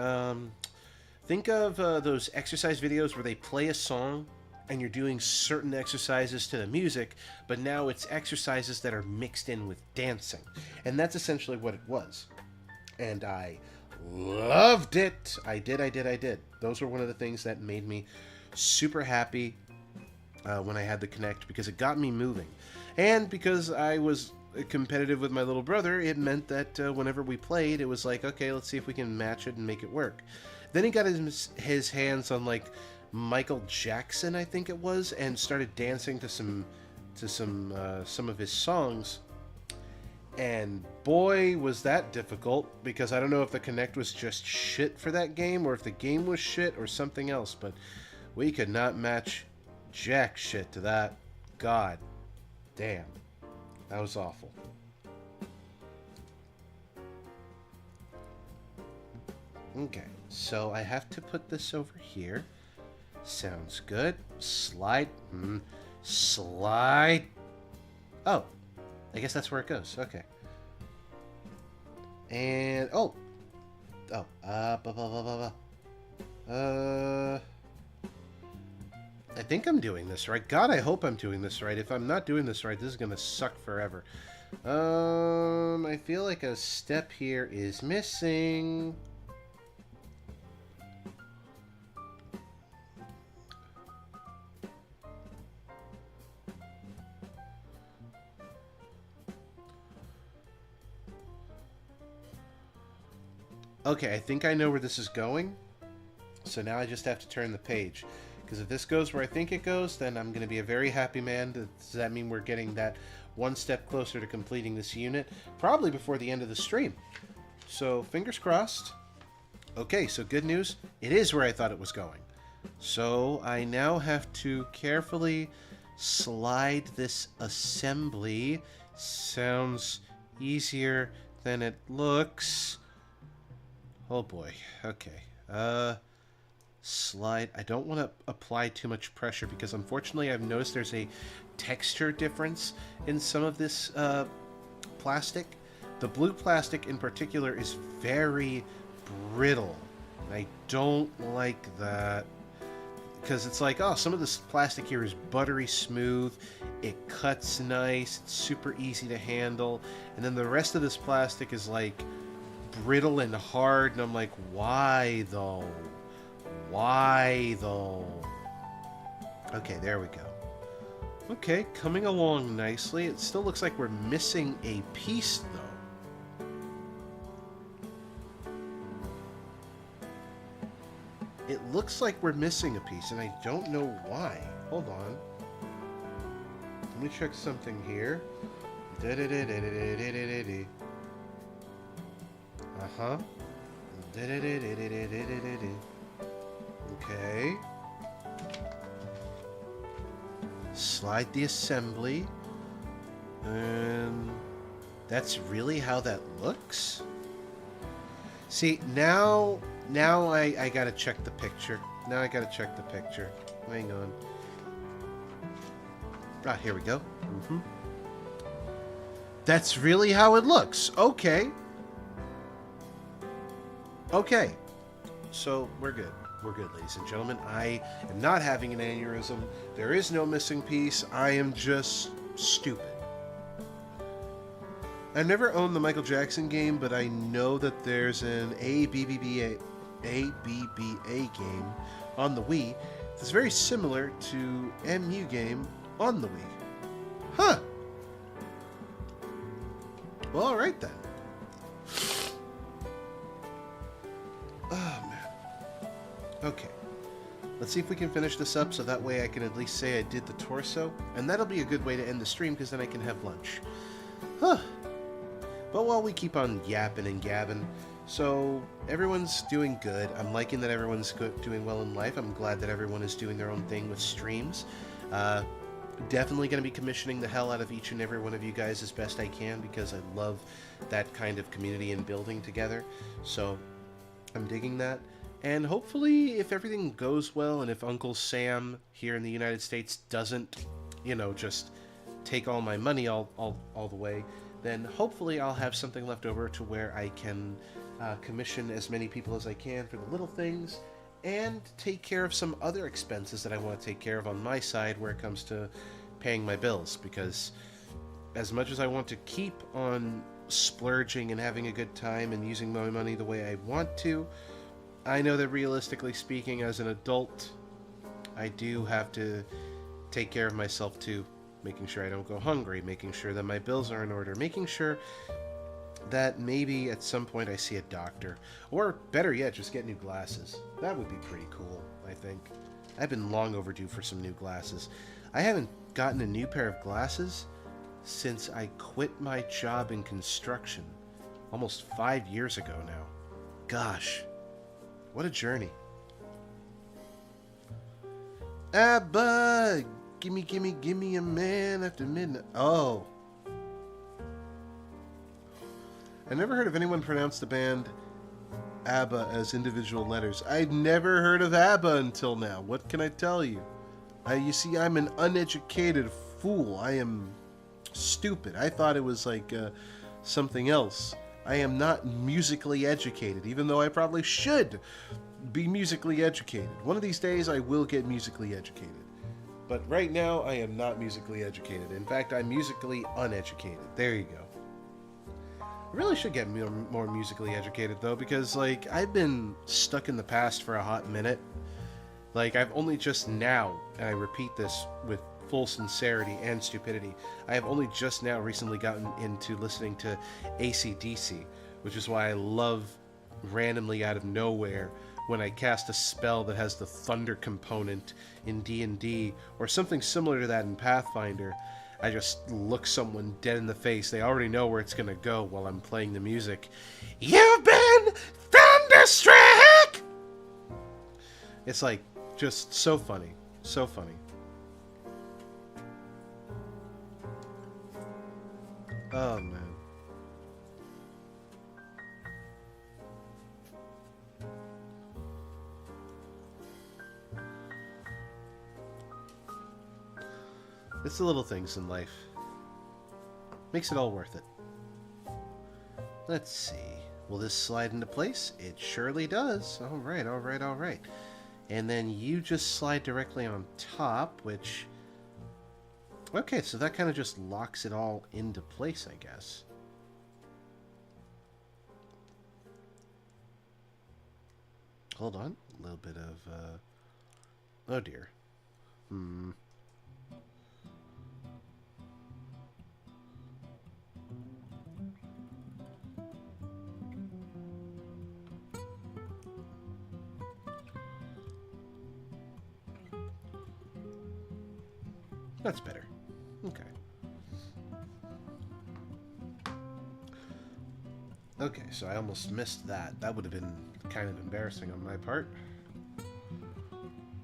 Think of those exercise videos where they play a song and you're doing certain exercises to the music, but now it's exercises that are mixed in with dancing. And that's essentially what it was. And I loved it. I did. Those were one of the things that made me super happy when I had the Kinect, because it got me moving. And because I was competitive with my little brother, it meant that whenever we played, it was like, okay, let's see if we can match it and make it work. Then he got his hands on like Michael Jackson, I think it was, and started dancing to some of his songs. And boy, was that difficult, because I don't know if the Kinect was just shit for that game, or if the game was shit, or something else, but we could not match jack shit to that. God damn. That was awful. Okay, so I have to put this over here. Sounds good. Slide. Slide. Oh, I guess that's where it goes. Okay. And, I think I'm doing this right. God, I hope I'm doing this right. If I'm not doing this right, this is gonna suck forever. I feel like a step here is missing. Okay, I think I know where this is going. So now I just have to turn the page. Because if this goes where I think it goes, then I'm going to be a very happy man. Does that mean we're getting that one step closer to completing this unit? Probably before the end of the stream. So, fingers crossed. Okay, so good news. It is where I thought it was going. So, I now have to carefully slide this assembly. Sounds easier than it looks. Oh boy. Okay. Slide. I don't want to apply too much pressure, because unfortunately I've noticed there's a texture difference in some of this plastic. The blue plastic in particular is very brittle. I don't like that, because it's like, oh, some of this plastic here is buttery smooth, it cuts nice, it's super easy to handle, and then the rest of this plastic is like brittle and hard, and I'm like, why though? Why though? Okay, there we go. Okay, coming along nicely. It still looks like we're missing a piece though. It looks like we're missing a piece, and I don't know why. Hold on. Let me check something here. Uh-huh. Okay. Slide the assembly. And that's really how that looks? See, now I gotta check the picture. Now I gotta check the picture. Hang on. Ah, here we go. That's really how it looks. Okay. Okay. So, we're good. We're good, ladies and gentlemen. I am not having an aneurysm. There is no missing piece. I am just stupid. I've never owned the Michael Jackson game, but I know that there's an ABBA game on the Wii that's very similar to MU game on the Wii. Huh. Well, alright then. Oh, man. Okay. Let's see if we can finish this up so that way I can at least say I did the torso. And that'll be a good way to end the stream, because then I can have lunch. Huh. But while we keep on yapping and gabbing, so everyone's doing good. I'm liking that everyone's doing well in life. I'm glad that everyone is doing their own thing with streams. definitely going to be commissioning the hell out of each and every one of you guys as best I can, because I love that kind of community and building together. So I'm digging that. And hopefully, if everything goes well, and if Uncle Sam here in the United States doesn't, you know, just take all my money all the way, then hopefully I'll have something left over to where I can commission as many people as I can for the little things, and take care of some other expenses that I want to take care of on my side where it comes to paying my bills. Because as much as I want to keep on splurging and having a good time and using my money the way I want to, I know that realistically speaking, as an adult, I do have to take care of myself too. Making sure I don't go hungry, making sure that my bills are in order, making sure that maybe at some point I see a doctor. Or better yet, just get new glasses. That would be pretty cool, I think. I've been long overdue for some new glasses. I haven't gotten a new pair of glasses since I quit my job in construction. Almost 5 years ago now. Gosh. What a journey. Abba! Gimme a man after midnight. Oh. I never heard of anyone pronounce the band ABBA as individual letters. I've never heard of ABBA until now. What can I tell you? You see, I'm an uneducated fool. I am stupid. I thought it was like something else. I am not musically educated, even though I probably should be musically educated. One of these days, I will get musically educated. But right now, I am not musically educated. In fact, I'm musically uneducated. There you go. I really should get more musically educated, though, because, like, I've been stuck in the past for a hot minute. Like, I've only just now, and I repeat this with full sincerity and stupidity, I have only just now recently gotten into listening to AC/DC, which is why I love randomly out of nowhere when I cast a spell that has the thunder component in D&D, or something similar to that in Pathfinder. I just look someone dead in the face. They already know where it's gonna go while I'm playing the music. You've been thunderstruck! It's like, just so funny. So funny. Oh, man. It's the little things in life. Makes it all worth it. Let's see. Will this slide into place? It surely does. Alright, alright, alright. And then you just slide directly on top, which... Okay, so that kind of just locks it all into place, I guess. Hold on. A little bit of, oh dear. That's better. Okay. Okay, so I almost missed that. That would have been kind of embarrassing on my part.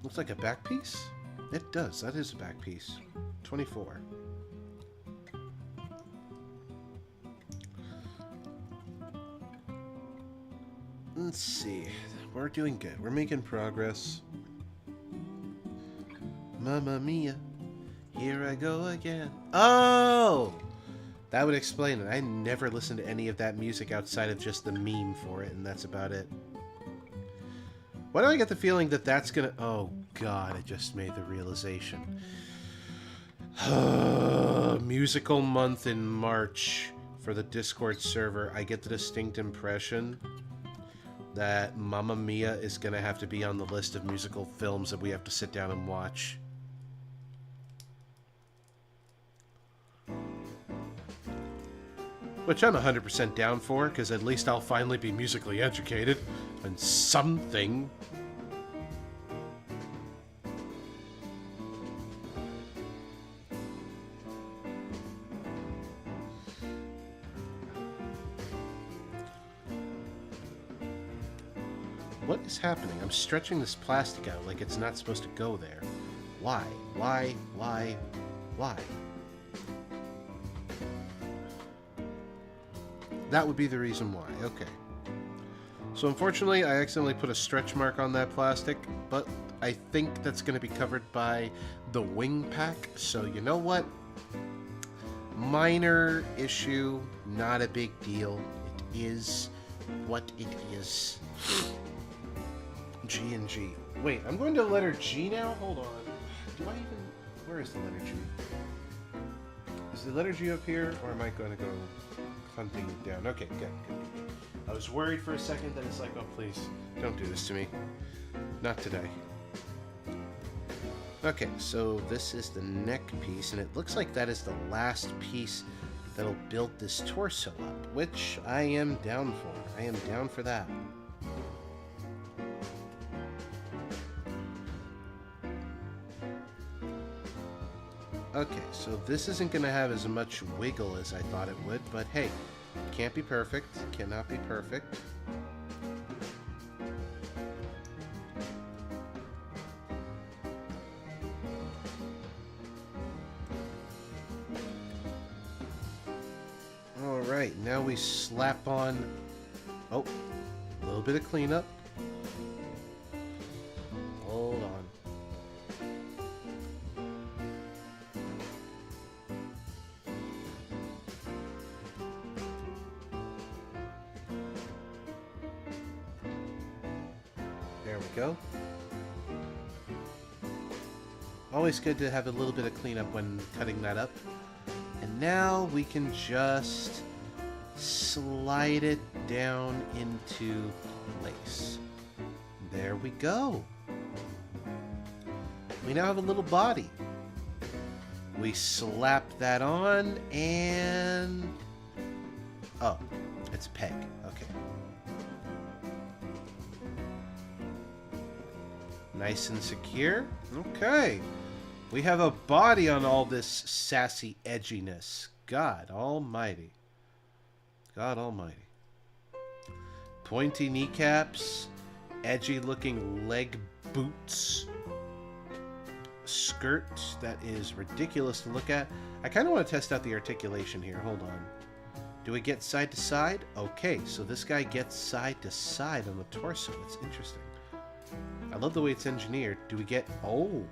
Looks like a back piece? It does. That is a back piece. 24. Let's see. We're doing good. We're making progress. Mamma mia. Here I go again. Oh! That would explain it. I never listened to any of that music outside of just the meme for it, and that's about it. Why do I get the feeling that that's gonna... Oh, God, I just made the realization. Musical month in March for the Discord server. I get the distinct impression that Mamma Mia is gonna have to be on the list of musical films that we have to sit down and watch. Which I'm 100% down for, because at least I'll finally be musically educated on something. What is happening? I'm stretching this plastic out like it's not supposed to go there. Why? Why? Why? Why? That would be the reason why. Okay. So unfortunately, I accidentally put a stretch mark on that plastic, but I think that's going to be covered by the wing pack. So you know what? Minor issue, not a big deal. It is what it is. G and G. Wait, I'm going to letter G now? Hold on. Do I even... Where is the letter G? Is the letter G up here, or am I going to go hunting it down? Okay, good. I was worried for a second that it's like, oh, please, don't do this to me. Not today. Okay, so this is the neck piece, and it looks like that is the last piece that'll build this torso up, which I am down for. I am down for that. Okay, so this isn't going to have as much wiggle as I thought it would, but hey, can't be perfect, cannot be perfect. Alright, now we slap on, oh, a little bit of cleanup. Hold on. There we go. Always good to have a little bit of cleanup when cutting that up. And now we can just slide it down into place. There we go. We now have a little body. We slap that on and... oh, it's a peg. Okay. Nice and secure. Okay. We have a body on all this sassy edginess. God almighty. God almighty. Pointy kneecaps. Edgy looking leg boots. Skirt that is ridiculous to look at. I kind of want to test out the articulation here. Hold on. Do we get side to side? Okay, so this guy gets side to side on the torso. That's interesting. I love the way it's engineered. Do we get... oh.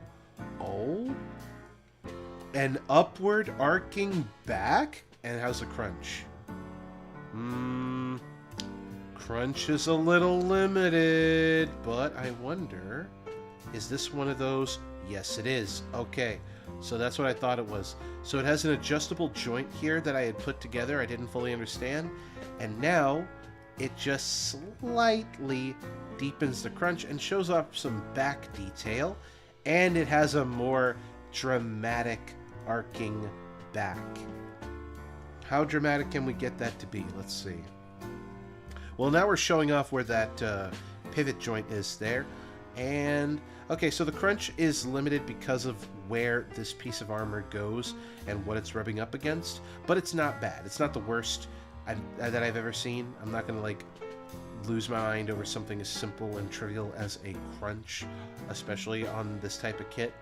An upward arcing back? And how's the crunch? Crunch is a little limited, but I wonder, is this one of those? Yes, it is. Okay, so that's what I thought it was. So it has an adjustable joint here that I had put together. I didn't fully understand. And now it just slightly deepens the crunch and shows off some back detail. And it has a more dramatic arcing back. How dramatic can we get that to be? Let's see. Well, now we're showing off where that pivot joint is there. And, okay, so the crunch is limited because of where this piece of armor goes and what it's rubbing up against. But it's not bad. It's not the worst that I've ever seen. I'm not going to, like, lose my mind over something as simple and trivial as a crunch, especially on this type of kit.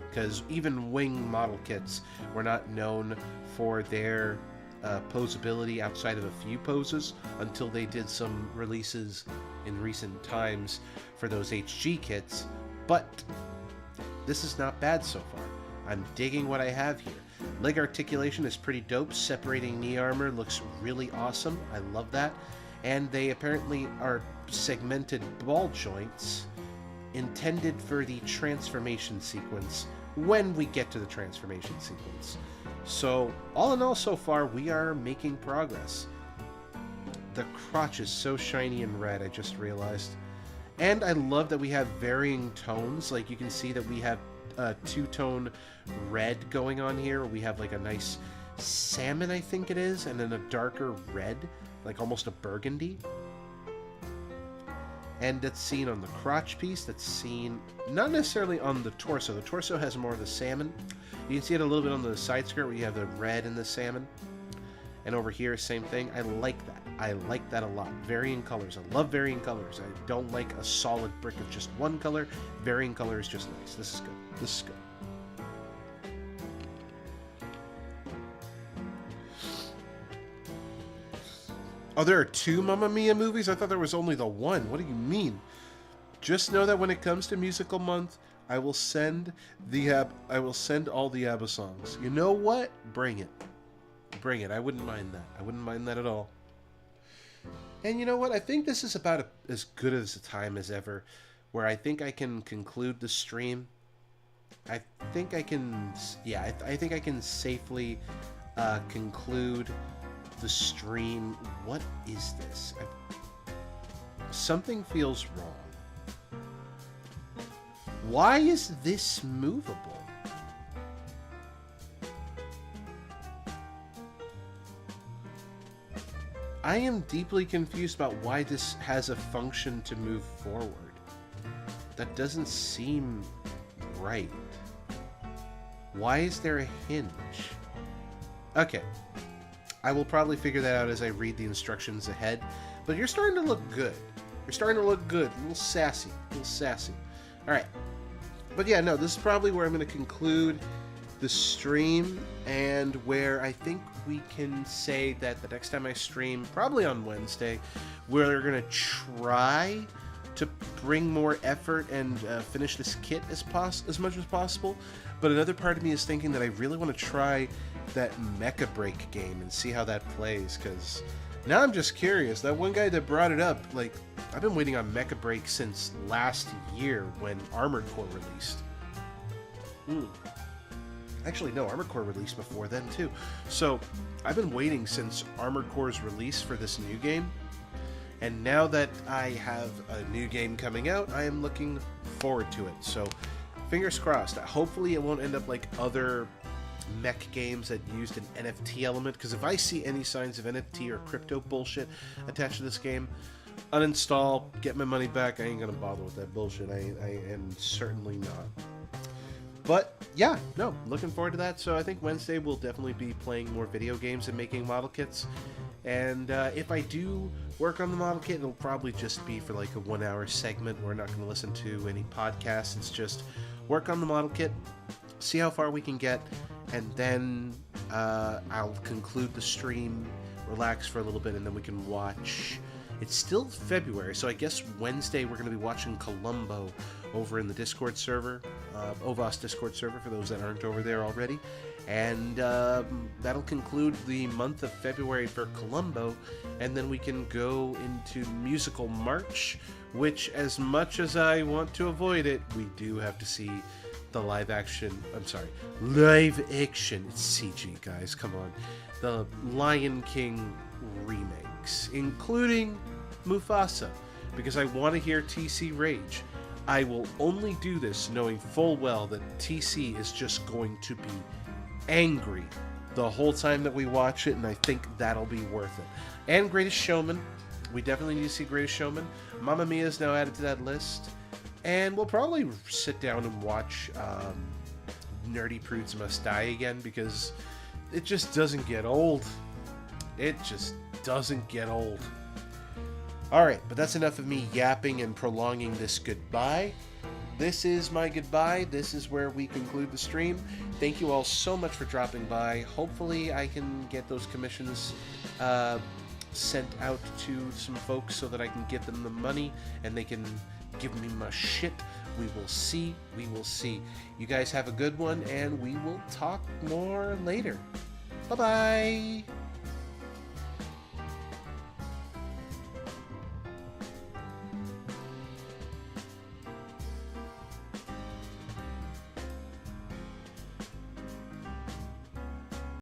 Because even wing model kits were not known for their posability outside of a few poses until they did some releases in recent times for those HG kits. But this is not bad so far. I'm digging what I have here. Leg articulation is pretty dope. Separating knee armor looks really awesome. I love that. And they apparently are segmented ball joints intended for the transformation sequence when we get to the transformation sequence. So, all in all, so far, we are making progress. The crotch is so shiny and red, I just realized. And I love that we have varying tones. Like, you can see that we have a two-tone red going on here. We have, like, a nice salmon, I think it is, and then a darker red, like almost a burgundy. And that's seen on the crotch piece. That's seen not necessarily on the torso. The torso has more of the salmon. You can see it a little bit on the side skirt where you have the red and the salmon. And over here, same thing. I like that. I like that a lot. Varying colors. I love varying colors. I don't like a solid brick of just one color. Varying color is just nice. This is good. This is good. Oh, there are 2 Mamma Mia movies? I thought there was only the one. What do you mean? Just know that when it comes to musical month, I will send all the ABBA songs. You know what? Bring it. Bring it. I wouldn't mind that. I wouldn't mind that at all. And you know what? I think this is about as good as a time as ever, where I think I can conclude the stream. I think I can, yeah, I think I can safely conclude the stream. What is this? Something feels wrong. Why is this movable? I am deeply confused about why this has a function to move forward. That doesn't seem right. Why is there a hinge? Okay. I will probably figure that out as I read the instructions ahead. But you're starting to look good. You're starting to look good. A little sassy. A little sassy. Alright. But yeah, no, this is probably where I'm going to conclude the stream, and where I think we can say that the next time I stream, probably on Wednesday, we're going to try to bring more effort and finish this kit as much as possible. But another part of me is thinking that I really want to try that Mecha Break game and see how that plays, because now I'm just curious. That one guy that brought it up, like, I've been waiting on Mecha Break since last year when Armored Core released. Actually, no, Armored Core released before then, too. So, I've been waiting since Armored Core's release for this new game. And now that I have a new game coming out, I am looking forward to it. So, fingers crossed. Hopefully it won't end up like other mech games that used an NFT element, because if I see any signs of NFT or crypto bullshit attached to this game, uninstall, get my money back. I ain't gonna bother with that bullshit. I am certainly not. But yeah, no, looking forward to that. So I think Wednesday we'll definitely be playing more video games and making model kits. And if I do work on the model kit, it'll probably just be for like a 1-hour segment. We're not going to listen to any podcasts. It's just work on the model kit, see how far we can get, and then I'll conclude the stream, relax for a little bit, and then we can watch. It's still February, so I guess Wednesday we're going to be watching Columbo over in the Discord server, OVAS Discord server, for those that aren't over there already. And that'll conclude the month of February for Columbo, and then we can go into Musical March, which, as much as I want to avoid it, we do have to see the live action, it's CG, guys, come on, the Lion King remakes, including Mufasa, because I want to hear TC rage. I will only do this knowing full well that TC is just going to be angry the whole time that we watch it, and I think that'll be worth it. And Greatest Showman. We definitely need to see Greatest Showman. Mamma Mia is now added to that list. And we'll probably sit down and watch Nerdy Prudes Must Die again, because it just doesn't get old. It just doesn't get old. Alright, but that's enough of me yapping and prolonging this goodbye. This is my goodbye. This is where we conclude the stream. Thank you all so much for dropping by. Hopefully I can get those commissions sent out to some folks so that I can give them the money and they can give me my shit. We will see. We will see. You guys have a good one, and we will talk more later. Bye-bye.